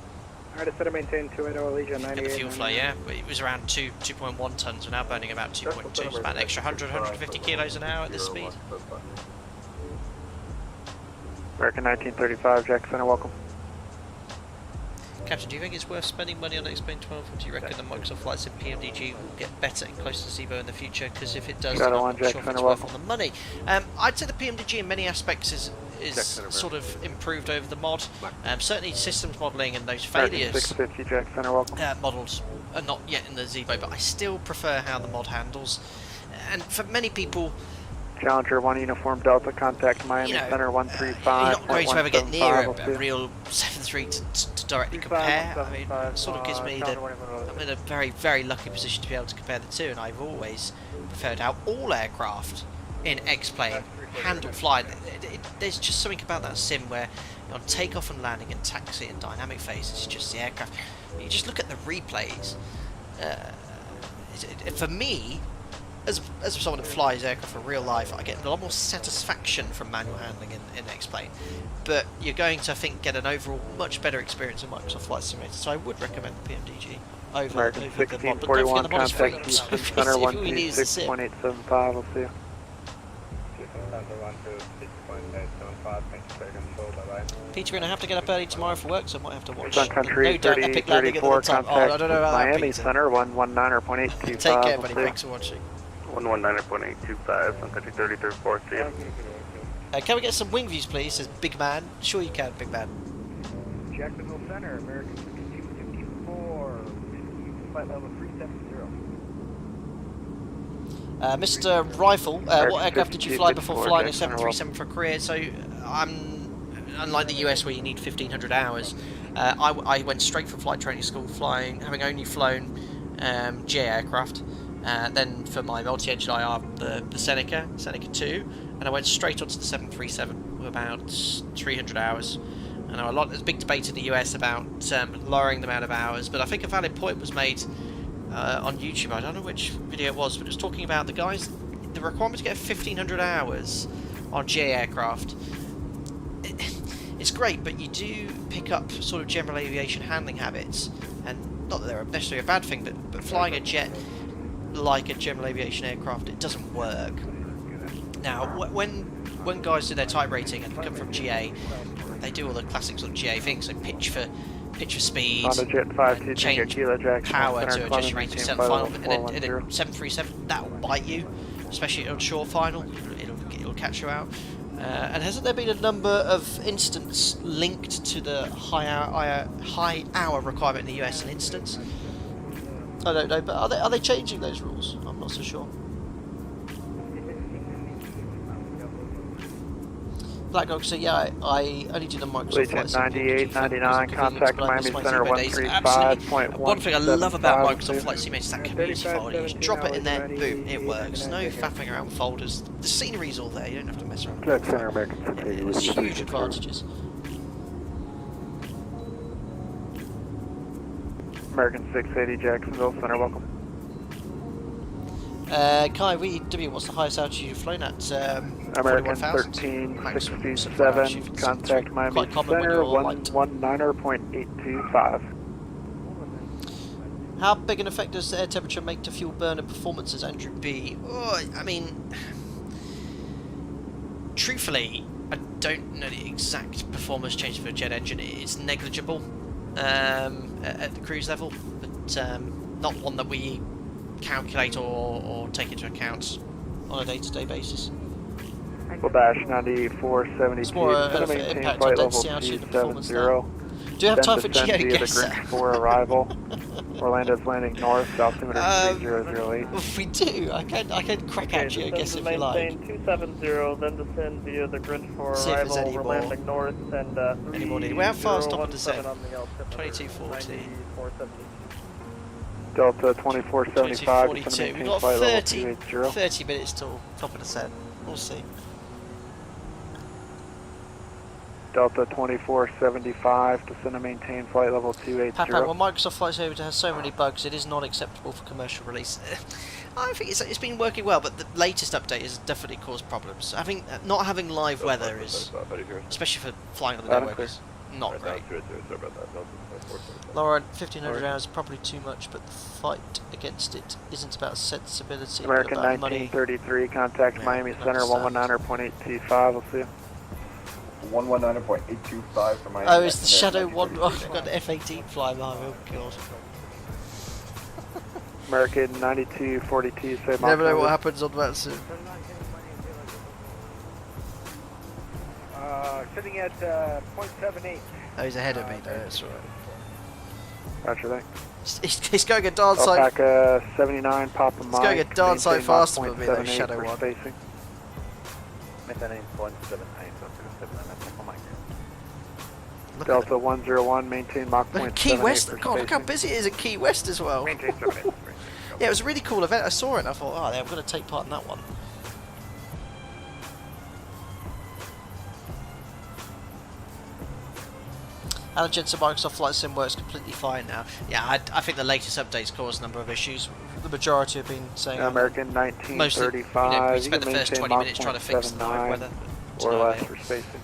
Alright, I said I maintain 280, Allegiant 98. Get the fuel flow, yeah. It was around 2.1 tonnes. We're now burning about 2.2. It's about an extra 150 kilos an hour at this speed. American 1935, Jackson, welcome. Captain, do you think it's worth spending money on X-Plane 12, or do you reckon the Microsoft Flight Sim PMDG will get better and closer to Zebo in the future? Because if it does, then I'm not sure if it's worth all the money. I'd say the PMDG in many aspects is sort of improved over the mod. Certainly systems modelling and those failures 650, Jackson, welcome. models are not yet in the Zebo, but I still prefer how the mod handles. And for many people, Challenger 1 Uniform Delta, contact Miami Center 135. you're not going to ever get near a real 7.3 to directly compare. I mean, it sort of gives me the... I'm in a very, very lucky position to be able to compare the two, and I've always preferred how all aircraft in X-Plane handle flying. There's just something about that sim where on takeoff and landing and taxi and dynamic phase, it's just the aircraft. You just look at the replays. For me, as someone that flies aircraft for real life, I get a lot more satisfaction from manual handling in X-Plane. But you're going to, I think, get an overall much better experience in Microsoft Flight Simulator. So I would recommend the PMDG over the mod. But don't forget the mod is free. So if we need the sim. 126.875, we'll see you. Peter, we're going to have to get up early tomorrow for work, so I might have to watch Sun Country no doubt Epic Landing at the 3034, time. contact I don't know about Miami that, Center 119.825. Take care, buddy. Thanks for watching. 119.825, Sun Country 3034, see ya. Can we get some wing views, please? Says Big Man. Sure you can, Big Man. Jacksonville Center, American 6254, flight level 370. Mr. Rifle, what aircraft did you fly before flying a 737 for a career? So, unlike the US where you need 1,500 hours, I went straight from flight training school having only flown GA aircraft. Then for my multi-engine IR, the Seneca 2, and I went straight onto the 737 with about 300 hours. I know there's a big debate in the US about lowering the amount of hours, but I think a valid point was made on YouTube. I don't know which video it was, but it was talking about the requirement to get 1,500 hours on GA aircraft. It's great, but you do pick up sort of general aviation handling habits, and not that they're necessarily a bad thing, but flying a jet like a general aviation aircraft, it doesn't work. Now, when guys do their type rating and come from GA, they do all the classic sort of GA things, so pitch for speed, and change power to adjust your rating to set the final. And in a 737, that will bite you, especially on short final. It'll catch you out. And hasn't there been a number of incidents linked to the high hour requirement in the US? An instance? I don't know, but are they changing those rules? I'm not so sure. Black Dog, so yeah, I only do the Microsoft Flight Sim. 9899, contact Miami Center 135.1. One thing I love about Microsoft Flight Sim is that community folder. You just drop it in there, boom, it works. No faffing around with folders. The scenery's all there. You don't have to mess around. Jack Center American 680. There's huge advantages. American 680, Jacksonville Center, welcome. Kai, VW, what's the highest altitude you've flown at? American 1367, contact Miami Center 119.825. How big an effect does air temperature make to fuel burner performances, Andrew B? Oh, I mean, truthfully, I don't know the exact performance change for a jet engine. It's negligible at the cruise level, but not one that we calculate or take into account on a day-to-day basis. We'll dash 9472. It's more Gonna of an maintain impact flight on level density actually than performance there. 270. Do you have time for Descend via the GeoGuessr? Grinch 4 arrival. Orlando's landing north, altimeter 3008. If we do, I can crack out GeoGuessr if you like. Maintain 270, then descend via the Grinch 4 See if there's arrival. any We're more. landing north and Any more needed? How far stop and descend? 2240. 2240. Delta 2475. 2242. We've Maintain got flight level 30 280. minutes till top of descent. We'll see. Delta 2475. Descend and maintain flight level 280. Papa, when Microsoft Flight Simulator has so many bugs, it is not acceptable for commercial release. I think it's been working well, but the latest update has definitely caused problems. Not having live weather is, especially for flying on the network, is not great. Laura, 1500 hours is probably too much, but the fight against it isn't about sensibility, American but about money. 1933. Contact Miami Center 119.825. We'll see you. 119.825 for Miami. Oh, it's the Shadow 1. Oh, I've got the F-18 flying by. Oh, God. American 9242. Say Never know what happens on VATSIM. Sitting at 0.78. Oh, he's ahead of me, though, that's right. Roger that. He's going a darn sight. Alpaca 79, Papa Mike. He's going a darn sight maintain faster Mach than me, though, 0.78 Shadow for 1. spacing. Delta 101, maintain Mach 0.78 Key West, for God, look how spacing. busy it is at Key West as well. Maintain 7 minutes. Yeah, it was a really cool event. I saw it and I thought, oh, I'm going to take part in that one. Alan Jensen, Microsoft Flight Sim works completely fine now. Yeah, I think the latest updates caused a number of issues. The majority have been saying... American mostly, 1935, we spent the first 20 Mach minutes trying to fix the live weather. or less for spacing.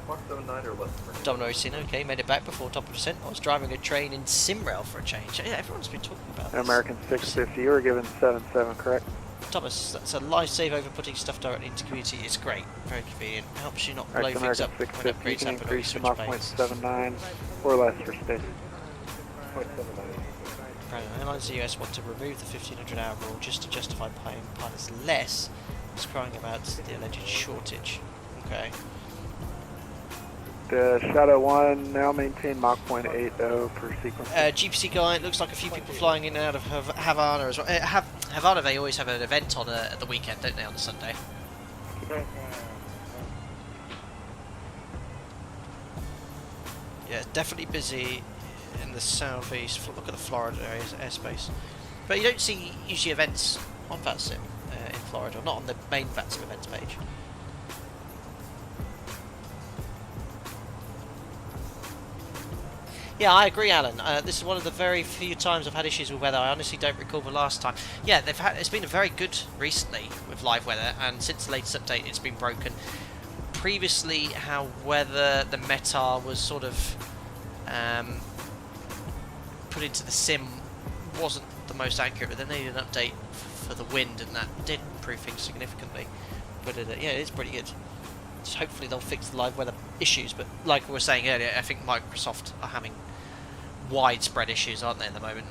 Mach 79 or less. Domino seen okay, made it back before top of descent. I was driving a train in SimRail for a change. Yeah, everyone's been talking about this. American 650, you were given 77, correct? Thomas, that's a lifesaver over putting stuff directly into community. It's great, very convenient. Helps you not blow Alright, things American up when 650, you upgrades can happen or you increase to switch Mach planes. 0.79 or less for spacing. Airlines in the US want to remove the 1500 hour rule just to justify paying pilots less. It's crying about the alleged shortage. Okay. The Shadow 1 now maintain Mach 0.80 for sequence. GPC guy, it looks like a few people flying in and out of Havana as well. Havana, they always have an event on at the weekend, don't they, on the Sunday? Yeah, it's definitely busy in the southeast. Look at the Florida airspace. But you don't see usually events on VATSIM in Florida, not on the main VATSIM events page. Yeah, I agree, Alan. This is one of the very few times I've had issues with weather. I honestly don't recall the last time. Yeah, it's been a very good recently with live weather, and since the latest update, it's been broken. Previously, how weather, the METAR was sort of put into the sim wasn't the most accurate, but then they did an update for the wind, and that did improve things significantly. But yeah, it is pretty good. So hopefully they'll fix the live weather issues, but like we were saying earlier, I think Microsoft are having widespread issues, aren't they, at the moment?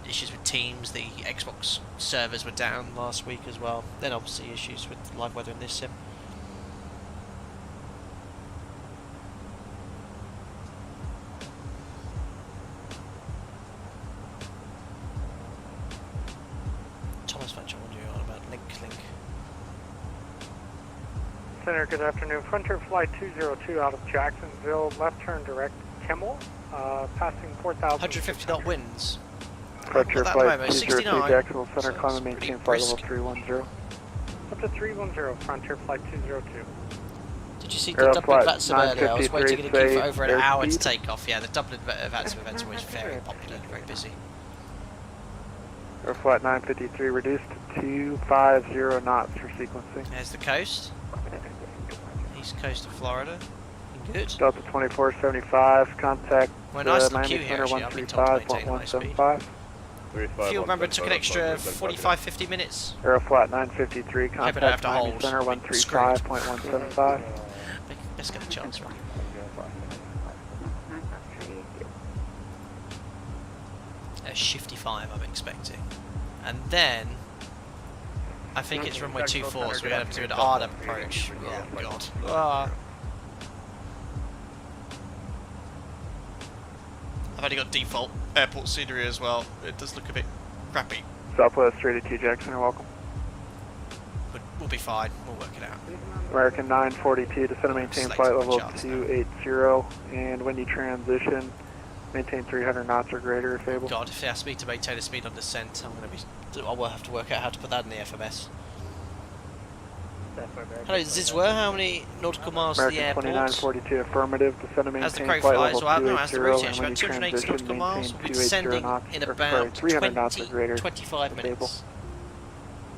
Issues with Teams, the Xbox servers were down last week as well. Then obviously issues with live weather in this sim. Thomas Venture, what are you on about? Link. Center, good afternoon. Frontier Flight 202 out of Jacksonville, left turn direct Kimmel, passing 4,000. 150 knot winds. Frontier That Flight moment, 202 69. Jacksonville Center, So climb and it's maintain pretty flight level brisk. 310. Up to 310, Frontier Flight 202. Did you see the Dublin Aeroflight VATSIM earlier? I was waiting in a queue for 953, over an say hour to airspeed. take off. Yeah, the Dublin VATSIM events are always very popular, very busy. Airflight 953 reduced to 250 knots for sequencing. There's the coast. East coast of Florida. Good. Delta 2475, contact Well, nice little Miami queue here, Center actually. I've been told to maintain high speed. 135.175. Fuel remember took an extra 45-50 minutes. Aeroflat 953, Hope I don't have contact to Miami hold. Center 135.175. Let's get a chance, right? A shifty 5 I'm expecting. And then I think it's runway 24, so we're going to have to do an RDAP approach. Oh god. Ah. I've only got default airport scenery as well. It does look a bit crappy. Southwest 382 Jackson, you're welcome. But we'll be fine. We'll work it out. American 942, descend and maintain Select flight the level charts 280 and windy transition. Maintain 300 knots or greater if able. God, if they ask me to maintain a speed on descent, I will have to work out how to put that in the FMS. Hello, Zizwa, how many nautical miles to the American airport? 2942 affirmative, descend and As the maintain crow flight flies, level well, no, as the route 280 about and 280 windy nautical miles, transition. we'll be Maintain descending 280 knots, in or, sorry, about 300 knots or 20, greater 25 if minutes. able.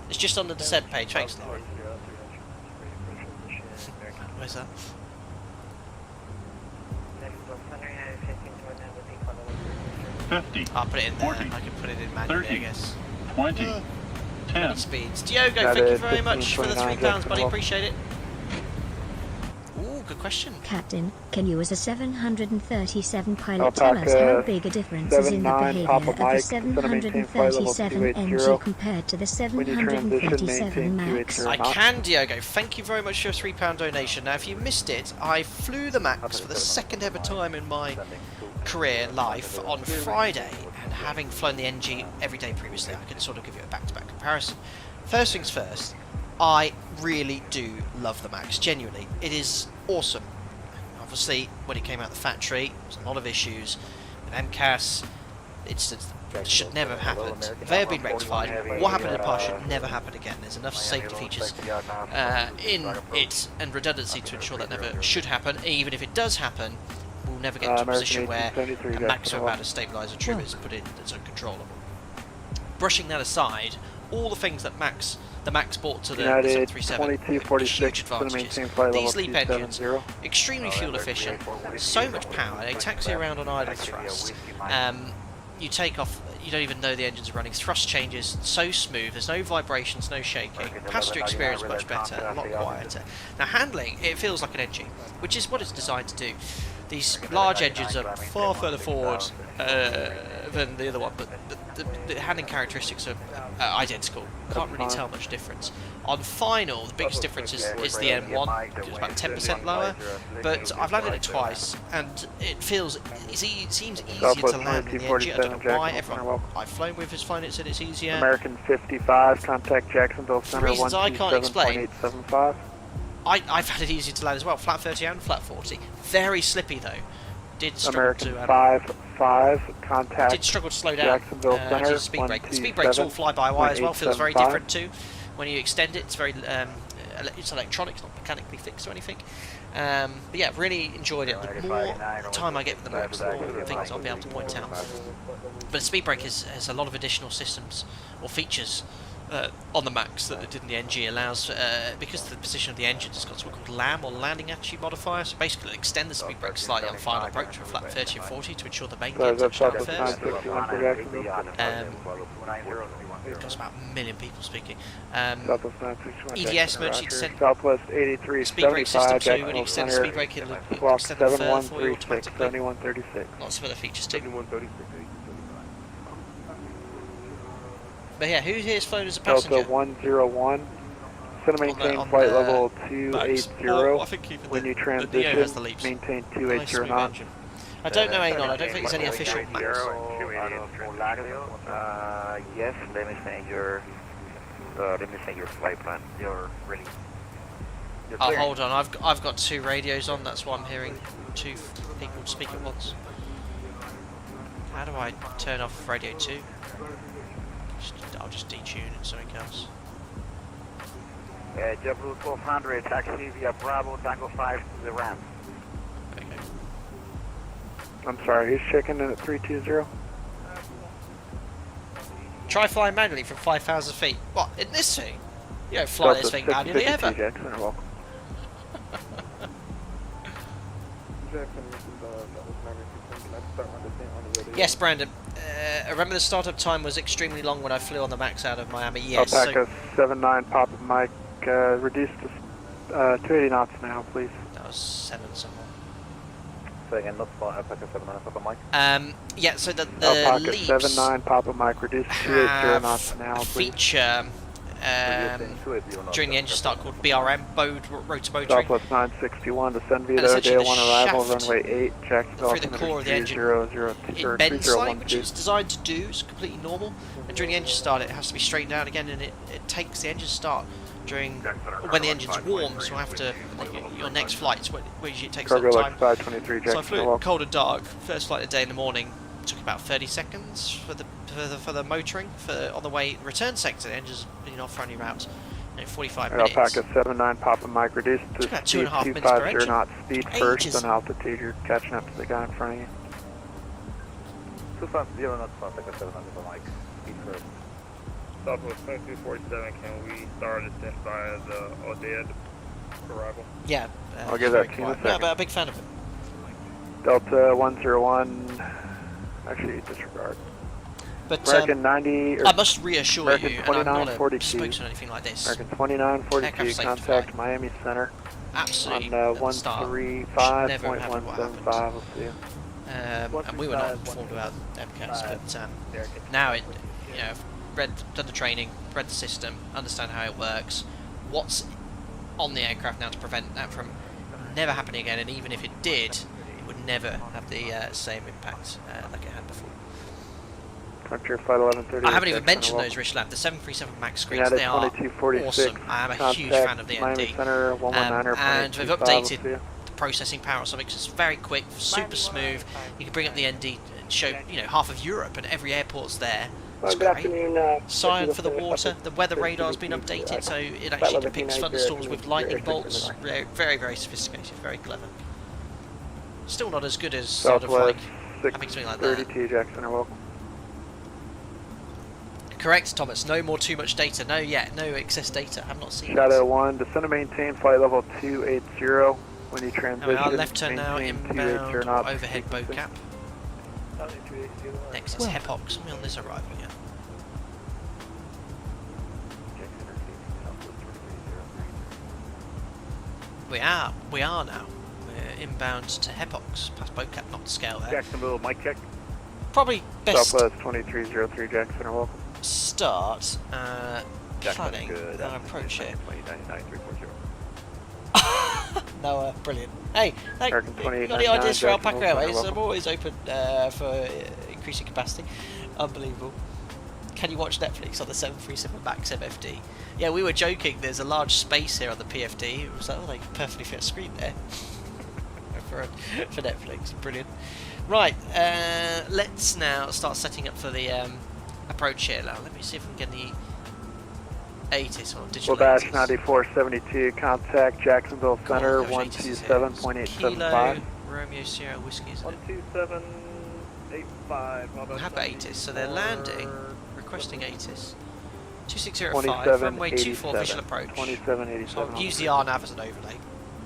It's just on the descent page, thanks Lauren. Where's that? I'll put it in there, 40, I can put it in manually 30, I guess. 20, 10. Speeds. Diogo, Got thank you it, very much for the £3, 15.29 buddy, appreciate it. Ooh, good question. Captain, can you as a 737 pilot tell us how big a difference is in the 79, behavior Papa of the Mike, descend and maintain flight level 737 NG 280. compared to the When you transition, 737 maintain MAX? 280 I knots. can, Diogo. Thank you very much for your £3 donation. Now, if you missed it, I flew the MAX for the second ever time in my career life on Friday, and having flown the NG every day previously, I can sort of give you a back-to-back comparison. First things first, I really do love the MAX. Genuinely, it is awesome. Obviously, when it came out of the factory, there was a lot of issues with MCAS. It should never have happened. They have been rectified. What happened in the past should never happen again. There's enough safety features in it and redundancy to ensure that never should happen. Even if it does happen, we'll never get to a position where a maximum amount of stabilizer trim is put in that's uncontrollable. Brushing that aside, all the things that the MAX brought to the 737 huge advantages. These LEAP engines, extremely fuel efficient, so much power, they taxi around on idle thrust. You take off, you don't even know the engines are running. Thrust changes so smooth, there's no vibrations, no shaking. Passenger experience much better, a lot quieter. Now handling, it feels like an NG, which is what it's designed to do. These large engines are far further forward than the other one, but the handling characteristics are identical. Can't really tell much difference. On final, the biggest difference is the M1. It's about 10% lower, but I've landed it twice, and it seems easier to land than the NG. I don't know why everyone I've flown with has found it said it's easier. American 55, contact Jacksonville Center reasons I can't explain. 127.875. I've had it easier to land as well, flat 30 and flat 40. Very slippy though. Did struggle American to 5, contact did struggle to slow down. Jacksonville Center, Speed brake. The speed brake's all fly-by-wire as well. Feels very different too. When you extend it, it's very it's electronic, it's not mechanically fixed or anything. But yeah, really enjoyed it. The more time I get with the MAX, the more things I'll be able to point out. But the speed brake has a lot of additional systems or features on the MAX that it did in the NG. Allows, because of the position of the engines, it's got something called LAM or landing attitude modifier, so basically it'll extend the speed brake slightly on final approach from flat 30 and 40 to ensure the main gear touch down first. There's about a million people speaking. EDS emergency descent Southwest 83, speed brake system 2, when you extend the Center, speed brake it'll clock extend it further for you 7136, automatically. 7136. Lots of other features too. But yeah, who here's flown as a passenger? Delta 101, center maintain on flight the level Max. 280. I think even When you the Neo has transition, the leaps. maintain Nice 280 smooth knots. engine. I don't know Anon, I don't think there's any official Max. Yes, let me send your flight plan. You're ready. Oh, hold on, I've got two radios on, that's why I'm hearing two people speak at once. How do I turn off radio 2? I'll just detune and something else. JetBlue 1200, taxi via Bravo, Tango 5 to the ramp. Okay. I'm sorry, who's checking in at 320? Try flying manually from 5,000 feet. What, in this thing? You don't fly this thing manually ever. Jackson, you're welcome. Yes, Brandon. I remember the startup time was extremely long when I flew on the max out of Miami. Yes. Alpaca 79 Papa Mike, reduce to 280 knots now, please. That was 7 somewhere. Say again, let's fly Alpaca 79 Papa Mike. Yeah, so the Alpaca leaps 79 Papa Mike, reduce to 280 knots now, a please. feature during the engine start called BRM, rotor motoring. Southwest 961, descend via And essentially Day the 1 arrival, shaft runway 8, Jacksonville, through the core of the engine, it bends slightly, which it's designed to do. It's completely normal. And during the engine start, it has to be straightened out again, and it takes the engine start during when the engine's warm. So after your next flights, where usually it takes some time. So I flew cold and dark. First flight of the day in the morning took about 30 seconds for the motoring on the way return sector. The engine's been off for only about 45 minutes. Alpaca 79 Papa Mike, reduce to about speed 2.5 minutes per 250 engine. knots, speed Took first, ages. then altitude. You're catching up to the guy in front of you. 250 knots, Alpaca 79 Papa Mike, speed first. Southwest 2247, can we start a descent via the Oded arrival? Yeah. I'll give that to you in a second. No, but a big fan of it. Delta 101, actually disregard. But American 90, or I must reassure American you, and I'm not a 2942. spokesman or anything like this. American 2942, Aircraft safe to contact fly. Miami Center Absolutely. on at the start, never happened what 135.175. We'll see you. and we were not informed about MCAS, but now I've done the training, read the system, understand how it works, what's on the aircraft now to prevent that from never happening again, and even if it did, it would never have the same impact like it had before. Frontier Flight 1130. I haven't even mentioned those, Rishlab. The 737 MAX screens, United they are 2246, awesome. I am a huge contact fan of the Miami ND. Center, 119er, And we've 0.25, updated we'll see you. the processing power or something, because it's very quick, super smooth. You can bring up the ND and show half of Europe, and every airport's there. It's Good great. afternoon. Cyan for the water. The weather radar's been updated, so it actually depicts thunderstorms with lightning bolts. Very, very sophisticated, very clever. Still not as good as sort of like having something like that. 32 Jackson, welcome. Correct, Thomas. No more too much data. No, no excess data. I've not seen Shadow this. 1, descend and maintain flight level 280 when you transition. Now, our left turn now, maintain inbound 280 knots. overhead bow cap. Next is Hepox. Are we on this arrival yet? We are now. We're inbound to Hepox, past bow cap, not to scale there. Jacksonville, Mike check. Probably best Southwest 2303 Jackson, welcome. start Jackson, planning good. our approach here. 2099340. Noah, brilliant. Hey, American you got any 2899, ideas for Alpaca Jacksonville, Airways? welcome. I'm always open for increasing capacity. Unbelievable. Can you watch Netflix on the 737 MAX MFD? Yeah, we were joking. There's a large space here on the PFD. It was like, oh, they perfectly fit a screen there for Netflix. Brilliant. Right, let's now start setting up for the approach here. Now, let me see if we can get the ATIS or digital Dash ATIS. 9472, contact Jacksonville Center, Gosh, ATIS is here. 127.875. Kilo Romeo Sierra Whiskey, isn't it? 12785. We have ATIS, so they're landing, requesting ATIS. 2605, runway 24, visual approach. 2787. So I'll use the RNAV as an overlay.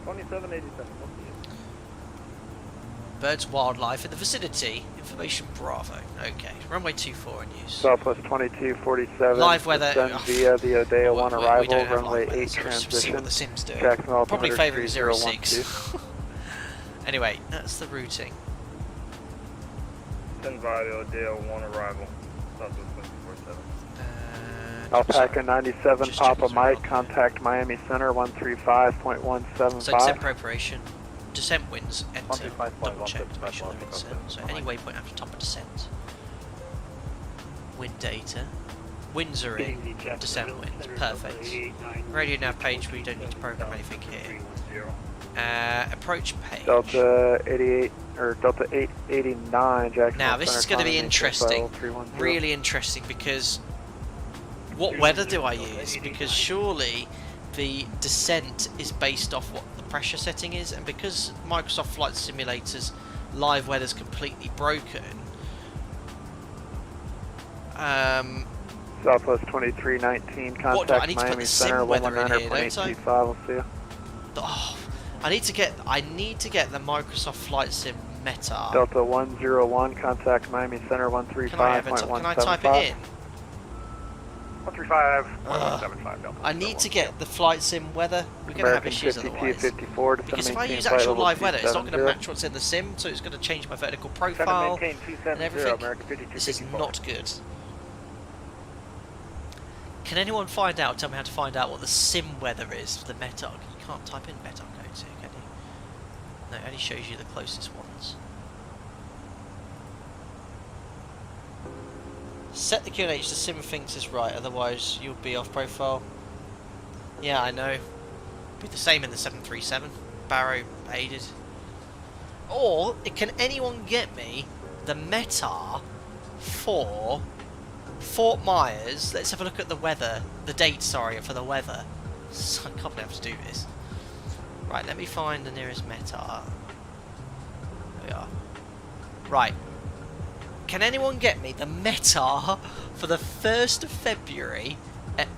2787. Birds, wildlife in the vicinity. Information Bravo. Okay, runway 24 in use. Southwest 2247. Live weather. Descend via the Odea 1 we arrival, don't have runway live weather, 8 so we'll see transition. what the Sims do. Jacksonville Probably favouring 012. 06. Anyway, that's the routing. Send via the Odell 1 arrival. Southwest 247. Alpaca 97 just Papa checking Mike, through it. contact Miami Center 135.175. So descent preparation. Descent winds, enter. 135.175, Double check to make sure they're in Cockpit. set. So any waypoint after top of descent. Wind data. Winds are in. Descent winds. Perfect. Radio nav page, we don't need to program anything here. Approach page. Delta 88 or Delta 889 Jacksonville Now this Center, is going to be climbing interesting, 310. really interesting, because what weather do I use? Because surely the descent is based off what the pressure setting is, and because Microsoft Flight Simulator's live weather's completely broken, Southwest 2319, What do I contact need to put Miami the Center sim weather in here, don't I? 119.825. We'll see you. oh, I need to get the Microsoft Flight Sim METAR. Delta 101, contact Miami Center Can I type 135.175. it in? 135.175 Delta. I need to get the flight sim weather. We're going to have American issues 5254, otherwise. Because if I maintain use flight actual level live weather, it's not going to 270. match what's in the sim, so it's going to change my vertical Center profile maintain and 270, everything. American 5254. This is not good. Can anyone find out, tell me how to find out what the sim weather is for the METAR? You can't type in METAR codes here, can you? No, it only shows you the closest ones. Set the QNH to sim thinks is right, otherwise you'll be off profile. Yeah, I know. Be the same in the 737. Barrow aided. Or, can anyone get me the METAR for Fort Myers? Let's have a look at the weather. The date, sorry, for the weather. I can't believe I have to do this. Right, let me find the nearest METAR. There we are. Right. Can anyone get me the METAR for the 1st of February at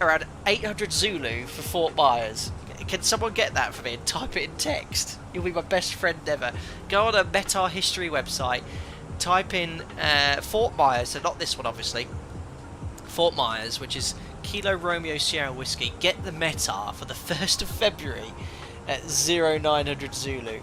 around 800 Zulu for Fort Myers? Can someone get that for me and type it in text? You'll be my best friend ever. Go on a METAR history website, type in Fort Myers, so not this one obviously, Fort Myers, which is Kilo Romeo Sierra Whiskey. Get the METAR for the 1st of February at 0900 Zulu.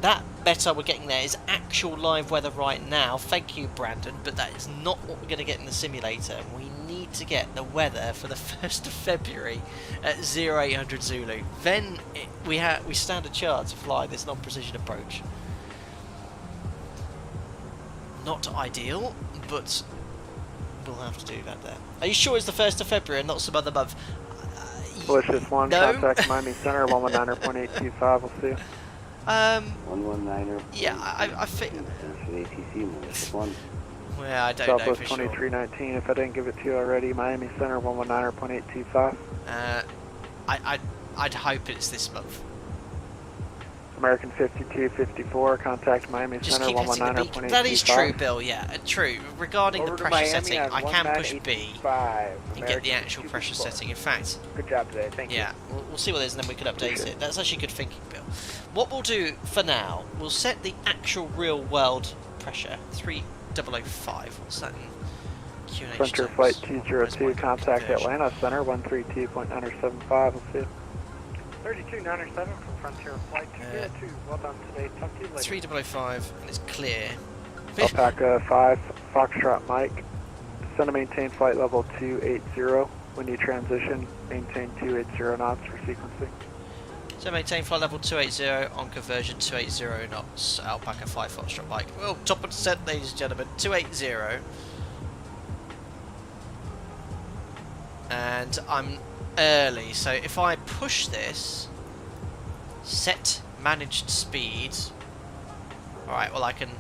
That METAR we're getting there is actual live weather right now. Thank you, Brandon, but that is not what we're going to get in the simulator. We need to get the weather for the 1st of February at 0800 Zulu. Then we stand a chance to fly this non-precision approach. Not ideal, but we'll have to do that there. Are you sure it's the 1st of February and not some other month? Delicious 1, no. contact Miami Center 119.825, we'll see you. 119er. Yeah, I think. ATC -1. Well, I don't know Southwest for sure. 2319, if I didn't give it to you already, Miami Center 119.825. I'd hope it's this month. American 5254, contact Miami Just Center keep hitting the beacon. 119.825. That is true, Bill, yeah, true. Regarding the pressure setting, I can push B and get the actual pressure setting. In fact, good job today, thank you. Yeah, we'll see what it is and then we can update it. That's actually good thinking, Bill. What we'll do for now, we'll set the actual real world pressure, 3005. What's that in QNH Frontier terms? Flight Where's 202, my contact conversion? Atlanta Center 132.975, we'll see you. 3297 from Frontier Flight 202. Well done today. Talk to you later. 3005 and it's clear. Alpaca 5, Foxtrot Mike. Descend to maintain flight level 280. When you transition, maintain 280 knots for sequencing. So maintain flight level 280 on conversion 280 knots. Alpaca 5 Foxtrot Mike. Well, top of descent, ladies and gentlemen. 280. And I'm early, so if I push this, set managed speed. Alright, well I can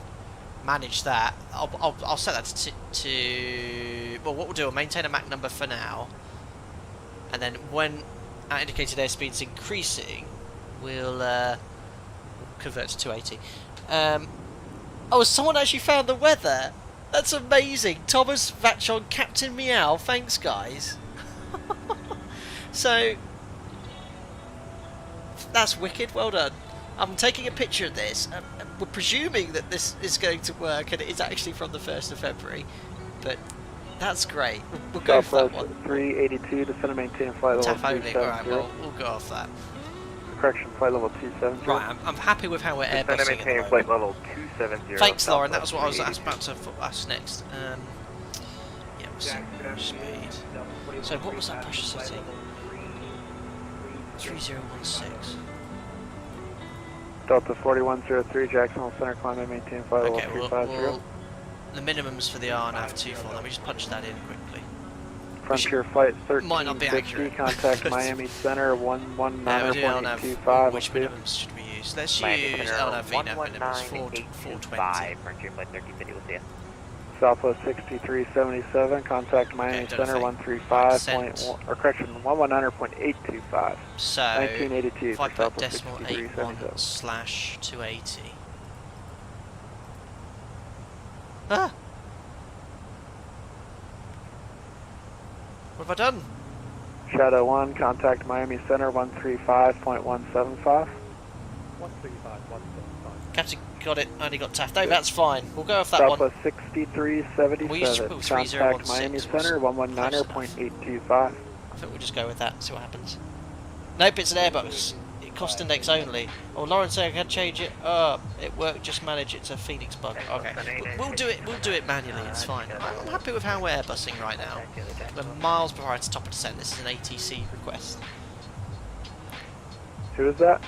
manage that. I'll set that to well, what we'll do, we'll maintain a Mach number for now, and then when our indicated airspeed's increasing, we'll convert to 280. Oh, someone actually found the weather. That's amazing. Thomas Vachon, Captain Meow. Thanks, guys. So that's wicked. Well done. I'm taking a picture of this. We're presuming that this is going to work, and it is actually from the 1st of February. But that's great. We'll go for that one. 382, descend to maintain flight level Tap only. 270. Alright, well, we'll go off that. Correction, flight level 270. Right, I'm happy with how we're Descend to airbussing at the maintain moment. flight level 270. Thanks, Lauren. That was what I was Southwest about to ask next. Yeah, we'll see. Speed. So what was that pressure setting? 3016. Delta 4103, Jacksonville Center, climb and maintain flight level Okay, 350. the minimums for the RNAV 24. Let me just punch that in quickly. Frontier Flight Might not be 1350, accurate. contact Miami Center We'll do LNAV. Which minimums should we use? Let's use LNAV VNAV minimums 420. Frontier Flight 1350, we'll see you. Southwest 6377, contact Miami Okay, Center 135. Or correction, 119.825. So 1982 for 5.81/280. Ah! What have I done? Shadow 1, contact Miami Center 135.175. 135, 175. got it. Only got taffed. No, that's fine. We'll go off that one. Southwest 6377. We used to move 3016. Contact Miami Center 119.825. I think we'll just go with that and see what happens. Nope, it's an Airbus. Cost index only. Oh, Lauren said I can change it. It worked. Just manage. It's a Phoenix bug. Okay, we'll do it. We'll do it manually. It's fine. I'm happy with how we're Airbusing right now. We're miles prior to top of descent. This is an ATC request. Who is that?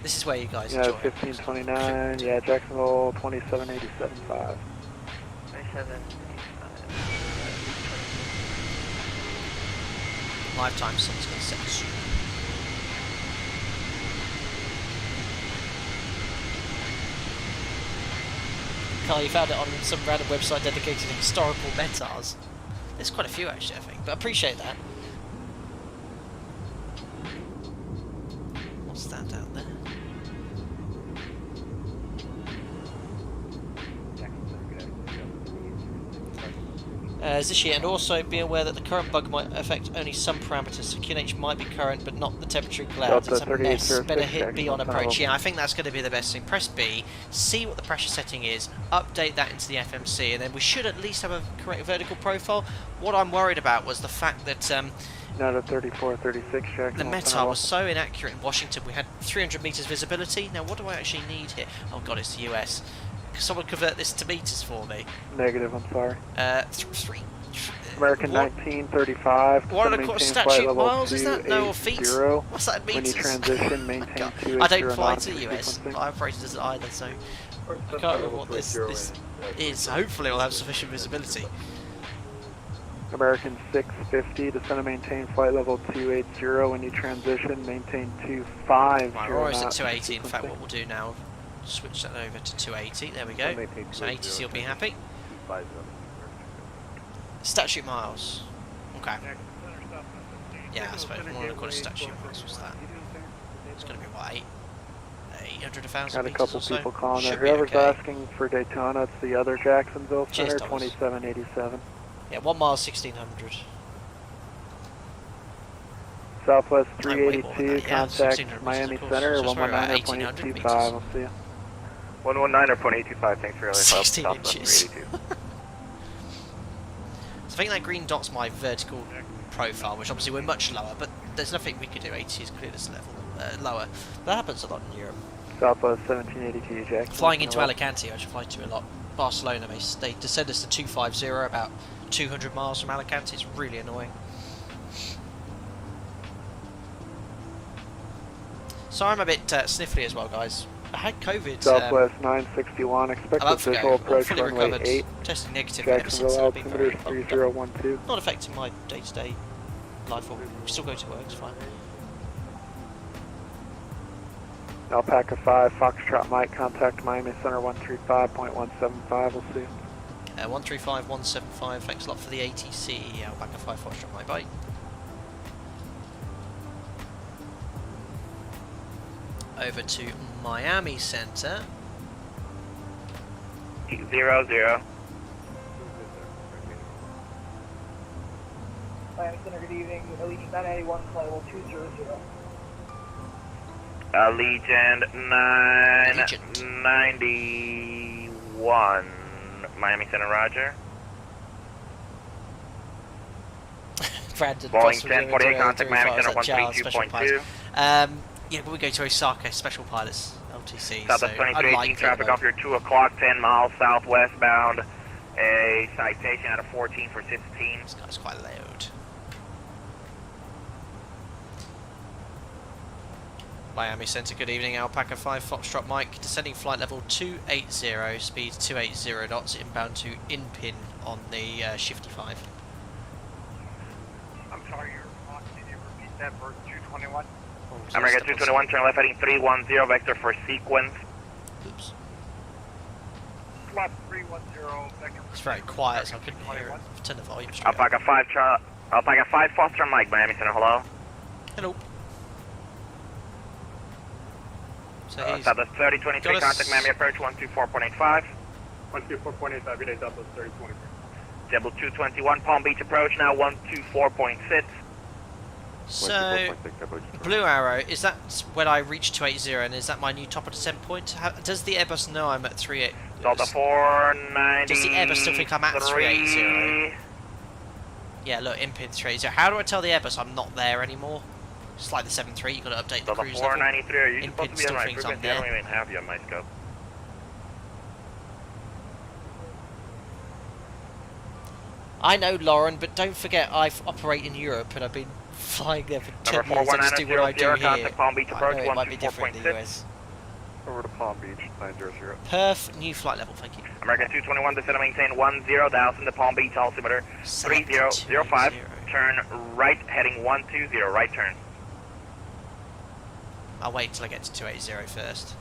This is where you guys Yeah, enjoy. 1529. Yeah, Jacksonville 27875. 27. Lifetime sun's going to set soon. Carl, you found it on some random website dedicated to historical metars. There's quite a few actually, I think, but I appreciate that. What's that down there? Is this year, and also be aware that the current bug might affect only some parameters, so QNH might be current but not the temperature in clouds. It's a mess. Better hit B on approach. Yeah, I think that's going to be the best thing. Press B, see what the pressure setting is, update that into the FMC, and then we should at least have a correct vertical profile. What I'm worried about was the fact that Not a 3436 check. the METAR was so inaccurate in Washington. We had 300 meters visibility. Now what do I actually need here? Oh god, it's the US. Can someone convert this to meters for me? Negative, I'm sorry. Three. American 1935. 1.25 statute miles, is that? No, or feet? What's that in When you meters? transition, maintain 280 I don't fly to the knots US. for sequencing. I operated as either, so I can't remember what this is. Hopefully we'll have sufficient visibility. American 650, descend and maintain flight level 280. When you transition, maintain 250 Right, we're always at knots for 280. In fact, sequencing. what we'll do now, switch that over to 280. There we go. So ATC will be happy. Statute miles. Okay. Yeah, I suppose 1.25 statute miles was that. It's going to be what, 800, 1,000 Got a meters couple or so? people calling there. Should be Whoever's okay. asking for Daytona, it's the other Jacksonville Cheers, Center, Thomas. 2787. Yeah, 1 mile 1,600. Southwest Oh, way more than 382, that, yeah, contact 1,600 Miami meters, of course. Center, So it's probably about 119.825. 1,800 I'll see you. 119.825, thanks for your 16 Southwest inches. 382. So I think that green dot's my vertical profile, which obviously we're much lower, but there's nothing we could do. ATC is clear this level lower. That happens a lot in Europe. Southwest 1782, Jackson. Flying into Alicante, I should fly to a lot. Barcelona, they descend us to 250, about 200 miles from Alicante. It's really annoying. So I'm a bit sniffly as well, guys. I had COVID. Southwest 961, expect a a month ago, visual all approach fully runway recovered. 8. Tested negative ever since. Jacksonville I've been very altimeter 3012. not affecting my day-to-day life. Or still go to work. It's fine. Alpaca 5, Foxtrot Mike, contact Miami Center 135.175. We'll see you. 135.175. Thanks a lot for the ATC. Alpaca 5 Foxtrot Mike. Bye. Over to Miami Center. 00. Miami Center, good evening. Allegiant 981, flight level 200. Allegiant 991. Miami Center, roger. Brandon Boeing 1048, contact Miami Center 132.2. Yeah, but we go to Osaka, special pilots, LTC. Southwest so 2318, traffic off your 2 o'clock, 10 miles southwest bound. A citation out of 14 for 16. This guy's quite loud. Miami Center, good evening. Alpaca 5 Foxtrot Mike, descending flight level 280, speed 280 knots, inbound to Inpin on the Shifty 5. I'm sorry, you're on. Can you repeat that for 221? America 221, turn left heading 310, vector for sequence. Oops. Slot 310, vector. It's very quiet, so I couldn't hear it. I've turned the volume straight up. Alpaca 5 Foster Mike, Miami Center, hello. Hello. So he's Southwest 3023, contact Miami approach 124.85. 124.85, good day, Southwest 3023. Double 221, Palm Beach approach now 124.6. So, blue arrow, is that when I reach 280 and is that my new top of descent point? Does the Airbus know I'm at 38? Delta 490. Does the Airbus still think I'm at 380? Yeah, look, impin 380. How do I tell the Airbus I'm not there anymore? Just like the 73, you've got to update the Delta cruise level. 493, are you supposed Impin to be on still my thinks I'm frequency? I don't there. even have you on my scope. I know, Lauren, but don't forget I operate in Europe and I've been flying there for 10 years. I just do what I do here. Contact Palm Beach approach I know it might be different in the 124.6. US. Over to Palm Beach, 900. Perf, new flight level, thank you. American 221, descend and maintain 10,000 to Palm Beach, altimeter 3005. Turn right, heading 120, right turn. I'll wait till I get to 280 first.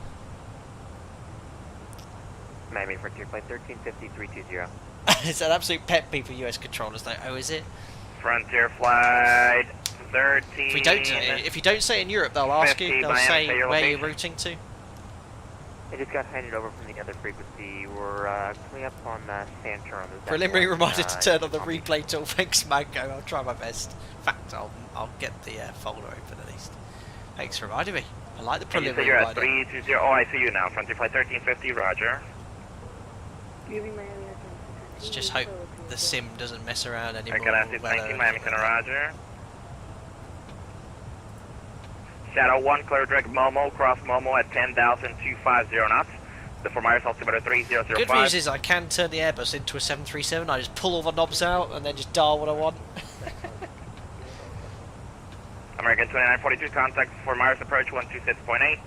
Miami Frontier Flight 1350, 320. It's an absolute pet peeve for US controllers though. Oh, is it? Frontier Flight 13. If you don't say in Europe, they'll ask you. They'll say where you're routing to. I just got handed over from the other frequency. We're coming up on Santorum. Preliminary reminder to turn on the replay tool. Thanks, Mango. I'll try my best. In fact, I'll get the folder open at least. Thanks for reminding me. I like the preliminary you're reminder. At 320. Oh, I see you now. Frontier Flight 1350. Roger. Let's just hope the sim doesn't mess around anymore. American 19, Miami Center. Roger. Shadow 1, clear direct Momo, cross Momo at 10,250 knots. The Fort Myers altimeter 3005. Good news is I can turn the Airbus into a 737. I just pull all the knobs out and then just dial what I want. American 2942, contact Fort Myers approach 126.8. 126.8,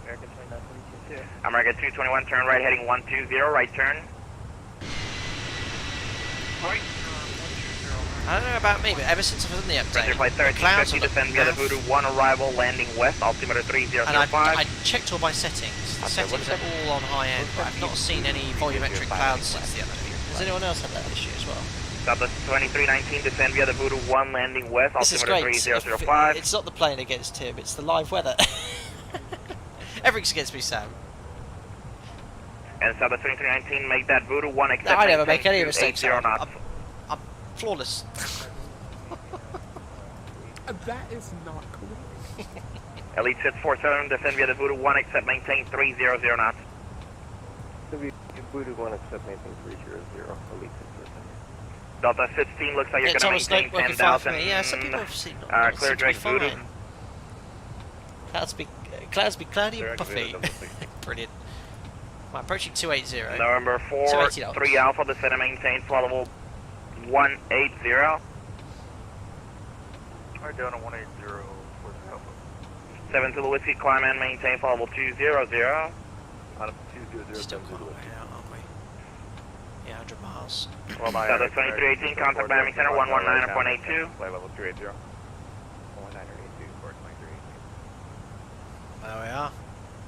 American 2942. American 221, turn right heading 120, right turn. I don't know about me, but ever since I was in the update, Flight the clouds 1350, have descend via the Voodoo 1 arrival, landing west, altimeter 3005. and I checked all my settings. The settings are all on high end, but I've not seen any volumetric clouds since the update. Has anyone else had that issue as well? Southwest 2319, descend via the Voodoo 1, landing west, This is altimeter great. 3005. It's not the plane against him, it's the live weather. Everything's against me, Sam. And Southwest 2319, make that Voodoo 1 except I never make any mistakes. 80 knots. I'm flawless. That is not cool. Elite 647, descend via the Voodoo 1 except maintain 300 knots. Voodoo 1 except maintain 300, Elite 647. Delta 16 looks like you're going to maintain 10,000. Yeah, some people have seen clear direct Voodoo. Clouds be cloudy and puffy. Brilliant. I'm approaching 280. November 4, 3 Alpha, descend and maintain flight level 180. Alright, down on 180 for Alpha. 7 to the Whiskey, climb and maintain flight level 200. Out of 200. Still quite a way out, aren't we? Yeah, 100 miles. Well, Southwest 2318, contact Miami Center 119.82. Flight level 280. 119.82 for 2318. There we are.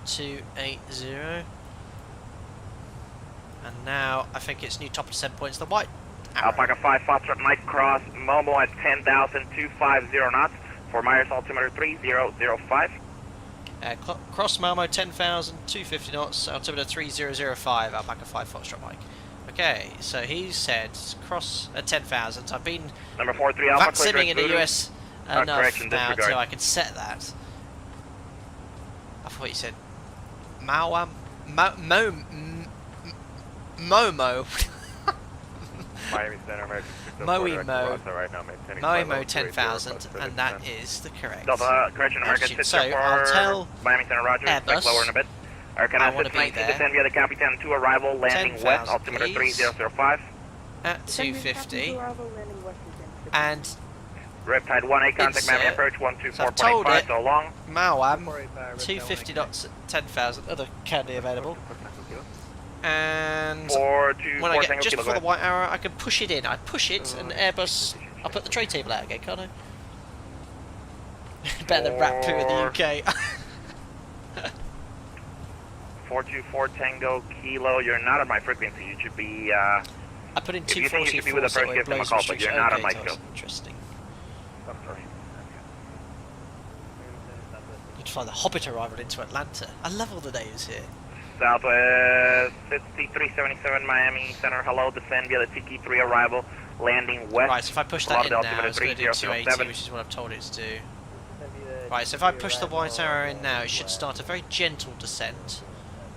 280. And now I think it's new top of 7 points. The white arrow. Alpaca 5, Foxtrot Mike, cross Momo at 10,250 knots. Fort Myers altimeter 3005. Cross Malmo 10,250 knots, altimeter 3005, Alpaca 5 Foxtrot Mike. Okay, so he said cross at 10,000. I've been Number 43 Alpha, VATSIMing in the US enough now disregard. so I can set that. I thought you said Momo. Miami Center, American 604, right now, maintaining flight Moimo level 10,000, and that is the correct. Delta, correction, American altitude. 604, So I'll tell Miami Center, Roger, Airbus lower in a bit. American I want to be 619, there. descend via the Capitan 2 arrival, landing 10,000, west, altimeter please. 3005. At 250, and Riptide 1A, contact It's, Miami approach so I've told 124.85, it. so long. Mawam 250 knots at 10,000, other candy available. And when I get just before the white arrow, I can push it in. I push it, and Airbus. I'll put the tray table out again, can't I? Better than rat poo in the UK. 424 Tango Kilo, you're not on my frequency. You should be. I put in if you think you should be with 244, the so first, it give them a blows call, but restriction. you're not on Okay, my so scope. interesting. Need to find the Hobbit arrival into Atlanta. I love all the names here. Southwest 6377 Miami Center, hello, descend via the Tiki 3 arrival, landing west. Right, so if I push that in now, it's going to do 280, which is what I've told it to do. Right, so if I push the white arrow in now, it should start a very gentle descent.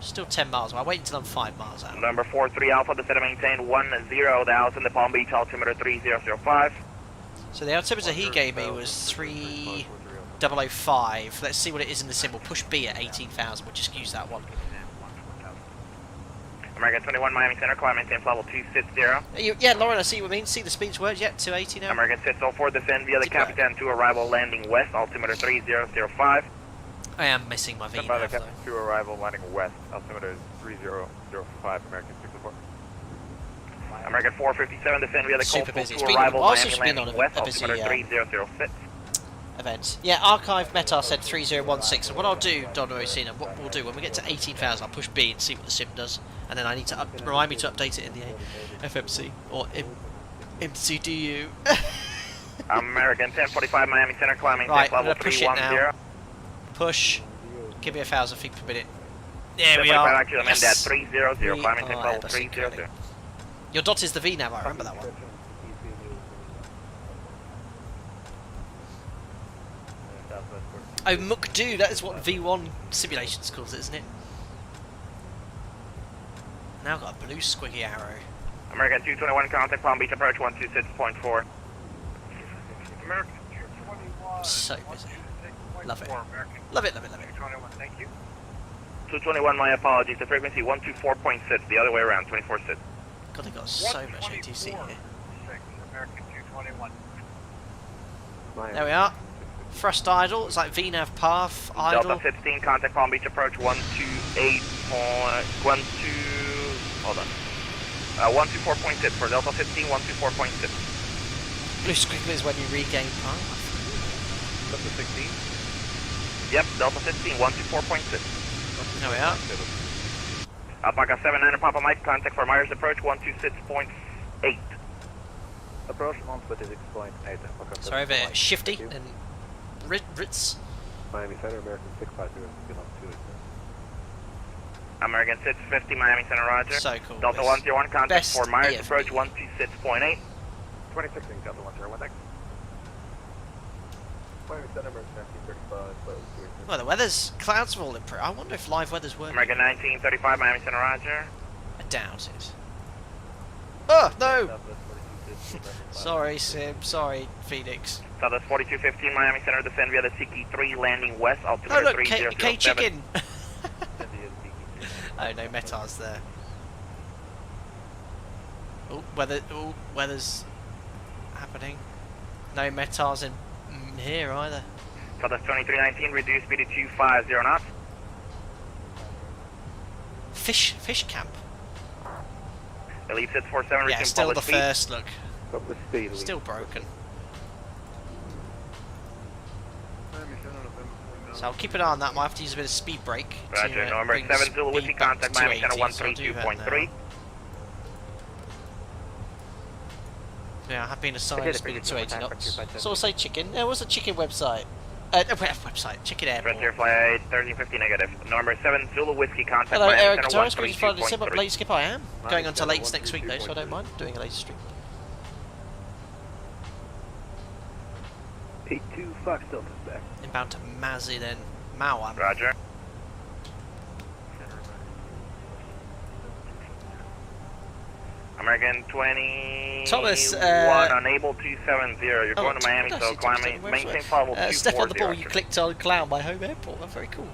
Still 10 miles away. I'll wait until I'm 5 miles out. Number 43 Alpha, descend and maintain 10,000, the Palm Beach altimeter 3005. So the altimeter he gave me was 3005. Let's see what it is in the symbol. Push B at 18,000. We'll just use that one. American 21 Miami Center, climb maintain level 260. Yeah, Lauren, I see what you mean. See the speeds words yet? 280 now. American 604, descend via the Capitan 2 arrival, landing west, altimeter 3005. I am missing my V nav, though. 2 arrival, landing west, altimeter is 3005, American 604. American 457, descend via the Super Coastal busy. 2 It's been arrival, also been landing on west, a busy altimeter 3006. event. Yeah, Archive Meta said 3016. So what I'll do, Don Rosina, what we'll do when we get to 18,000, I'll push B and see what the sim does, and then I need to remind me to update it in the FMC or MCDU. American 1045 Miami Center, climbing right, level I'm gonna push it now. Push. Give me 1,000 feet per minute. There we are. Yes. 300, climbing level 300. Your dot is the V nav. I remember that one. Oh, Mukdu, that is what V1 Simulations calls it, isn't it? Now got a blue squiggy arrow. American 221, contact Palm Beach approach 126.4. American 221. So busy. Love it. Love it, love it, love it. 221, thank you. 221, my apologies. The frequency 124.6, the other way around, 24.6. God, they got so much ATC here. American 221. There we are. Thrust idle. It's like VNAV path idle. Delta 16, contact Palm Beach approach 128. Hold on. 124.6 for Delta 15, 124.6. Blue squiggly is when you regain path. Delta 16? Yep, Delta 15, 124.6. There we are. Alpaca 79 Papa Mike, contact for Myers approach 126.8. Approach 126.8. Sorry, a bit shifty and Ritz. Miami Center, American 652, below 280. American 650, Miami Center, roger. So cool. Delta 101, contact Best for Myers EFB. approach 126.8. 26, Delta 101, thanks. Miami Center, American 1935, below 280. Well, the weather's clouds are all improved. I wonder if live weather's working. American 1935, Miami Center, roger. I doubt it. Oh no! Sorry, Sim. Sorry, Phoenix. Southwest 4215, Miami Center, descend via the Tiki 3, landing west, Oh altimeter look, 3007. K Chicken. Oh no, Metar's there. Oh, weather's happening. No Metar's in here either. Southwest 2319, reduce speed to 250 knots. Fish camp. Elite 647, Yeah, resume still the public speed. first look. Public speed, Elite. Still broken. So I'll keep an eye on that. Might have to use a bit of speed brake. Roger, to, November bring 7 Zulu Whiskey, speed back contact to Miami Center 280, so I'll do that 132.3. now. Yeah, I have been assigned speed at 280 knots. So I'll say chicken. There was a chicken website. Website, chicken airport. Frontier flight 1350 negative. November 7 Zulu Whiskey, contact Hello, Miami Eric. Center Sorry, I was December. Late skip I am. Miami Going on to Center, lates next week though, so I don't mind doing a later stream. 82 Fox Delta's back. Inbound to Mazzy then. Mawan. Roger. American 20. Thomas, unable 270. You're Oh, going to Miami, no, so see, climb Thomas, maintain level 240. Step on the ball, you clicked on Clown, my home airport. That's very cool.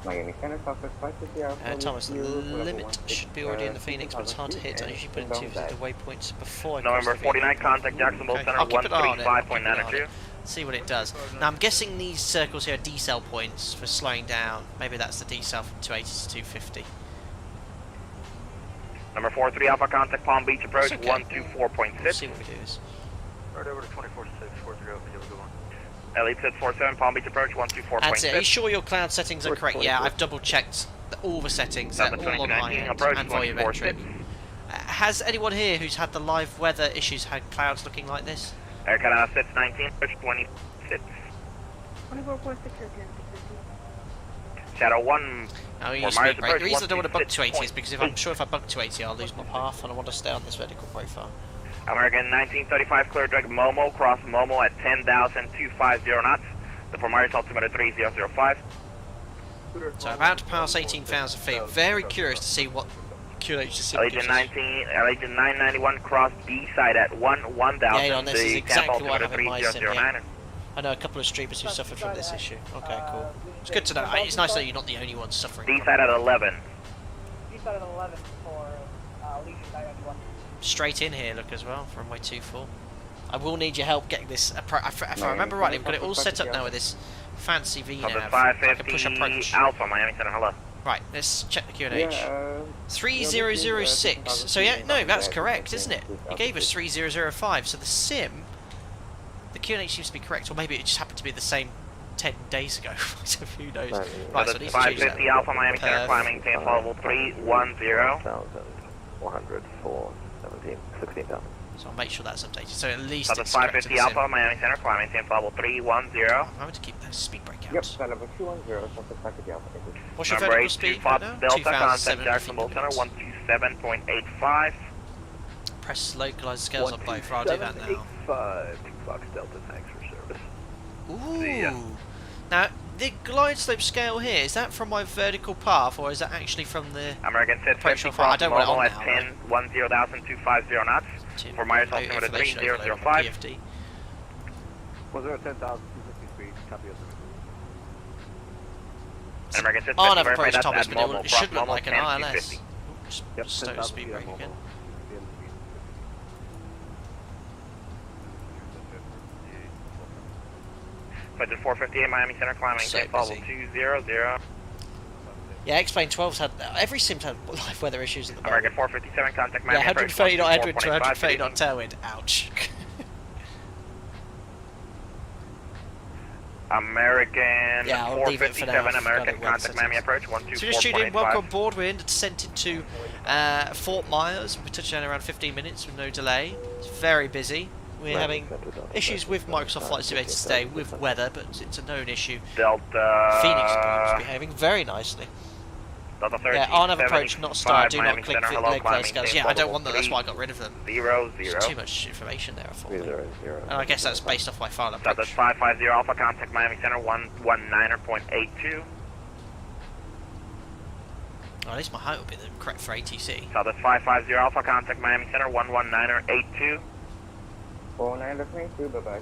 Miami Center, Southwest 550. Thomas, the limit should be already in the Phoenix, but it's hard to hit. I usually put it into the waypoints before I cross November the 49, Phoenix. contact Jacksonville Okay, Center I'll keep an eye on it. 135.92. See what it does. Now I'm guessing these circles here are decel points for slowing down. Maybe that's the decel from 280 to 250. Number 43 Alpha, contact Palm Beach approach It's okay. 124.6. We'll see what we do. Right over to 24640, you have a good one. Elite 647, Palm Beach approach 124.6. That's it. Are you sure your cloud settings are correct? Yeah, I've double checked all the settings. They're all on my end approach and volumetric. 24.6. Has anyone here who's had the live weather issues had clouds looking like this? Air Canada 619, approach 26. 24.6 or 10, Shadow 1. Now you speed brake. The reason I don't want to bug 280 is because I'm sure if I bug 280 I'll lose my path and I want to stay on this vertical profile. American 1935, clear direct Momo, cross Momo at 10,250 knots. The Formaris altimeter 3005. So about to pass 18,000 feet. Very curious to see what QNH is. Allegiant 991, cross B side at 1,000. Yeah, on this is exactly what I have in my sim. Yeah. 3009. I know a couple of streamers who suffered from this issue. Okay, cool. It's good to know. It's nice that you're not the only one suffering. D side at 11. D side at 11 for Allegiant 991. Straight in here, look as well, for runway 24. I will need your help getting this. If I remember rightly, we've got it all set up now with this fancy V nav. I can push approach. Alpha, Miami Center, hello. Right, let's check the QNH. 3006. So yeah, no, that's correct, isn't it? It gave us 3005. So the sim, the QNH seems to be correct, or maybe it just happened to be the same 10 days ago. So who knows? Right, so 550 Alpha, Miami Center, climbing, maintain level 310. 104, 17, 16,000. So I'll make sure that's updated. So at least so it's 550 Alpha, Miami Center, climbing, maintain level 310. I'm going to keep those speed breakouts. Yep, that level 210, so 550 Alpha. What's your vertical speed right now? Delta, contact Jacksonville Center, 127.85. Press localize scales on both. I'll do that now. 5 Fox Delta, thanks for service. Ooh. Now, the glide slope scale here, is that from my vertical path, or is that actually from the American set 50 cross Momo at 10,250 knots. For Myers altimeter 3005. PFD. 10,250 speed, copy of American set 50, I'll have approach that's Thomas, at but Momo, it should look Momo like an 10,250. ILS. Just stow speed brake again. Budget 458 Miami Center, climbing, level 200. Yeah, X-Plane 12's had, every sim's had live weather issues at the moment. American 457, contact Miami. Yeah, 130 knot headwind to 130 knot tailwind. Ouch. American 457, American contact Miami approach 124.85. So just tuned in, welcome on board. We're in descent into Fort Myers. We'll be touching down around 15 minutes with no delay. It's very busy. We're having issues with Microsoft Flight Simulator today with weather, but it's a known issue. Delta Phoenix is behaving very nicely. Delta 13, yeah, on approach, not star. Do not click Center, leg close scales. Yeah, I don't want them. That's why I got rid of them. 00. There's too much information there for me. And I guess that's based off my file approach. Delta 550 Alpha, contact Miami Center 119.82. Oh, at least my height will be correct for ATC. Delta 550 Alpha, contact Miami Center 119.82. 4922, bye-bye.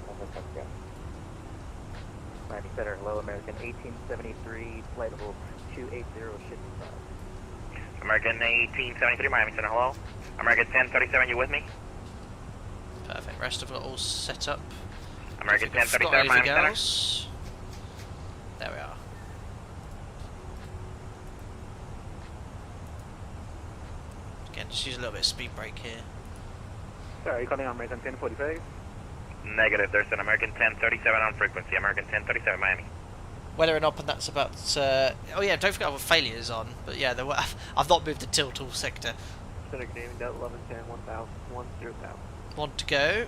Miami Center, hello, American 1873, flight level 280, shift 5. American 1873, Miami Center, hello. American 1037, you with me? Perfect, rest of it all set up. American 1037, Miami Center. There we are. Again, just use a little bit of speed brake here. Sorry, calling on American 1045? Negative, there's an American 1037 on frequency, American 1037 Miami. Weather and up, and that's about, oh yeah, don't forget I have failures on, but yeah, I've not moved the tilt all sector. Center Canadian Delta 1110, 10,000. Want to go.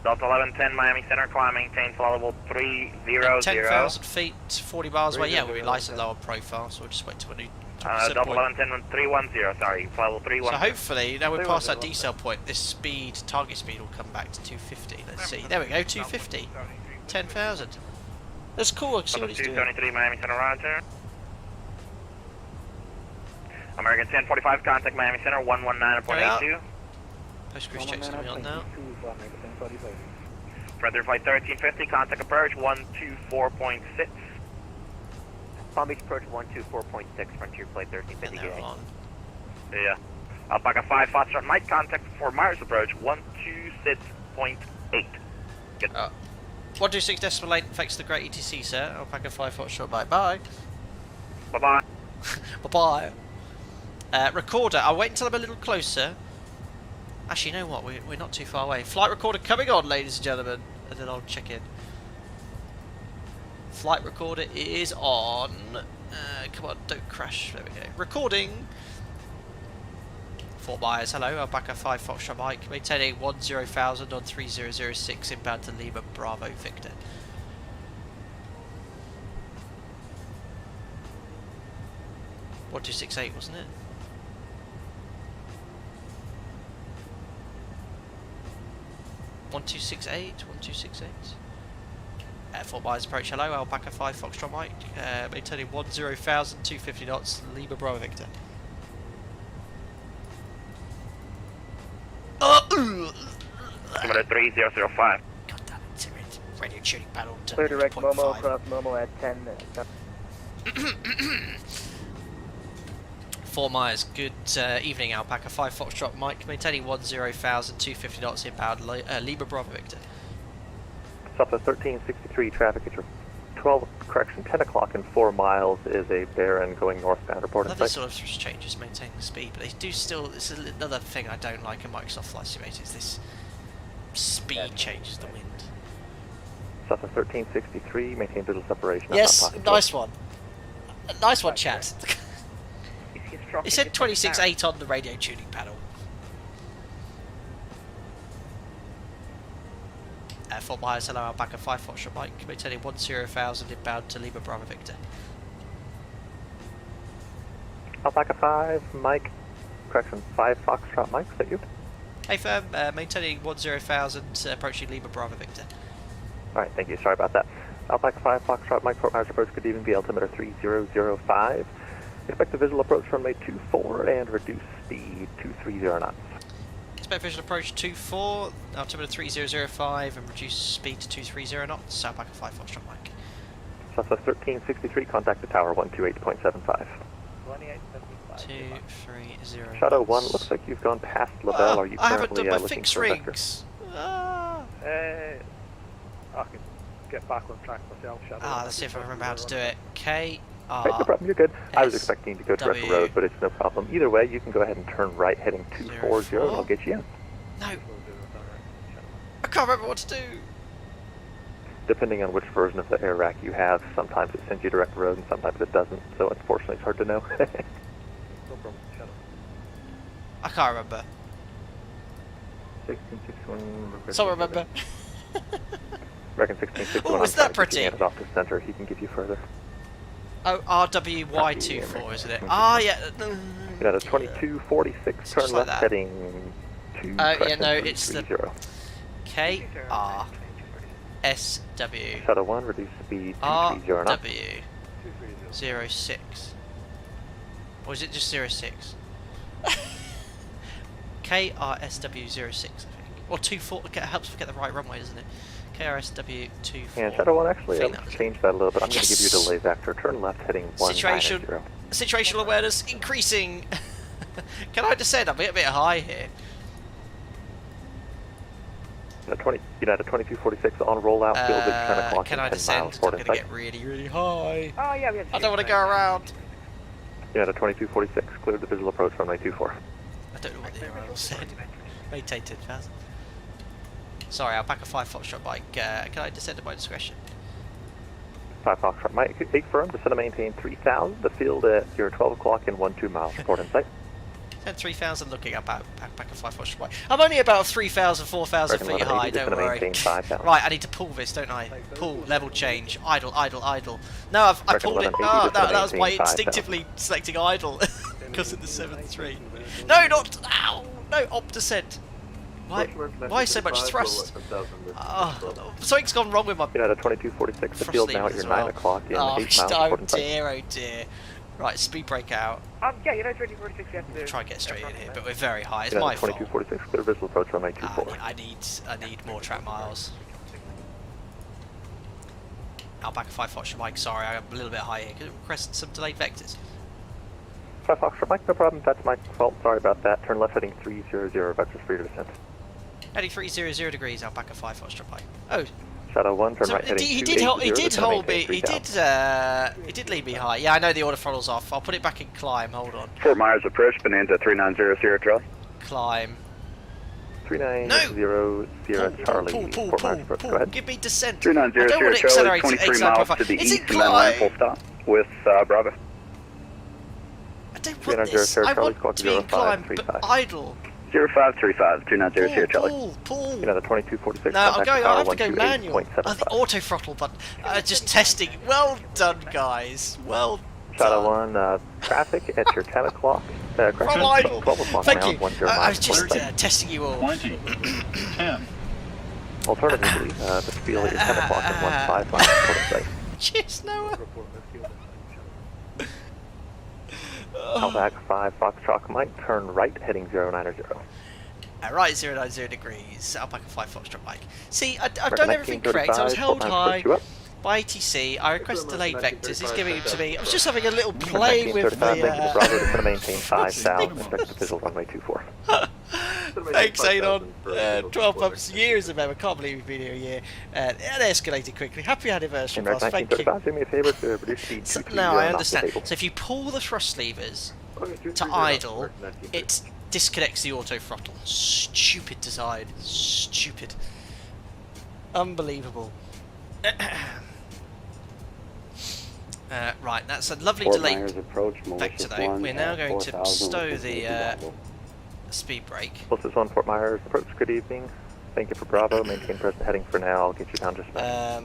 Delta 1110 Miami Center, climb, maintain flight level 300. 10,000 feet, 40 miles away, yeah, we'll be nice and low on profile, so we'll just wait till a new Delta 1110 310, sorry, flight level 310. So hopefully, now we're past that decel point, this speed, target speed will come back to 250, let's see, there we go, 250, 10,000. That's cool, I can see what he's doing. 273 Miami Center, roger. American 1045, contact Miami Center 119.82. Post cruise checks coming on now. Frontier Flight 1350, contact approach 124.6. Palm Beach approach 124.6, Frontier Flight 1350. And they're on. Yeah. Alpaca 5, Foxtrot Mike, contact for Myers approach 126.8. Good. 126.8 affects the great ETC, sir. Alpaca 5 Foxtrot Mike. Bye. Bye-bye. Bye-bye. Recorder, I'll wait until I'm a little closer. Actually, you know what? We're not too far away. Flight recorder coming on, ladies and gentlemen. And then I'll check in. Flight recorder is on. Come on, don't crash. There we go. Recording. Fort Myers, hello. Alpaca 5 Foxtrot Mike. Maintaining 10,000 on 3006 inbound to Lima Bravo Victor. 1268, wasn't it? One 268. Fort Myers approach. Hello, Alpaca 5 Foxtrot Mike. Maintaining 10,000, 250 knots. Lima Bravo Victor. Altimeter 3005. God damn it! Radio tuning panel. Clear direct Momo across Momo at 10. 4 Myers, good evening, Alpaca 5 Foxtrot Mike, maintaining 10,000, 250 knots inbound, Lima Bravo Victor. Southwest 1363 traffic at your 10 o'clock and 4 miles is a Baron going northbound. Report Another sort of changes maintaining the speed, but they do still, this is another thing I don't like in Microsoft Flight Simulator, is this speed changes the wind. Southwest 1363, maintain visual separation. Yes, nice one. Nice one, chat. It said 26.8 on the radio tuning panel. Fort Myers, hello, Alpaca 5 Foxtrot Mike, maintaining 10,000 inbound to Lima Bravo Victor. Alpaca 5, Mike, correction, 5 Foxtrot Mike, is that you? Hey firm, maintaining 10,000, approaching Lima Bravo Victor. Alright, thank you, sorry about that. Alpaca 5 Foxtrot Mike, Fort Myers approach, good evening, via altimeter 3005. Expect the visual approach runway 24 and reduce speed 230 knots. Expect visual approach 24, altimeter 3005 and reduce speed to 230 knots, Alpaca 5 Foxtrot Mike. Southwest 1363, contact the tower 128.75. 230 Shadow 1, looks like you've gone past Lavelle. Are you I haven't currently done my looking fixed for a vector? rings. I can get back on track myself, Shadow. Let's see if I remember how to do it. Right, no problem, you're good. I was expecting to go direct W. road, but it's no problem. Either way, you can go ahead and turn right heading 240 and I'll get you in. No. I can't remember what to do. Depending on which version of the air rack you have, sometimes it sends you direct road and sometimes it doesn't, so unfortunately it's hard to know. No problem, Shadow. I can't remember. 1661. Someone remember? Reckon 1661. Oh, is that pretty? It off the center, he can give you further. Oh, RWY24, isn't it? Ah, yeah. You got a 2246, turn left heading 2. Yeah, no, it's the KRSW. Shadow 1, reduce speed 230 knots. RW06. Or is it just 06? KRSW06, I think. Or 24, it helps me get the right runway, doesn't it? KRSW 24. And Shadow 1, actually, I'll change that a little bit. I'm going to give you a delay vector. Turn left heading 190. Situational awareness increasing. Can I descend? I'm a bit high here. United 2246 on rollout, field at 10 o'clock. Can I descend? I'm going to get really, really high. Oh, yeah, we have I don't want to go around. United 2246, cleared the visual approach runway 24. I don't know what the URL said. Maintain 10,000. Sorry, Alpaca 5 Foxtrot Mike. Can I descend at my discretion? 5 Foxtrot Mike, 8 firm, descend to maintain 3000. The field at your 12 o'clock and 12 miles. Report in sight. 3,000 looking up Alpaca 5 Foxtrot Mike. I'm only about 3,000, 4,000 feet high, don't worry. Right, I need to pull this, don't I? Pull, level change, idle, idle, idle. No, I pulled it. Oh, that was my instinctively selecting idle. Because of the 7-3. No, not. Ow! No, op descent. Why so much thrust? Something's gone wrong with my... You know, the 2246, the field now at your 9 o'clock and 8 miles. Oh dear. Right, speed break out. Yeah, you know, 2246, you have to... Try and get straight in here, but we're very high. It's you know, my fault. 2246, clear visual approach runway 24. I need more track miles. Alpaca 5 Foxtrot Mike, sorry, I'm a little bit high here. Could request some delayed vectors? 5 Foxtrot Mike, no problem. That's my fault. Sorry about that. Turn left heading 300, vectors free to descent. Heading 300 degrees, Alpaca 5 Foxtrot Mike. Oh. Shadow 1, turn right heading 280. He did hold me. He did leave me high. Yeah, I know the order throttle's off. I'll put it back in climb. Hold on. Fort Myers approach, Bonanza 3900 Charles. Climb. 3900 Charlie. Pull. Go ahead. Give me descent. 3900 Charlie, 23 miles to the east and then land full stop with Bravo. I don't want this. I want to be in climb, but idle. 0535, 2900 Charlie. Pull. You know, the 2246. No, I have to go manual. The auto throttle button. Just testing. Well done, guys. Well Shadow 1, traffic at your 10 o'clock. From idle. 12 o'clock Thank now, you. 10 I miles. was just testing you all. 20, 10. Alternatively, the field at your 10 o'clock and 15 miles report in sight. Cheers, Noah. Outback 5 Foxtrot Mike, turn right, heading 090. Right, 090 degrees. Alpaca 5 Foxtrot Mike. See, I've done everything correct. I was held high by ATC. I requested delayed vectors. He's giving it to me. I was just having a little play with the. Bravo is going to maintain 5,000. Expect to visual runway 24. Thanks, Adon. 12 months, years of them. I can't believe we've been here a year. It escalated quickly. Happy anniversary, boss. Thank you. Do me a favor to reduce speed to now I understand. So if you pull the thrust levers to idle, it disconnects the auto throttle. Stupid design. Stupid. Unbelievable. Right, that's a lovely delayed vector though. We're now going to stow the speed brake. This is 1 Fort Myers, approach, good evening. Thank you for Bravo, maintain present heading for now, I'll get you down just a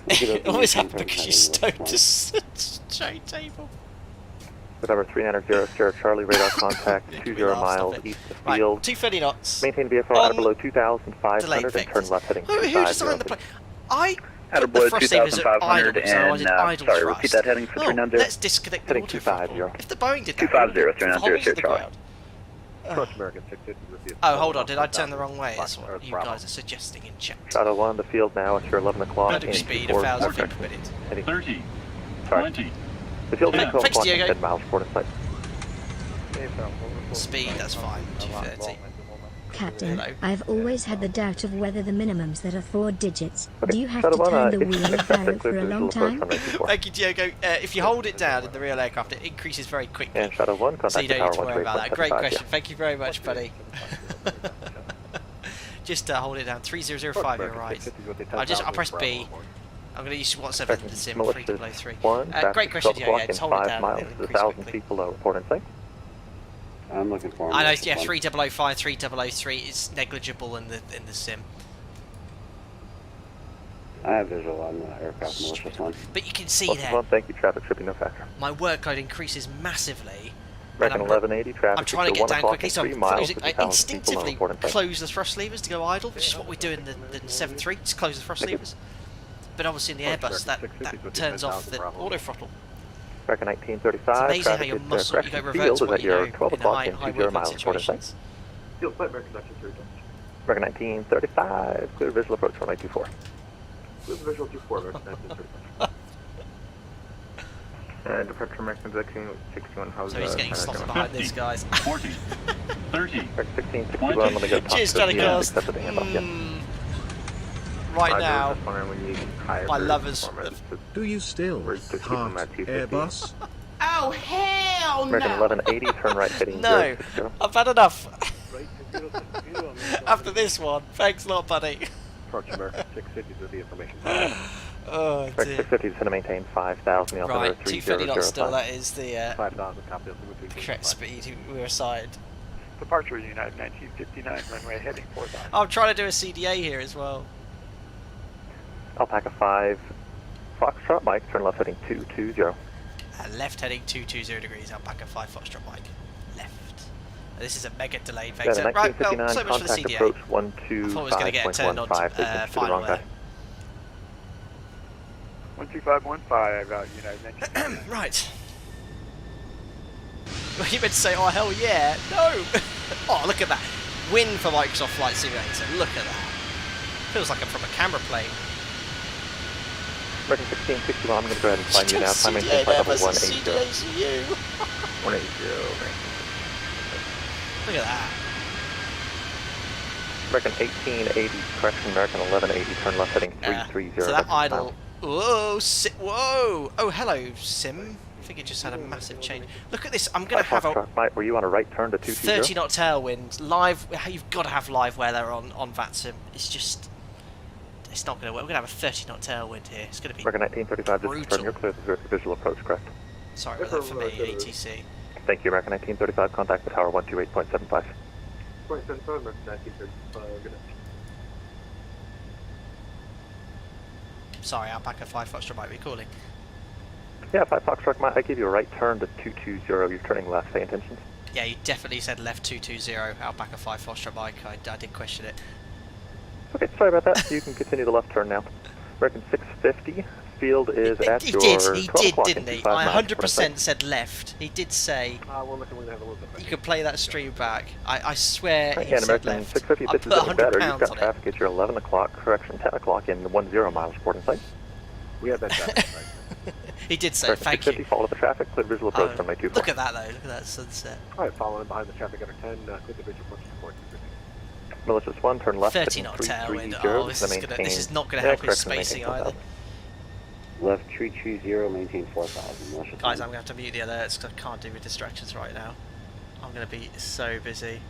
minute. It always happens because you stowed the straight table. November 390, Sierra Charlie, radar contact 20 miles east of field. Right, 230 knots. Maintain VFR at below 2,500 and turn left heading 250. Who designed the plane? I At put the below thrust levers at idle 2,500 because I wanted idle sorry, thrust. repeat that heading for 390. Let's disconnect the auto throttle. If the Boeing did that, 250, 390, Sierra Charlie. Oh, hold on, did I turn the wrong way? That's what you guys are suggesting in chat. Shadow 1, the field now at your 11 o'clock. Vertical speed, 1,000 feet per minute. 30, Sorry. 20. The field is 12 Thanks, o'clock Diego. and 10 miles report in sight. Speed, that's fine, 230. Captain, Hello. I've always had the doubt of whether the minimums that are 4 digits. Do you have Shadow to 1, turn the it's wheel of expected arrow for a visual long approach time? runway 24. Thank you, Diego. If you hold it down in the real aircraft, it increases very quickly. And Shadow 1, So you contact don't tower need to worry about that. Great 128.75. question. Thank you very much, buddy. Just hold it down. 3005, you're right. I press B. I'm going to use 17 to sim 3003. Great question, Diego. Yeah, just hold it down. 5 miles, It'll increase 1,000 quickly. feet below report in sight. I'm looking for him. I know, yeah, 3005, 3003 is negligible in the sim. I have visual on the aircraft malicious one. But you can see Plus there, 1, thank you, traffic shipping no factor. my workload increases massively. American 1180, traffic I'm trying to to get 1 down o'clock quickly, and so 3 I'm miles closing. with I 1,000 people instinctively report in sight. close the thrust levers to go idle, which is what we do in the 7.3, just close the thrust levers. But obviously in the Airbus, that turns off the auto throttle. American 1935, It's amazing how traffic your at muscle, you go Crescent revert Field to is what at you your know 12 in o'clock high and 20 workload miles report in sight. situations. American 1935, clear visual approach runway 24. Visual 24, American 1935. Departure American 61 house. So he's getting slotted behind this, guys. 40, 30, 1661, let me go talk Cheers, to Johnny the Cars. accepted handoff, yeah. Right now, my lovers. Do you still heart Airbus? Oh, hell American no! 1180, turn right heading No, 060. I've had enough. After this one, thanks a lot, buddy. Approach American 650 to the information. Oh American dear. 650 is going to maintain 5,000, Right, altimeter 230 knots still. 3005. That is the 5,000 copy of the correct speed we were assigned. Departure United 1959, runway heading 4,000. I'm trying to do a CDA here as well. Alpaca 5, Foxtrot Mike, turn left heading 220. Left heading 220 degrees, Alpaca 5 Foxtrot Mike. Left. This is a mega delayed Yeah, the vector. Right, well, 1959 so much for the contact CDA. approach I thought it was going to get turned on 125.15, taking to the final wrong guy. there. 12515, United 1959. Right. Well, you meant to say, oh hell yeah. No! Oh, look at that. Win for Microsoft Flight Simulator. Look at that. Feels like I'm from a camera plane. American 1661, I'm going to go ahead and find you now. Time maintain CDA flight there level versus 180. CDA's you. 180. Look at that. American 1880, correction, American 1180, turn left heading 330. So that idle. Whoa, whoa! Oh, hello, Sim. I think it just had a massive change. Look at this. I'm going to have a Mike, were you on a right turn to 220? 30 knot tailwind. Live. You've got to have live weather on VATSIM. It's just. It's not going to work. We're going to have a 30 knot tailwind here. It's going to be. American 1935, just brutal. confirm you're clear for visual approach, correct? Sorry about that for me, ATC. Thank you, American 1935, contact the tower 128.75. 2075, American 1935, good night. Sorry, Alpaca 5 Foxtrot might be calling. Yeah, 5 Foxtrot Mike, I gave you a right turn to 220. You're turning left, pay intentions. Yeah, you definitely said left 220, Alpaca 5 Foxtrot Mike. I did question it. Okay, sorry about that. You can continue the left turn now. American 650. Field is at your 12 o'clock didn't he? I 100% said left. He did say. We're looking to have a little bit. You could play that stream back. I swear he and said American left. 650, this is getting better. You've got traffic at your 11 o'clock, correction, 10 o'clock in 10 miles reporting site. We have that traffic, right? He did say, American thank 650, you. follow the traffic, clear visual approach runway 24. Look at that though, look at that sunset. Alright, following behind the traffic under 10, clear the visual approach to 40. Malicious 1, turn left. 30 knot tailwind. Oh, this is not going to help his spacing either. Left 330, maintain 4000. Guys, I'm going to have to mute the alerts because I can't do with distractions right now. I'm going to be so busy.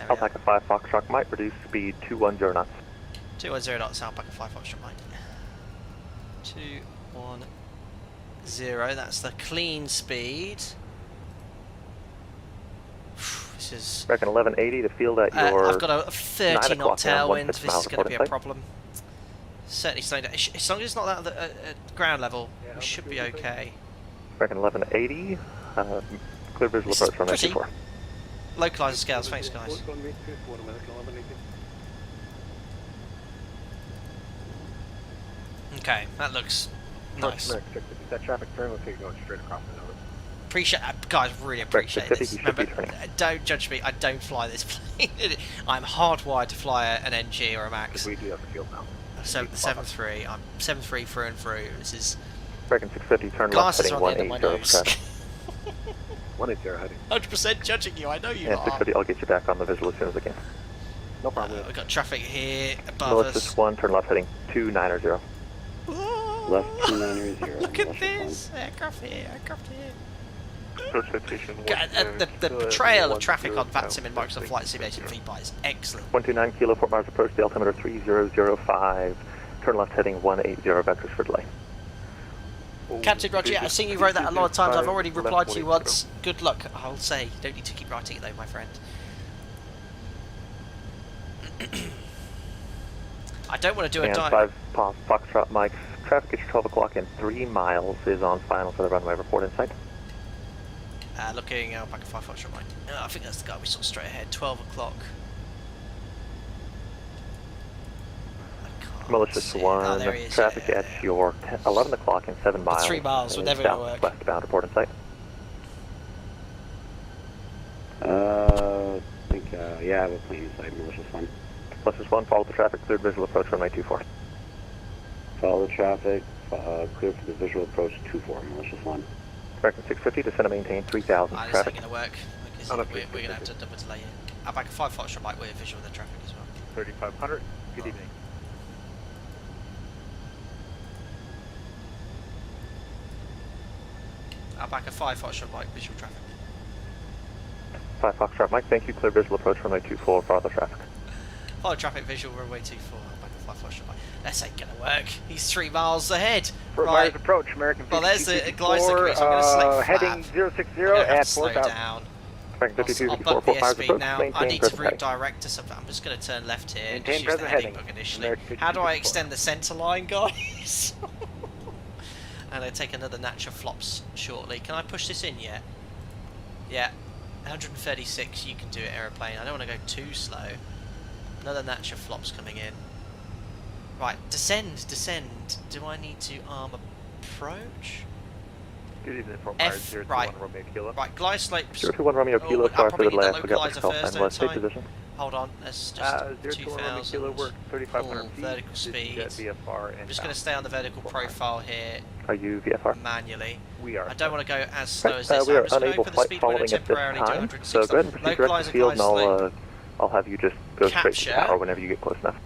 Alpaca 5 Foxtrot might reduce speed 210 knots. 210 knots, Alpaca 5 Foxtrot Mike. 210, that's the clean speed. This is... American 1180 to field at your I've got a 30 knot tailwind, this is going to be a problem. Certainly slowing down. As long as it's not that at ground level, we should be okay. American 1180, clear visual approach from 94. Localizer scales, thanks guys. Okay, that looks nice. That traffic turn looks like you're going straight across the nose. Appreciate, guys, really appreciate this. Remember, don't judge me, I don't fly this plane. I'm hardwired to fly an NG or a Max. We do have the field now. 7.3, I'm 7.3 through and through. This is... American 650, turn left, heading 180. 180 heading. 100% judging you, I know you are. 650, I'll get you back on the visual as soon as I can. No problem. We've got traffic here above us. 1, turn left, heading 290. Left 290. Look at this! Aircraft here, aircraft here. The trail of traffic on VATSIM in Microsoft Flight Simulator VBI is excellent. 129 kilo, 4 miles approach, the altimeter 3005. Turn left heading 180 vectors for delay. Captain Roger, I've seen you wrote that a lot of times. I've already replied to you once. Good luck, I'll say. You don't need to keep writing it though, my friend. I don't want to do a dive. 5 Foxtrot Mike. Traffic at your 12 o'clock in 3 miles is on final for the runway report in sight. Looking back at 5 Foxtrot Mike. I think that's the guy we saw straight ahead. 12 o'clock. Malicious 1, traffic at your 11 o'clock in 7 miles. 3 miles, we're never going to work. Westbound, report in sight. I think, yeah, I have a plane in sight, Malicious 1. Malicious 1, follow the traffic, cleared visual approach, runway 24. Follow the traffic, clear for the visual approach 24, Malicious 1. American 650, descend and maintain 3000 traffic. This ain't going to work, because we're going to have to double delay it. Back at 5 Foxtrot Mike, we're visual with the traffic as well. 3500, good evening. Back at 5 Foxtrot Mike, visual traffic. 5 Foxtrot Mike, thank you, clear visual approach runway 24, follow the traffic. Follow traffic visual runway 24, back at 5 Foxtrot Mike. This ain't gonna work, he's 3 miles ahead. Right. Approach, American 5254, well, there's the glider cruise, I'm gonna select heading 060 at 4,000. Down. I'll bump the airspeed now. I need to redirect to something. I'm just going to turn left here and just use the heading book initially. How do I extend the centre line, guys? And I take another natural flops shortly. Can I push this in yet? Yeah. 136, you can do it, aeroplane. I don't want to go too slow. Another natural flops coming in. Right, descend. Do I need to arm approach? Good evening, from right. Romeo Kilo. Right, glide slopes. 021 Romeo Kilo, sorry for the delay. I forgot to call first, and stay position. Hold on, let's just 021 Kilo, work 3,500 feet. Vertical speed. VFR I'm just going to stay on the vertical profile here. Are you VFR? Manually. We are. I don't want to go as slow as this. We are I'm just unable going for the speed we're temporarily do 160. So go ahead and proceed direct to field, and I'll have you just go straight to power whenever you get close enough.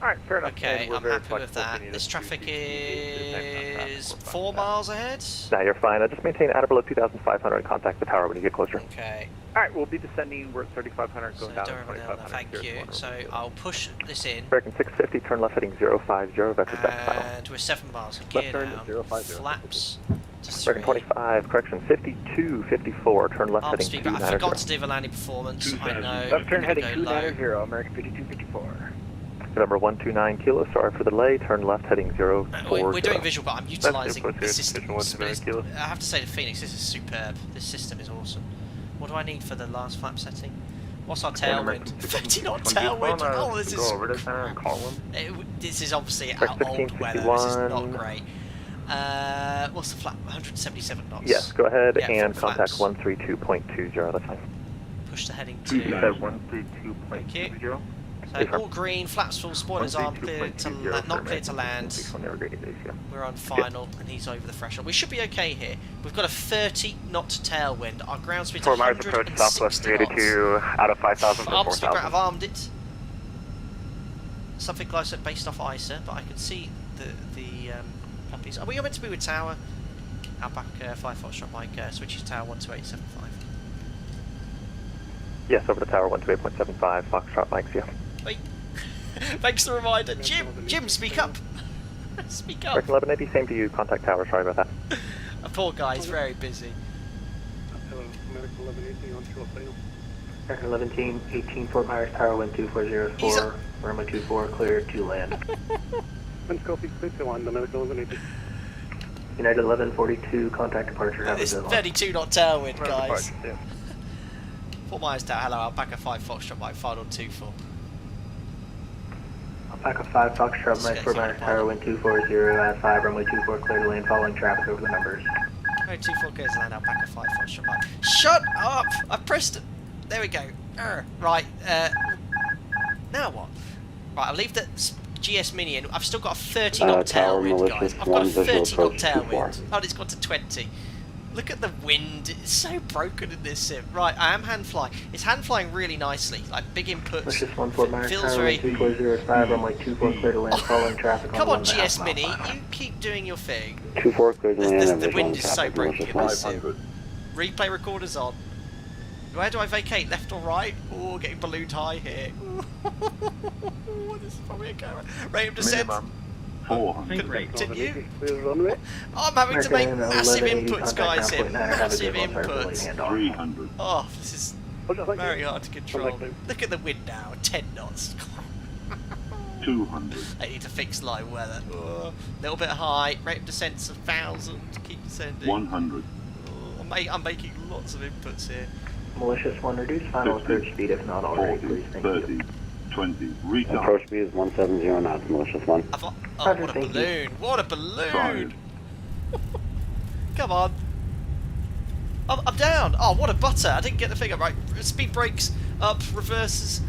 Alright, fair enough. Okay, I'm happy with that. This traffic is 4 miles ahead. Nah, you're fine. Just maintain at or below 2,500 and contact the tower when you get closer. Okay. Alright, we'll be descending. We're at 3,500, going down to 2,500. Thank you. So I'll push this in. American 650, turn left heading 050, vectors back to final. And we're 7 miles. Left turn to 050. Flaps. American 25, correction, 5254, turn left heading 290. I forgot to do the landing performance. I know. Left turn heading 290, American 5254. November 129 Kilo, sorry for the delay, turn left heading 040. We're doing visual, but I'm utilising the That's system. 129 Kilo. I have to say to Phoenix, this is superb. This system is awesome. What do I need for the last flap setting? What's our tailwind? 30 knot tailwind! Oh, this is... Go over to center and call him. This is obviously our old weather. This is not great. What's the flap? 177 knots. Yes, go ahead Yeah, and full contact flaps. 132.20, that's fine. Push the heading to... You said 132.20. So all green, flaps full, spoilers arm, clear to not clear to land. We're on final, and he's over the threshold. We should be okay here. We've got a 30 knot tailwind. Our ground speed's 160 knots. Southwest 382 out of 5,000 for Arm speed, 4,000. I've armed it. Something closer based off ISA, but I can see the puppies. Are we meant to be with tower? Alpaca 5 Foxtrot Mike switches tower 12875. Yes, over to tower 128.75, Foxtrot Mike's, yeah. Wait. Thanks for the reminder. Jim, speak up. Speak up. 1180, same to you, contact tower, sorry about that. A poor guy's very busy. Hello, Medical 1118 on to final. American 11 18 Fort Myers Tower 12404, runway 24 clear to land. Unscopy, please go on the Medical 1118. United 1142, contact departure. Have a It's good one. 32 knot tailwind, guys. Departure, yeah. Fort Myers Tower, hello, Alpaca 5 Foxtrot Mike, final 24. Alpaca 5 Foxtrot Mike Fort Myers Tower 1240 at 5, runway 24 clear to land following traffic over the numbers. Runway 24 clear to land, Alpaca 5 Foxtrot Mike. Shut up! I pressed it. There we go. Right, now what? Right, I'll leave the GS Mini in. I've still got a 30 knot tailwind, guys. I've got a 30 knot tailwind. Oh, it's got to 20. Look at the wind. It's so broken in this sim. Right, I am hand flying. It's hand flying really nicely. Like big inputs. Let's just 1 Fort Myers Feels Tower very. 24 at 5, runway 24 clear to land following traffic. Come on on, GS Mini. You keep doing your thing. 24 clear to land. The wind is so broken in this sim. Replay recorder's on. Where do I vacate? Left or right? Oh, getting ballooned high here. This is probably a camera. Rate of descent. 400. Continue. I'm having to make massive inputs, guys, here. Massive inputs. 300. Oh, this is very hard to control. Look at the wind now, 10 knots. 200. I need to fix live weather. A little bit high. Rate of descent's 1,000. Keep descending. 100. I'm making lots of inputs here. Malicious 1, reduce final approach speed if not already, 40, please. Thank 30, you. 20. Retard. Approach speed is 170 knots, malicious 1. Oh, what a balloon! What a balloon! Come on. I'm down. Oh, what a butter. I didn't get the figure right. Speed brakes up, reverses.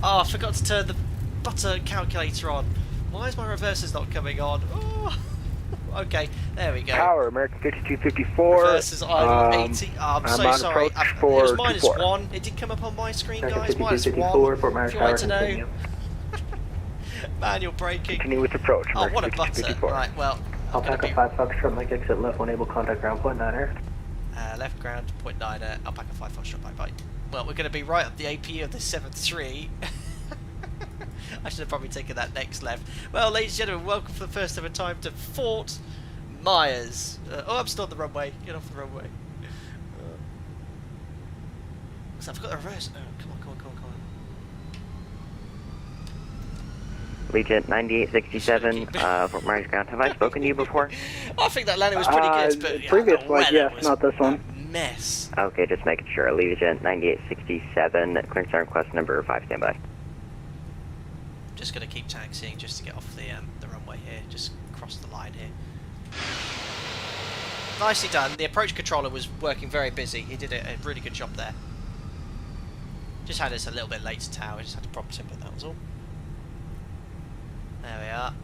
Oh, I forgot to turn the butter calculator on. Why is my reverses not coming on? Oh. Okay, there we go. Tower, American 5254. Reverses idle 80. Oh, I'm so sorry. It was -1. It did come up on my screen, guys. -1. Fort Myers If you Tower want to know. continue. Manual braking. Continue with approach. Oh, what a butter. Right, well. Alpaca 5 Foxtrot Mike exit left when able, contact ground point 9er. Left ground, point 9er, Alpaca 5 Foxtrot, bye. Well, we're going to be right up the AP of the 7-3. I should have probably taken that next left. Well, ladies and gentlemen, welcome for the first ever time to Fort Myers. Oh, I'm still on the runway. Get off the runway. So I've got the reverse. Oh, come on. Legion 9867, Fort Myers ground. Have I spoken to you before? I think that landing was pretty good, but yeah, previous the flight, weather yes, was not this one. a mess. Okay, just making sure. Legion 9867, clearance and request number 5, standby. Just going to keep taxiing just to get off the runway here. Just cross the line here. Nicely done. The approach controller was working very busy. He did a really good job there. Just had us a little bit late to tower. Just had to prompt him, but that was all. There we are.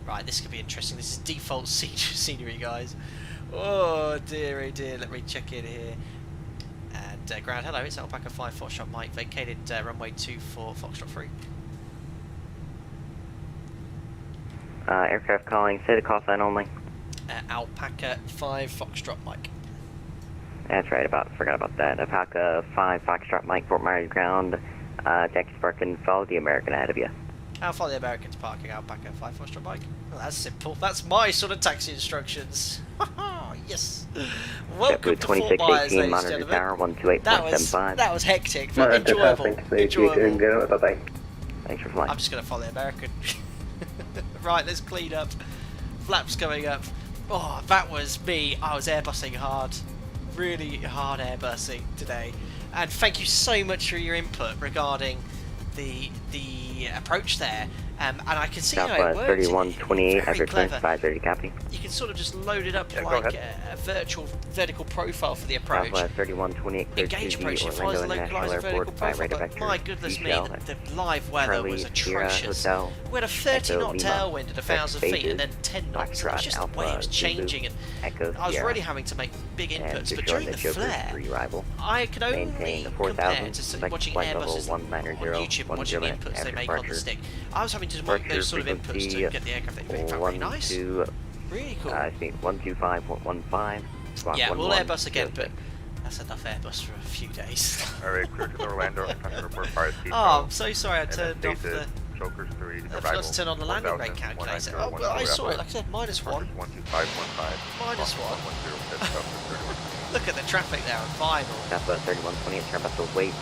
Right, this could be interesting. This is default scenery, guys. Oh dear, let me check in here. And ground, hello, it's Alpaca 5 Foxtrot Mike, vacated runway 24 Foxtrot 3. Aircraft calling, say the call sign only. Alpaca 5 Foxtrot Mike. That's right, forgot about that. Alpaca 5 Foxtrot Mike, Fort Myers ground. Taxi park and follow the American ahead of you. I'll follow the Americans parking Alpaca 5 Foxtrot Mike. Well, that's simple. That's my sort of taxi instructions. Yes. Welcome to Fort Myers, ladies and gentlemen. Tower 128.75. That was hectic, but enjoyable. Bye-bye. Thanks for flying. I'm just going to follow the American. Right, let's clean up. Flaps going up. Oh, that was me. I was airbussing hard. Really hard airbussing today. And thank you so much for your input regarding the approach there. And I can see how it works. 3128, very clever. 530, copy. You can sort of just load it up like a virtual vertical profile for the approach. Southwest 3128, Engage approach, it follows the localized vertical profile, but my goodness me, the live weather was atrocious. We had a 30 knot tailwind at 1,000 feet and then 10 knots. It was just the way it was changing, and I was really having to make big inputs, but during the flare, I could only compare to watching Airbuses on YouTube and watching the inputs they make on the stick. I was having to make those sort of inputs to get the aircraft. It felt very nice. Really cool. I think 125.15. Yeah, we'll Airbus again, but that's enough Airbus for a few days. Alright, clear to Orlando. Oh, I'm so sorry I turned off the... Chokers 3, I forgot to turn on the landing rate calculator. Oh, well, I saw it, like I said, -1. -12515. -1. Look at the traffic there on final. Southwest 3128, turn vessel wait.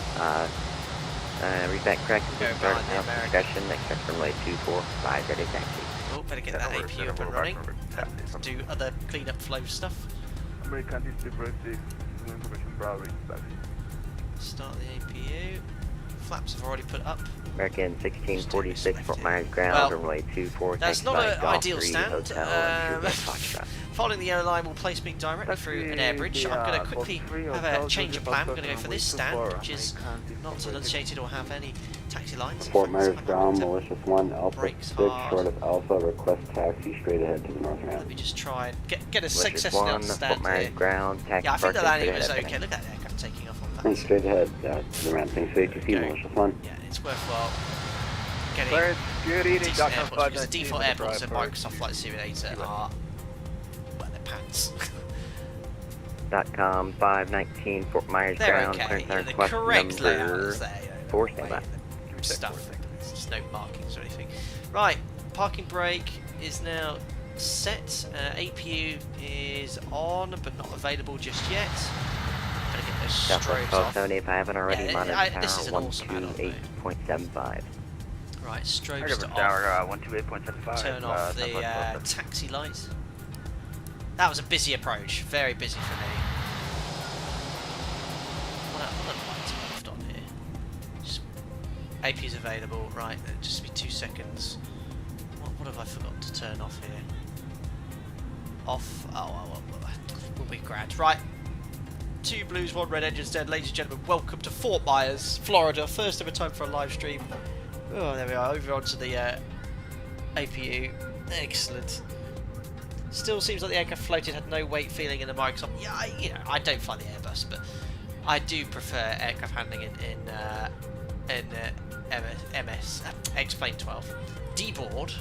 Reset correct. Start discussion. Expect runway 24, 5 ready taxi. Oh, better get that APU up and running. Do other cleanup flow stuff. American District information Bravo. Start the APU. Flaps have already put up. American 1646, Fort Myers ground, runway 24. That's not an ideal stand. Following the airline will place me directly through an air bridge. I'm going to quickly have a change of plan. I'm going to go for this stand, which is not enunciated or have any taxi lines. Fort Myers ground, Malicious 1, Alpha 6, short of Alpha, request taxi straight ahead to the north ramp. Let me just try and get a successful stand Fort Myers here. ground, taxi Yeah, I think the landing was okay. Look at that aircraft taking off on that. Thanks, straight ahead to the ramp. Thanks, ATC, Malicious 1. Yeah, it's worthwhile getting good evening, decent airports, because the default airports in Microsoft Flight Simulator are, well, they're pants. .com 519 Fort Myers ground, okay. current The request correct layout number is there. 4, standby. Stuff. There's just no markings or anything. Right, parking brake is now set. APU is on, but not available just yet. Better get those strobes off. 75 and already monitored this is an tower awesome add-on, 128.75. Right, strobes to off. Tower 128.75. Turn off the taxi lights. That was a busy approach, very busy for me. What other lights are left on here? Just AP's available, right, just be 2 seconds. What have I forgotten to turn off here? Off, we'll be grand. Right, 2 blues, 1 red engines dead. Ladies and gentlemen, welcome to Fort Myers, Florida. First ever time for a live stream. Oh, there we are, over onto the APU. Excellent. Still seems like the aircraft floated, had no weight feeling in the Microsoft. Yeah, I don't fly the Airbus, but I do prefer aircraft handling in MS X-Plane 12. D-board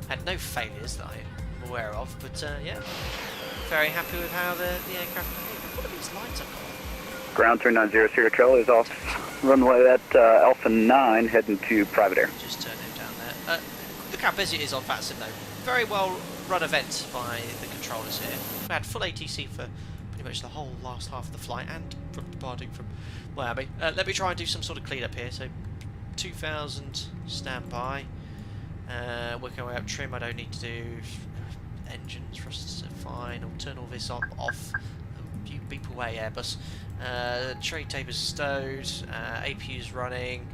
had no failures that I'm aware of, but yeah, very happy with how the aircraft behaved. What are these lights up on? Ground 3900 Sierra Trail is off runway at Alpha 9, heading to private air. Just turn it down there. Look how busy it is on VATSIM though. Very well run event by the controllers here. We had full ATC for pretty much the whole last half of the flight and from departing from Miami. Let me try and do some sort of cleanup here. So 2000 standby. Working our way up trim. I don't need to do engines, thrusters are fine. I'll turn all this off. You beep away, Airbus. Tray tapers stowed. APU's running.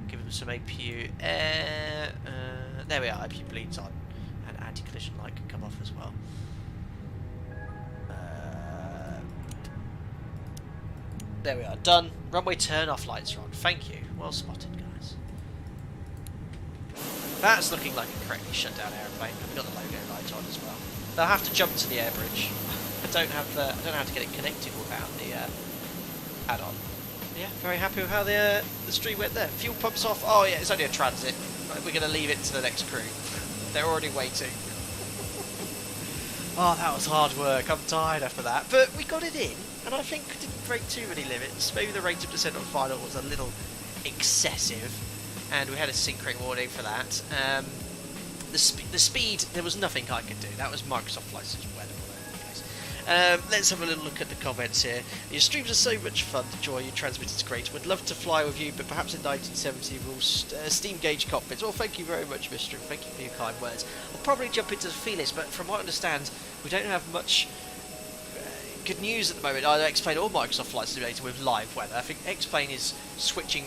Give them some APU air. There we are. APU bleeds on. And anti-collision light can come off as well. There we are. Done. Runway turn-off lights are on. Thank you. Well spotted, guys. That's looking like a correctly shut down aeroplane. We've got the logo light on as well. They'll have to jump to the air bridge. I don't know how to get it connected without the add-on. Yeah, very happy with how the stream went there. Fuel pumps off. Oh yeah, it's only a transit. Right, we're going to leave it to the next crew. They're already waiting. Oh, that was hard work. I'm tired after that. But we got it in, and I think we didn't break too many limits. Maybe the rate of descent on final was a little excessive, and we had a sync rate warning for that. The speed, there was nothing I could do. That was Microsoft Flight Simulator weather all over the place. Let's have a little look at the comments here. Your streams are so much fun, the joy you transmit is great. Would love to fly with you, but perhaps in 1970 we'll steam gauge cockpits. Well, thank you very much, Mr. Thank you for your kind words. I'll probably jump into the Felix, but from what I understand, we don't have much good news at the moment. I explained all Microsoft Flight Simulator with live weather. I think X-Plane is switching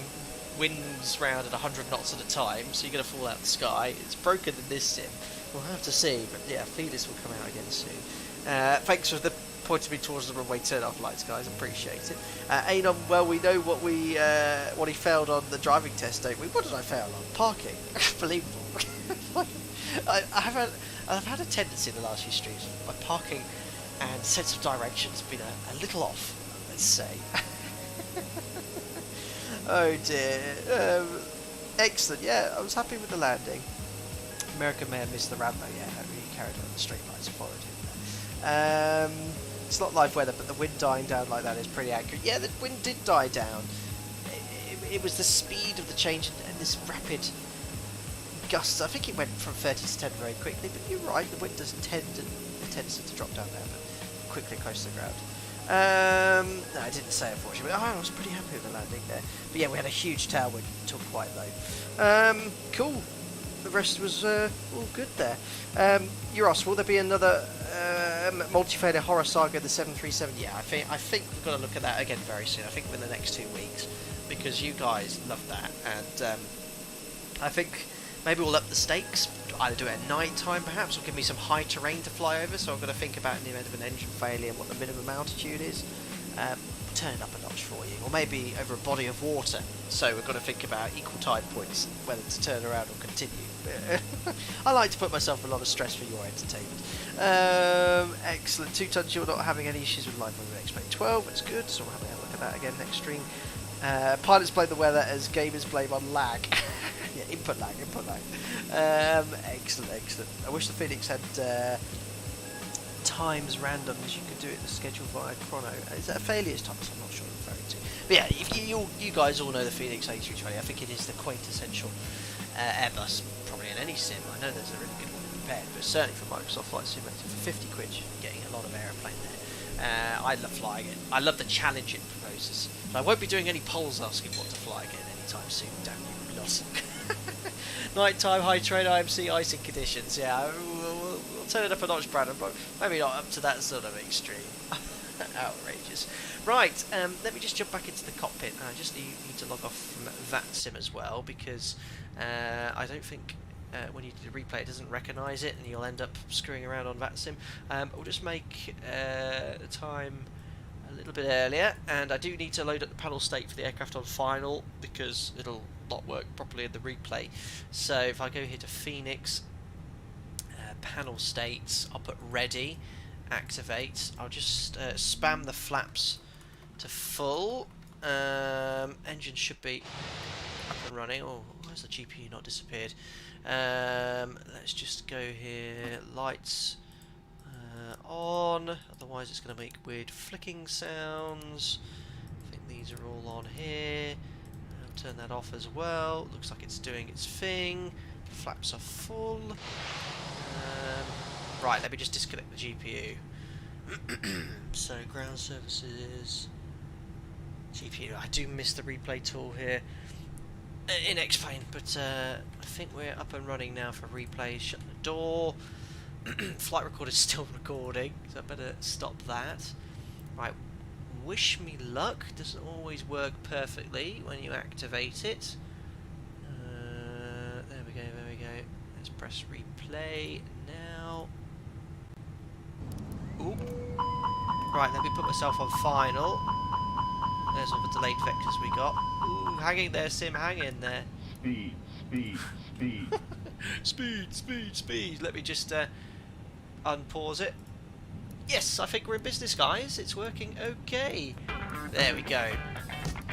winds round at 100 knots at a time, so you're going to fall out of the sky. It's broken in this sim. We'll have to see, but yeah, Felix will come out again soon. Thanks for the pointing me towards the runway turn-off lights, guys. Appreciate it. Anon, well, we know what he failed on the driving test, don't we? What did I fail on? Parking. Unbelievable. I've had a tendency in the last few streams. My parking and sense of direction has been a little off, let's say. Oh dear. Excellent. Yeah, I was happy with the landing. American may have missed the ramp though. Yeah, he carried on the straight lines and followed him. It's not live weather, but the wind dying down like that is pretty accurate. Yeah, the wind did die down. It was the speed of the change and this rapid gusts. I think it went from 30 to 10 very quickly, but you're right, the wind does tend to drop down there, but quickly close to the ground. No, I didn't say unfortunately. I was pretty happy with the landing there. But yeah, we had a huge tailwind until quite low. Cool. The rest was all good there. You asked, will there be another multi-failure horror saga, the 737? Yeah, I think we've got to look at that again very soon. I think within the next 2 weeks, because you guys love that, and I think maybe we'll up the stakes. Either do it at night time perhaps, or give me some high terrain to fly over, so I've got to think about in the event of an engine failure and what the minimum altitude is. Turn it up a notch for you, or maybe over a body of water, so we've got to think about equal tide points, whether to turn around or continue. I like to put myself a lot of stress for your entertainment. Excellent. 2 tons, you're not having any issues with live weather X-Plane 12, it's good, so we'll have a look at that again next stream. Pilots blame the weather as gamers blame on lag. Yeah, input lag. Excellent. I wish the Phoenix had times random as you could do it in the schedule via chrono. Is that failures times? I'm not sure what I'm referring to. But yeah, if you guys all know the Fenix A320, I think it is the quintessential Airbus, probably in any sim. I know there's a really good one prepared, but certainly for Microsoft Flight Simulator, for 50 quid you're getting a lot of aeroplane there. I love flying it. I love the challenge it proposes. So I won't be doing any polls asking what to fly again anytime soon, damn you lot. Nighttime, high terrain, IMC, icing conditions. Yeah, we'll turn it up a notch, Brandon, but maybe not up to that sort of extreme. Outrageous. Right, let me just jump back into the cockpit. I just need to log off from VATSIM as well, because I don't think when you do the replay it doesn't recognise it, and you'll end up screwing around on VATSIM. We'll just make the time a little bit earlier, and I do need to load up the panel state for the aircraft on final, because it'll not work properly in the replay. So if I go here to Phoenix, panel states, I'll put ready, activate. I'll just spam the flaps to full. Engine should be up and running. Oh, where's the GPU not disappeared? Let's just go here, lights on, otherwise it's going to make weird flicking sounds. I think these are all on here. I'll turn that off as well. Looks like it's doing its thing. Flaps are full. Right, let me just disconnect the GPU. So ground services, GPU. I do miss the replay tool here in X-Plane, but I think we're up and running now for replay. Shut the door. Flight recorder is still recording, so I better stop that. Right, wish me luck. Doesn't always work perfectly when you activate it. There we go. Let's press replay now. Ooh. Right, let me put myself on final. There's all the delayed vectors we got. Ooh, hanging there, Sim, hang in there. Speed. Let me just unpause it. Yes, I think we're in business, guys. It's working okay. There we go.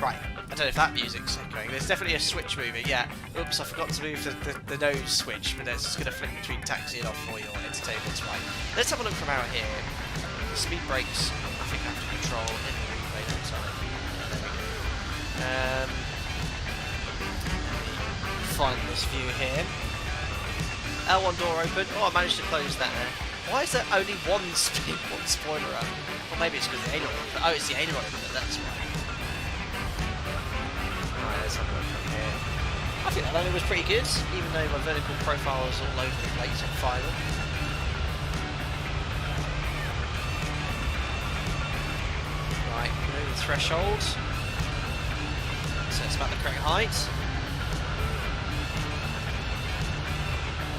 Right, I don't know if that music's going. There's definitely a switch moving, yeah. Oops, I forgot to move the nose switch, but it's just going to flick between taxi and off for your entertainment. Right, let's have a look from out here. The speed brakes, I think I have to control in the replay, don't I? There we go. Find this view here. L1 door open. Oh, I managed to close that there. Why is there only one spoiler up? Or maybe it's because the aileron. Oh, it's the aileron, that's why. Alright, let's have a look from here. I think that landing was pretty good, even though my vertical profile is all over the place on final. Right, below the threshold. So it's about the correct height.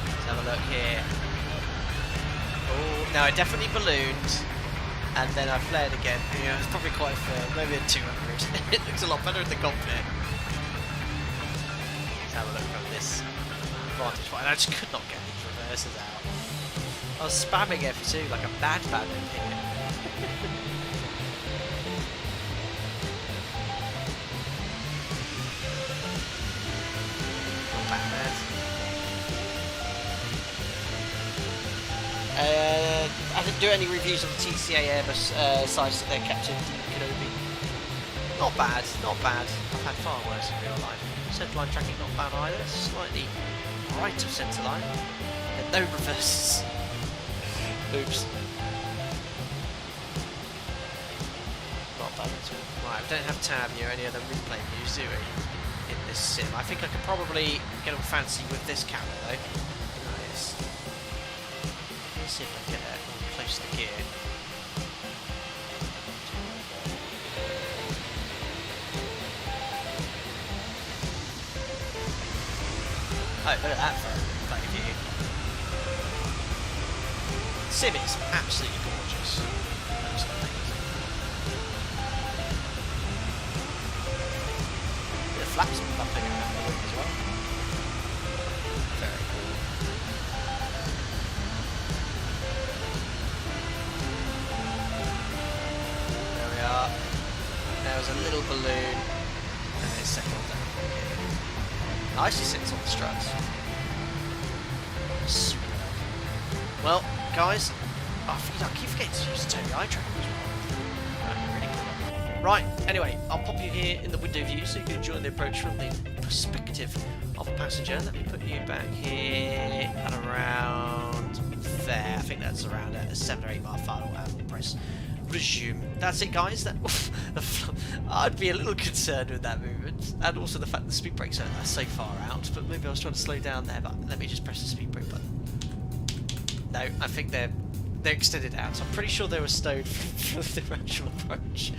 Let's have a look here. Oh, no, I definitely ballooned, and then I flared again. Yeah, it's probably quite fair, maybe a 200. It looks a lot better in the cockpit. Let's have a look from this vantage point. I just could not get these reverses out. I was spamming F2 like a madman in here. Not bad, man. I didn't do any reviews on the TCA Airbus size that they're Captain Kenobi. Not bad, not bad. I've had far worse in real life. Centerline tracking not bad either. Slightly right of centerline. And no reverses. Oops. Not bad at all. Right, we don't have tab view or any other replay views, do we? In this sim. I think I could probably get all fancy with this camera though. Nice. Let's see if I can get it close to the gear. Oh, look at that for a view. Sim is absolutely gorgeous. That's amazing. The flaps are bumping around the wing as well. Very cool. There we are. There's a little balloon, and then settled down. Nicely sits on the struts. Sweet. Well, guys, I keep forgetting to use the Toby eye tracker as well. Really cool. Right, anyway, I'll pop you here in the window view so you can enjoy the approach from the perspective of a passenger. Let me put you back here at around there. I think that's around a 7 or 8 mile final, and we'll press resume. That's it, guys. I'd be a little concerned with that movement, and also the fact that the speed brakes are so far out. But maybe I was trying to slow down there. But let me just press the speed brake button. No, I think they're extended out. I'm pretty sure they were stowed for the actual approach.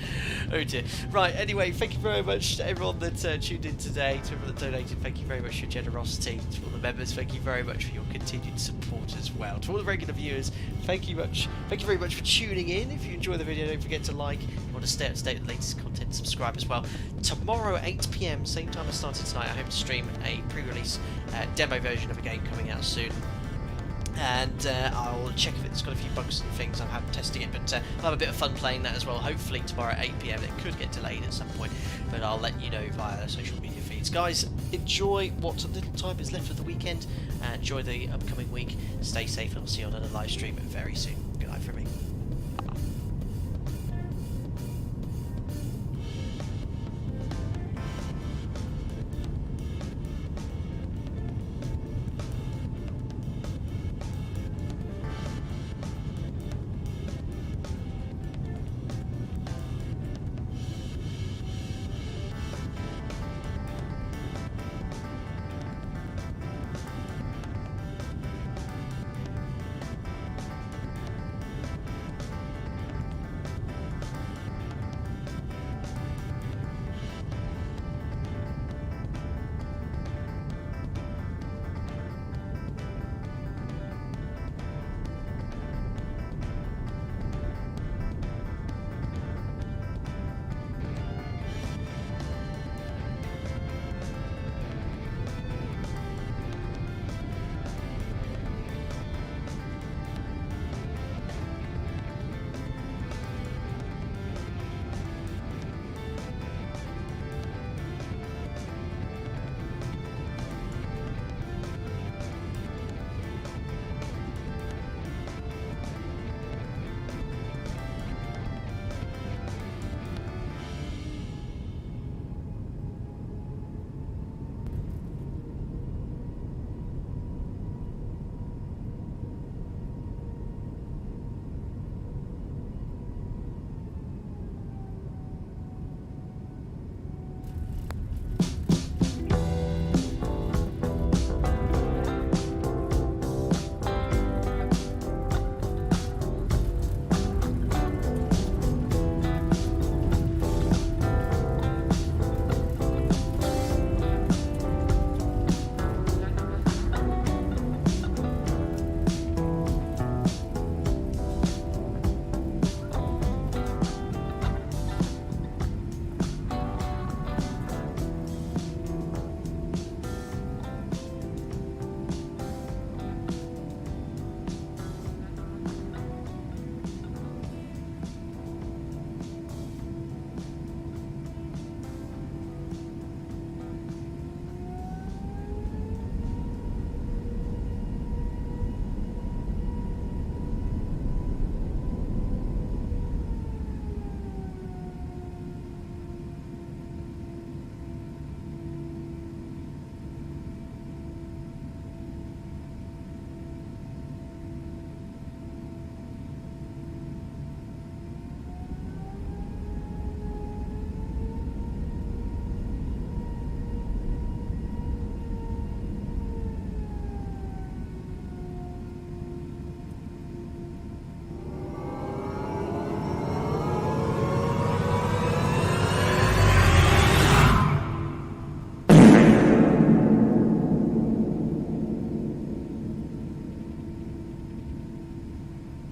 Oh dear. Right. Anyway, thank you very much to everyone that tuned in today. To everyone that donated, thank you very much for your generosity. To all the members, thank you very much for your continued support as well. To all the regular viewers, thank you very much for tuning in. If you enjoy the video, don't forget to like. If you want to stay up to date with the latest content, subscribe as well. Tomorrow at 8 PM, same time as started tonight, I hope to stream a pre-release demo version of a game coming out soon. And I'll check if it's got a few bugs and things. I haven't tested it, but I'll have a bit of fun playing that as well. Hopefully tomorrow at 8 PM. It could get delayed at some point, but I'll let you know via social media feeds. Guys, enjoy what little time is left of the weekend. Enjoy the upcoming week. Stay safe, and I'll see you on another live stream very soon. Good night from me.